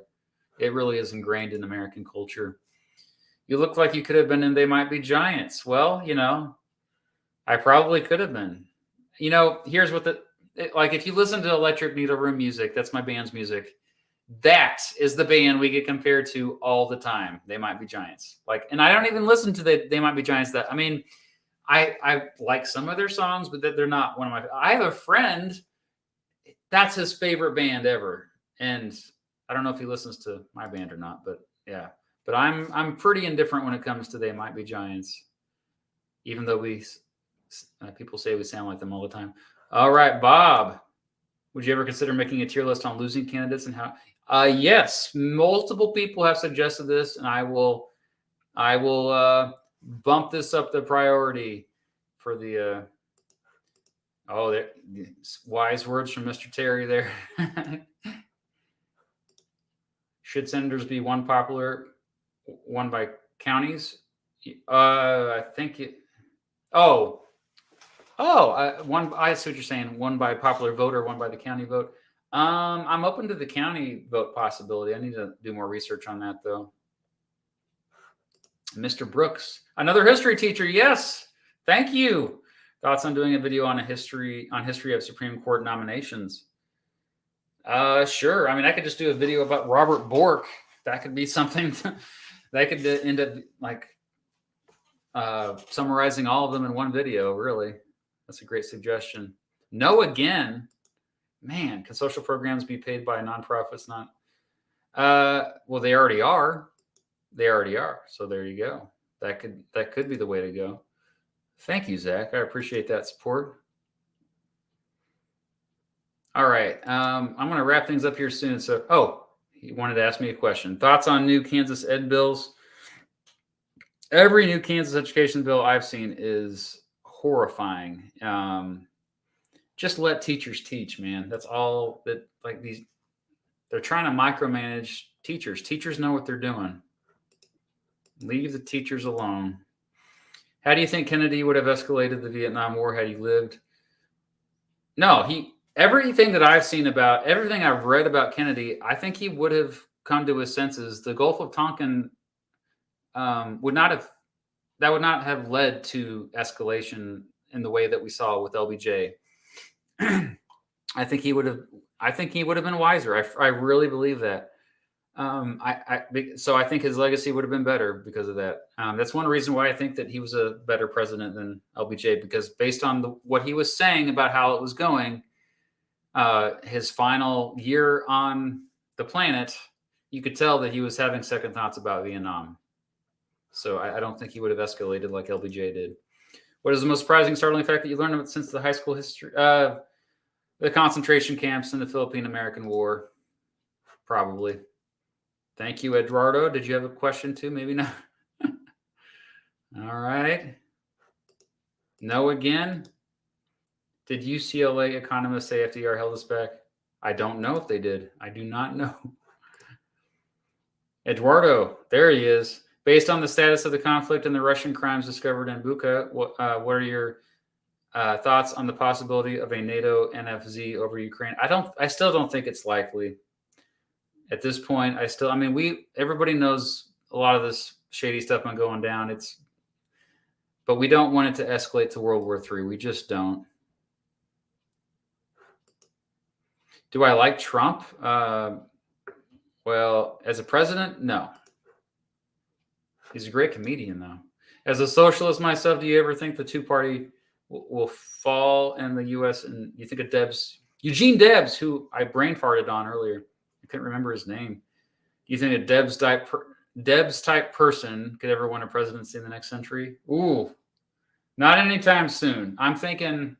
[SPEAKER 1] It really is ingrained in American culture. You look like you could have been in They Might Be Giants. Well, I probably could have been. Here's what like if you listen to Electric Needle Room Music, that's my band's music. That is the band we get compared to all the time. They Might Be Giants. And I don't even listen to They Might Be Giants. I like some of their songs, but they're not one of my. I have a friend, that's his favorite band ever, and I don't know if he listens to my band or not, but yeah. But I'm pretty indifferent when it comes to They Might Be Giants, even though people say we sound like them all the time. All right, Bob, would you ever consider making a tier list on losing candidates and how? Yes, multiple people have suggested this, and I will bump this up the priority for the. Wise words from Mr. Terry there. Should senators be one by counties? I think it. One. I see what you're saying. One by popular vote or one by the county vote. I'm open to the county vote possibility. I need to do more research on that, though. Mr. Brooks, another history teacher. Yes, thank you. Thoughts on doing a video on history of Supreme Court nominations? Sure. I could just do a video about Robert Bork. That could be something that could end up summarizing all of them in one video. Really, that's a great suggestion. No, again, man, can social programs be paid by nonprofits? Not. Well, they already are. They already are. So there you go. That could be the way to go. Thank you, Zach. I appreciate that support. All right. I'm going to wrap things up here soon. So, he wanted to ask me a question. Thoughts on new Kansas ed bills? Every new Kansas education bill I've seen is horrifying. Just let teachers teach, man. That's all that, they're trying to micromanage teachers. Teachers know what they're doing. Leave the teachers alone. How do you think Kennedy would have escalated the Vietnam War had he lived? No, everything that I've seen about everything I've read about Kennedy, I think he would have come to his senses. The Gulf of Tonkin would not have led to escalation in the way that we saw with LBJ. I think he would have been wiser. I really believe that. So I think his legacy would have been better because of that. That's one reason why I think that he was a better president than LBJ, because based on what he was saying about how it was going, his final year on the planet, you could tell that he was having second thoughts about Vietnam. So I don't think he would have escalated like LBJ did. What is the most surprising, startling fact that you learned about since the high school history? The concentration camps in the Philippine-American War, probably. Thank you, Eduardo. Did you have a question too? Maybe not. All right. No again. Did UCLA economists say FDR held us back? I don't know if they did. I do not know. Eduardo, there he is. Based on the status of the conflict and the Russian crimes discovered in Bucha, what are your thoughts on the possibility of a NATO NFZ over Ukraine? I still don't think it's likely. At this point, everybody knows a lot of this shady stuff been going down. But we don't want it to escalate to World War III. We just don't. Do I like Trump? Well, as a president, no. He's a great comedian, though. As a socialist myself, do you ever think the two-party will fall in the U.S.? And you think of Eugene Debs, who I brain farted on earlier. I couldn't remember his name. Do you think a Debs type person could ever win a presidency in the next century? Ooh, not anytime soon. I'm thinking,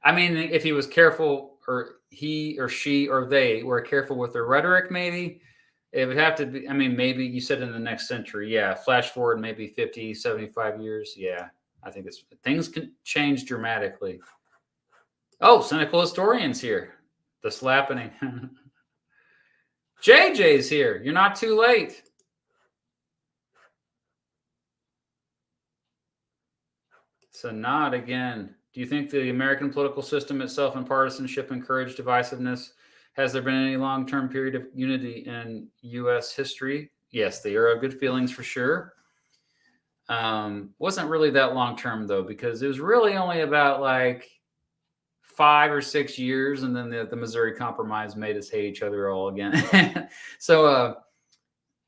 [SPEAKER 1] if he was careful, or he or she or they were careful with their rhetoric, maybe it would have to be, maybe you said in the next century. Yeah. Flash forward maybe 50, 75 years. Yeah. I think things can change dramatically. Oh, cynical historian's here. The slappening. JJ's here. You're not too late. So nod again. Do you think the American political system itself and partisanship encourage divisiveness? Has there been any long-term period of unity in U.S. history? Yes, the era of good feelings for sure. Wasn't really that long-term, though, because it was really only about like 5 or 6 years, and then the Missouri Compromise made us hate each other all again. So,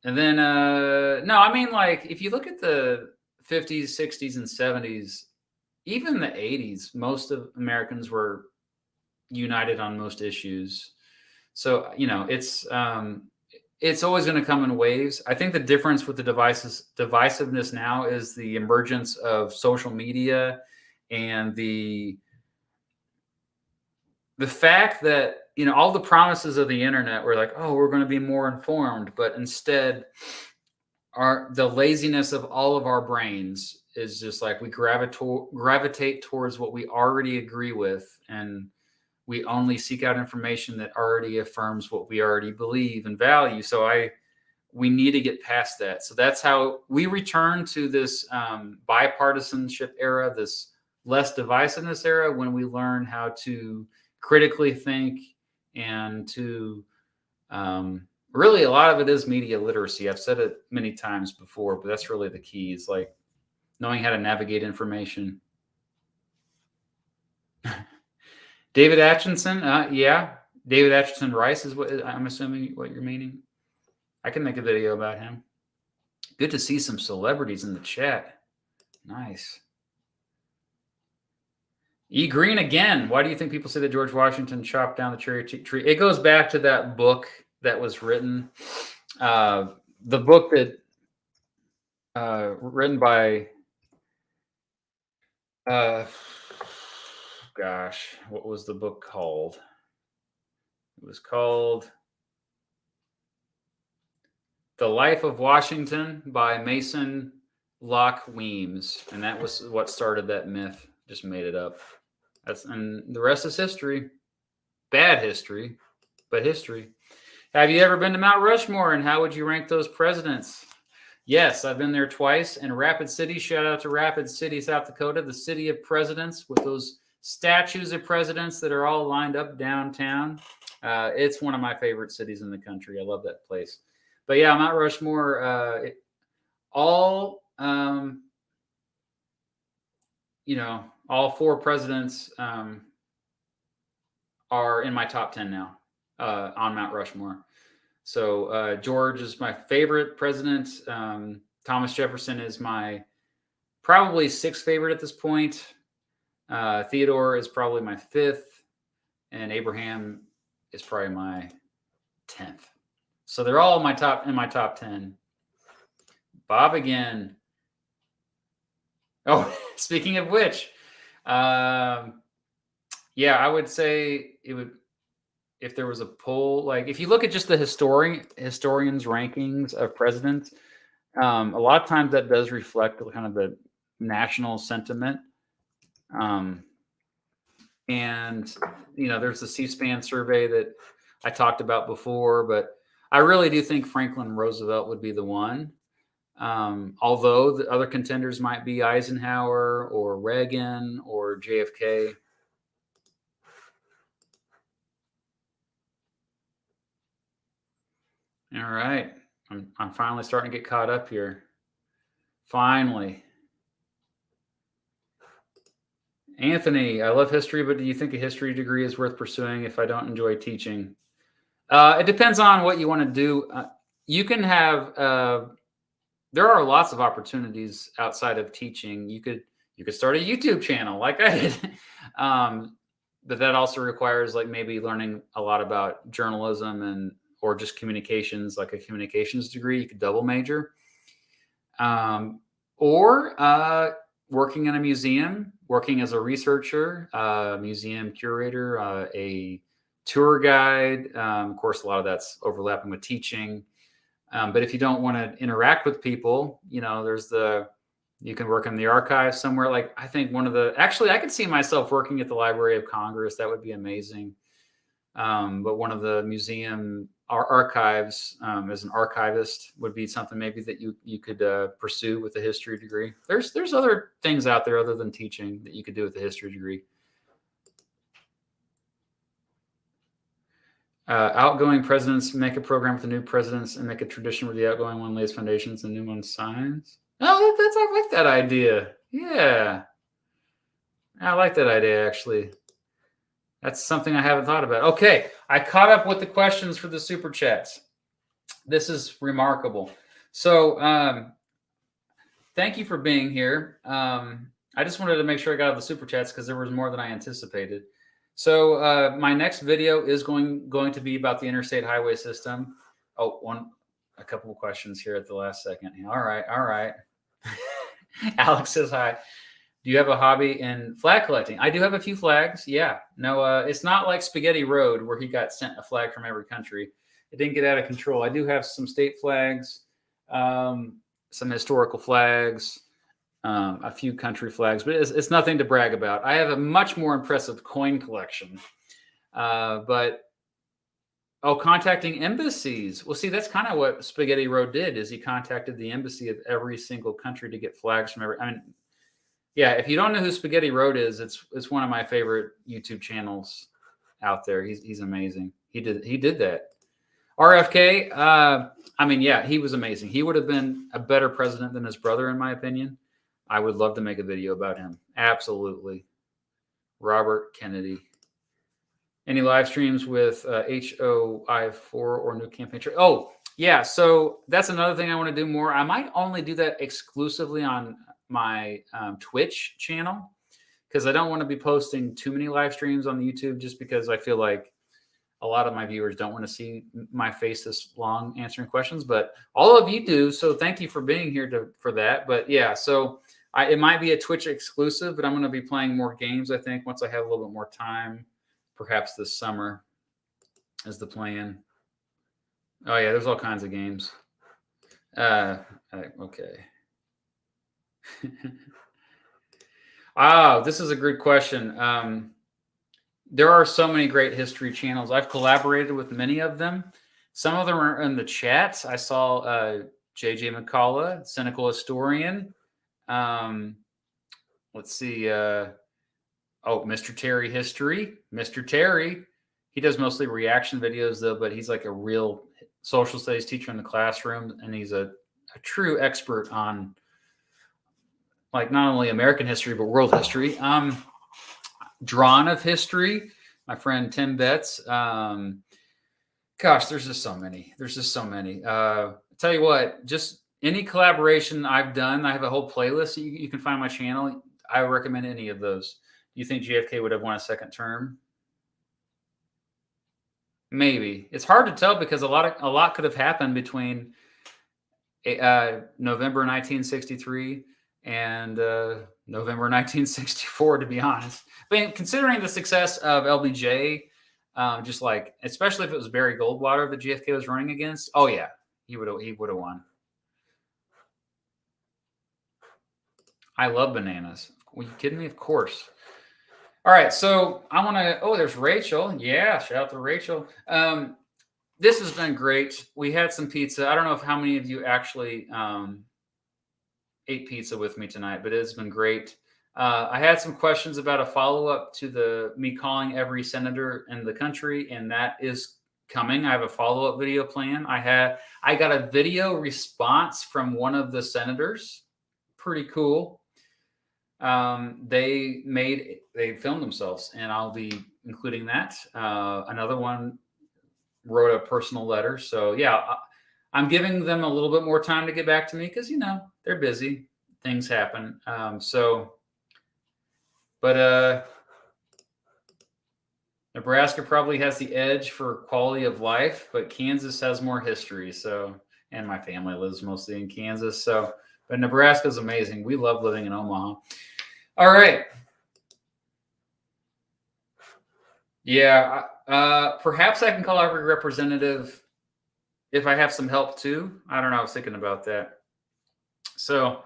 [SPEAKER 1] and then, if you look at the 50s, 60s, and 70s, even the 80s, most of Americans were united on most issues. So, it's always going to come in waves. I think the difference with the divisiveness now is the emergence of social media and the fact that, all the promises of the internet were like, oh, we're going to be more informed, but instead the laziness of all of our brains is just like we gravitate towards what we already agree with, and we only seek out information that already affirms what we already believe and value. So we need to get past that. So that's how we return to this bipartisanship era, this less divisiveness era, when we learn how to critically think and to really, a lot of it is media literacy. I've said it many times before, but that's really the key, is like knowing how to navigate information. David Atchison, yeah. David Atchison Rice is what I'm assuming what you're meaning. I can make a video about him. Good to see some celebrities in the chat. Nice. E. Green again. Why do you think people say that George Washington chopped down the cherry tree? It goes back to that book that was written. The book that written by what was the book called? It was called The Life of Washington by Mason Locke Weems, and that was what started that myth. Just made it up. And the rest is history. Bad history, but history. Have you ever been to Mount Rushmore, and how would you rank those presidents? Yes, I've been there twice. And Rapid City, shout out to Rapid City, South Dakota, the city of presidents, with those statues of presidents that are all lined up downtown. It's one of my favorite cities in the country. I love that place. But yeah, Mount Rushmore, all 4 presidents are in my top 10 now on Mount Rushmore. So George is my favorite president. Thomas Jefferson is my probably 6th favorite at this point. Theodore is probably my 5th. And Abraham is probably my 10th. So they're all in my top 10. Bob again. Oh, speaking of which, yeah, I would say it if there was a poll, like if you look at just the historians rankings of presidents, a lot of times that does reflect kind of the national sentiment. And there's the C-SPAN survey that I talked about before, but I really do think Franklin Roosevelt would be the one. Although the other contenders might be Eisenhower or Reagan or JFK. All right. I'm finally starting to get caught up here. Finally. Anthony, I love history, but do you think a history degree is worth pursuing if I don't enjoy teaching? It depends on what you want to do. You can have, there are lots of opportunities outside of teaching. You could start a YouTube channel like I did. But that also requires like maybe learning a lot about journalism or just communications, like a communications degree. You could double major. Or working in a museum, working as a researcher, museum curator, a tour guide. Of course, a lot of that's overlapping with teaching. But if you don't want to interact with people, you can work in the archive somewhere. Like I think I could see myself working at the Library of Congress. That would be amazing. But one of the museum archives as an archivist would be something maybe that you could pursue with a history degree. There's other things out there other than teaching that you could do with a history degree. Outgoing presidents make a program with the new presidents and make a tradition where the outgoing one lays foundations and the new one signs. Oh, I like that idea. Yeah. I like that idea, actually. That's something I haven't thought about. Okay, I caught up with the questions for the super chats. This is remarkable. So thank you for being here. I just wanted to make sure I got all the super chats because there was more than I anticipated. So my next video is going to be about the interstate highway system. Oh, a couple of questions here at the last second. All right. Alex says hi. Do you have a hobby in flag collecting? I do have a few flags. Yeah. No, it's not like Spaghetti Road where he got sent a flag from every country. It didn't get out of control. I do have some state flags, some historical flags, a few country flags, but it's nothing to brag about. I have a much more impressive coin collection. Contacting embassies. Well, see, that's kind of what Spaghetti Road did. Is he contacted the embassy of every single country to get flags from every. I mean, yeah. If you don't know who Spaghetti Road is, it's one of my favorite YouTube channels out there. He's amazing. He did that. RFK. I mean, yeah, he was amazing. He would have been a better president than his brother, in my opinion. I would love to make a video about him. Absolutely. Robert Kennedy. Any live streams with HOI4 or new campaign? Oh, yeah. So that's another thing I want to do more. I might only do that exclusively on my Twitch channel because I don't want to be posting too many live streams on the YouTube just because I feel like a lot of my viewers don't want to see my face this long answering questions, but all of you do. So thank you for being here for that. But yeah, so it might be a Twitch exclusive, but I'm going to be playing more games, I think, once I have a little bit more time. Perhaps this summer is the plan. Oh, yeah, there's all kinds of games. Okay. This is a good question. There are so many great history channels. I've collaborated with many of them. Some of them are in the chats. I saw JJ McCullough, Cynical Historian. Let's see. Mr. Terry History. Mr. Terry, he does mostly reaction videos though, but he's like a real social studies teacher in the classroom, and he's a true expert on like not only American history but world history. Drawn of History, my friend Tim Betts. Gosh, there's just so many. I'll tell you what, just any collaboration I've done, I have a whole playlist you can find on my channel. I recommend any of those. Do you think JFK would have won a second term? Maybe. It's hard to tell because a lot could have happened between November 1963 and November 1964, to be honest. But considering the success of LBJ, Just like, especially if it was Barry Goldwater that JFK was running against. Oh yeah, he would have won. I love bananas. Are you kidding me? Of course. All right, so I want to. Oh, there's Rachel. Yeah, shout out to Rachel. This has been great. We had some pizza. I don't know if how many of you actually ate pizza with me tonight, but it's been great. I had some questions about a follow-up to me calling every senator in the country, and that is coming. I have a follow-up video plan. I got a video response from one of the senators. Pretty cool. They filmed themselves, and I'll be including that. Another one wrote a personal letter. So yeah, I'm giving them a little bit more time to get back to me because, they're busy. Things happen. But Nebraska probably has the edge for quality of life, but Kansas has more history. So, and my family lives mostly in Kansas. So, but Nebraska is amazing. We love living in Omaha. All right. Yeah. Perhaps I can call every representative if I have some help too. I don't know. I was thinking about that. So,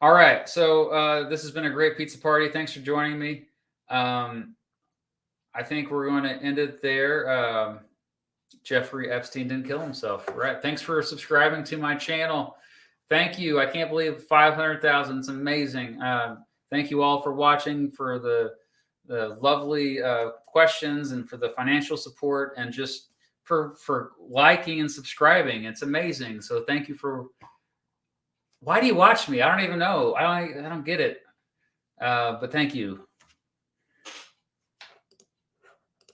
[SPEAKER 1] all right. So this has been a great pizza party. Thanks for joining me. I think we're going to end it there. Jeffrey Epstein didn't kill himself. Right. Thanks for subscribing to my channel. Thank you. I can't believe 500,000. It's amazing. Thank you all for watching, for the lovely questions, and for the financial support, and just for liking and subscribing. It's amazing. So thank you for. Why do you watch me? I don't even know. I don't get it. But thank you.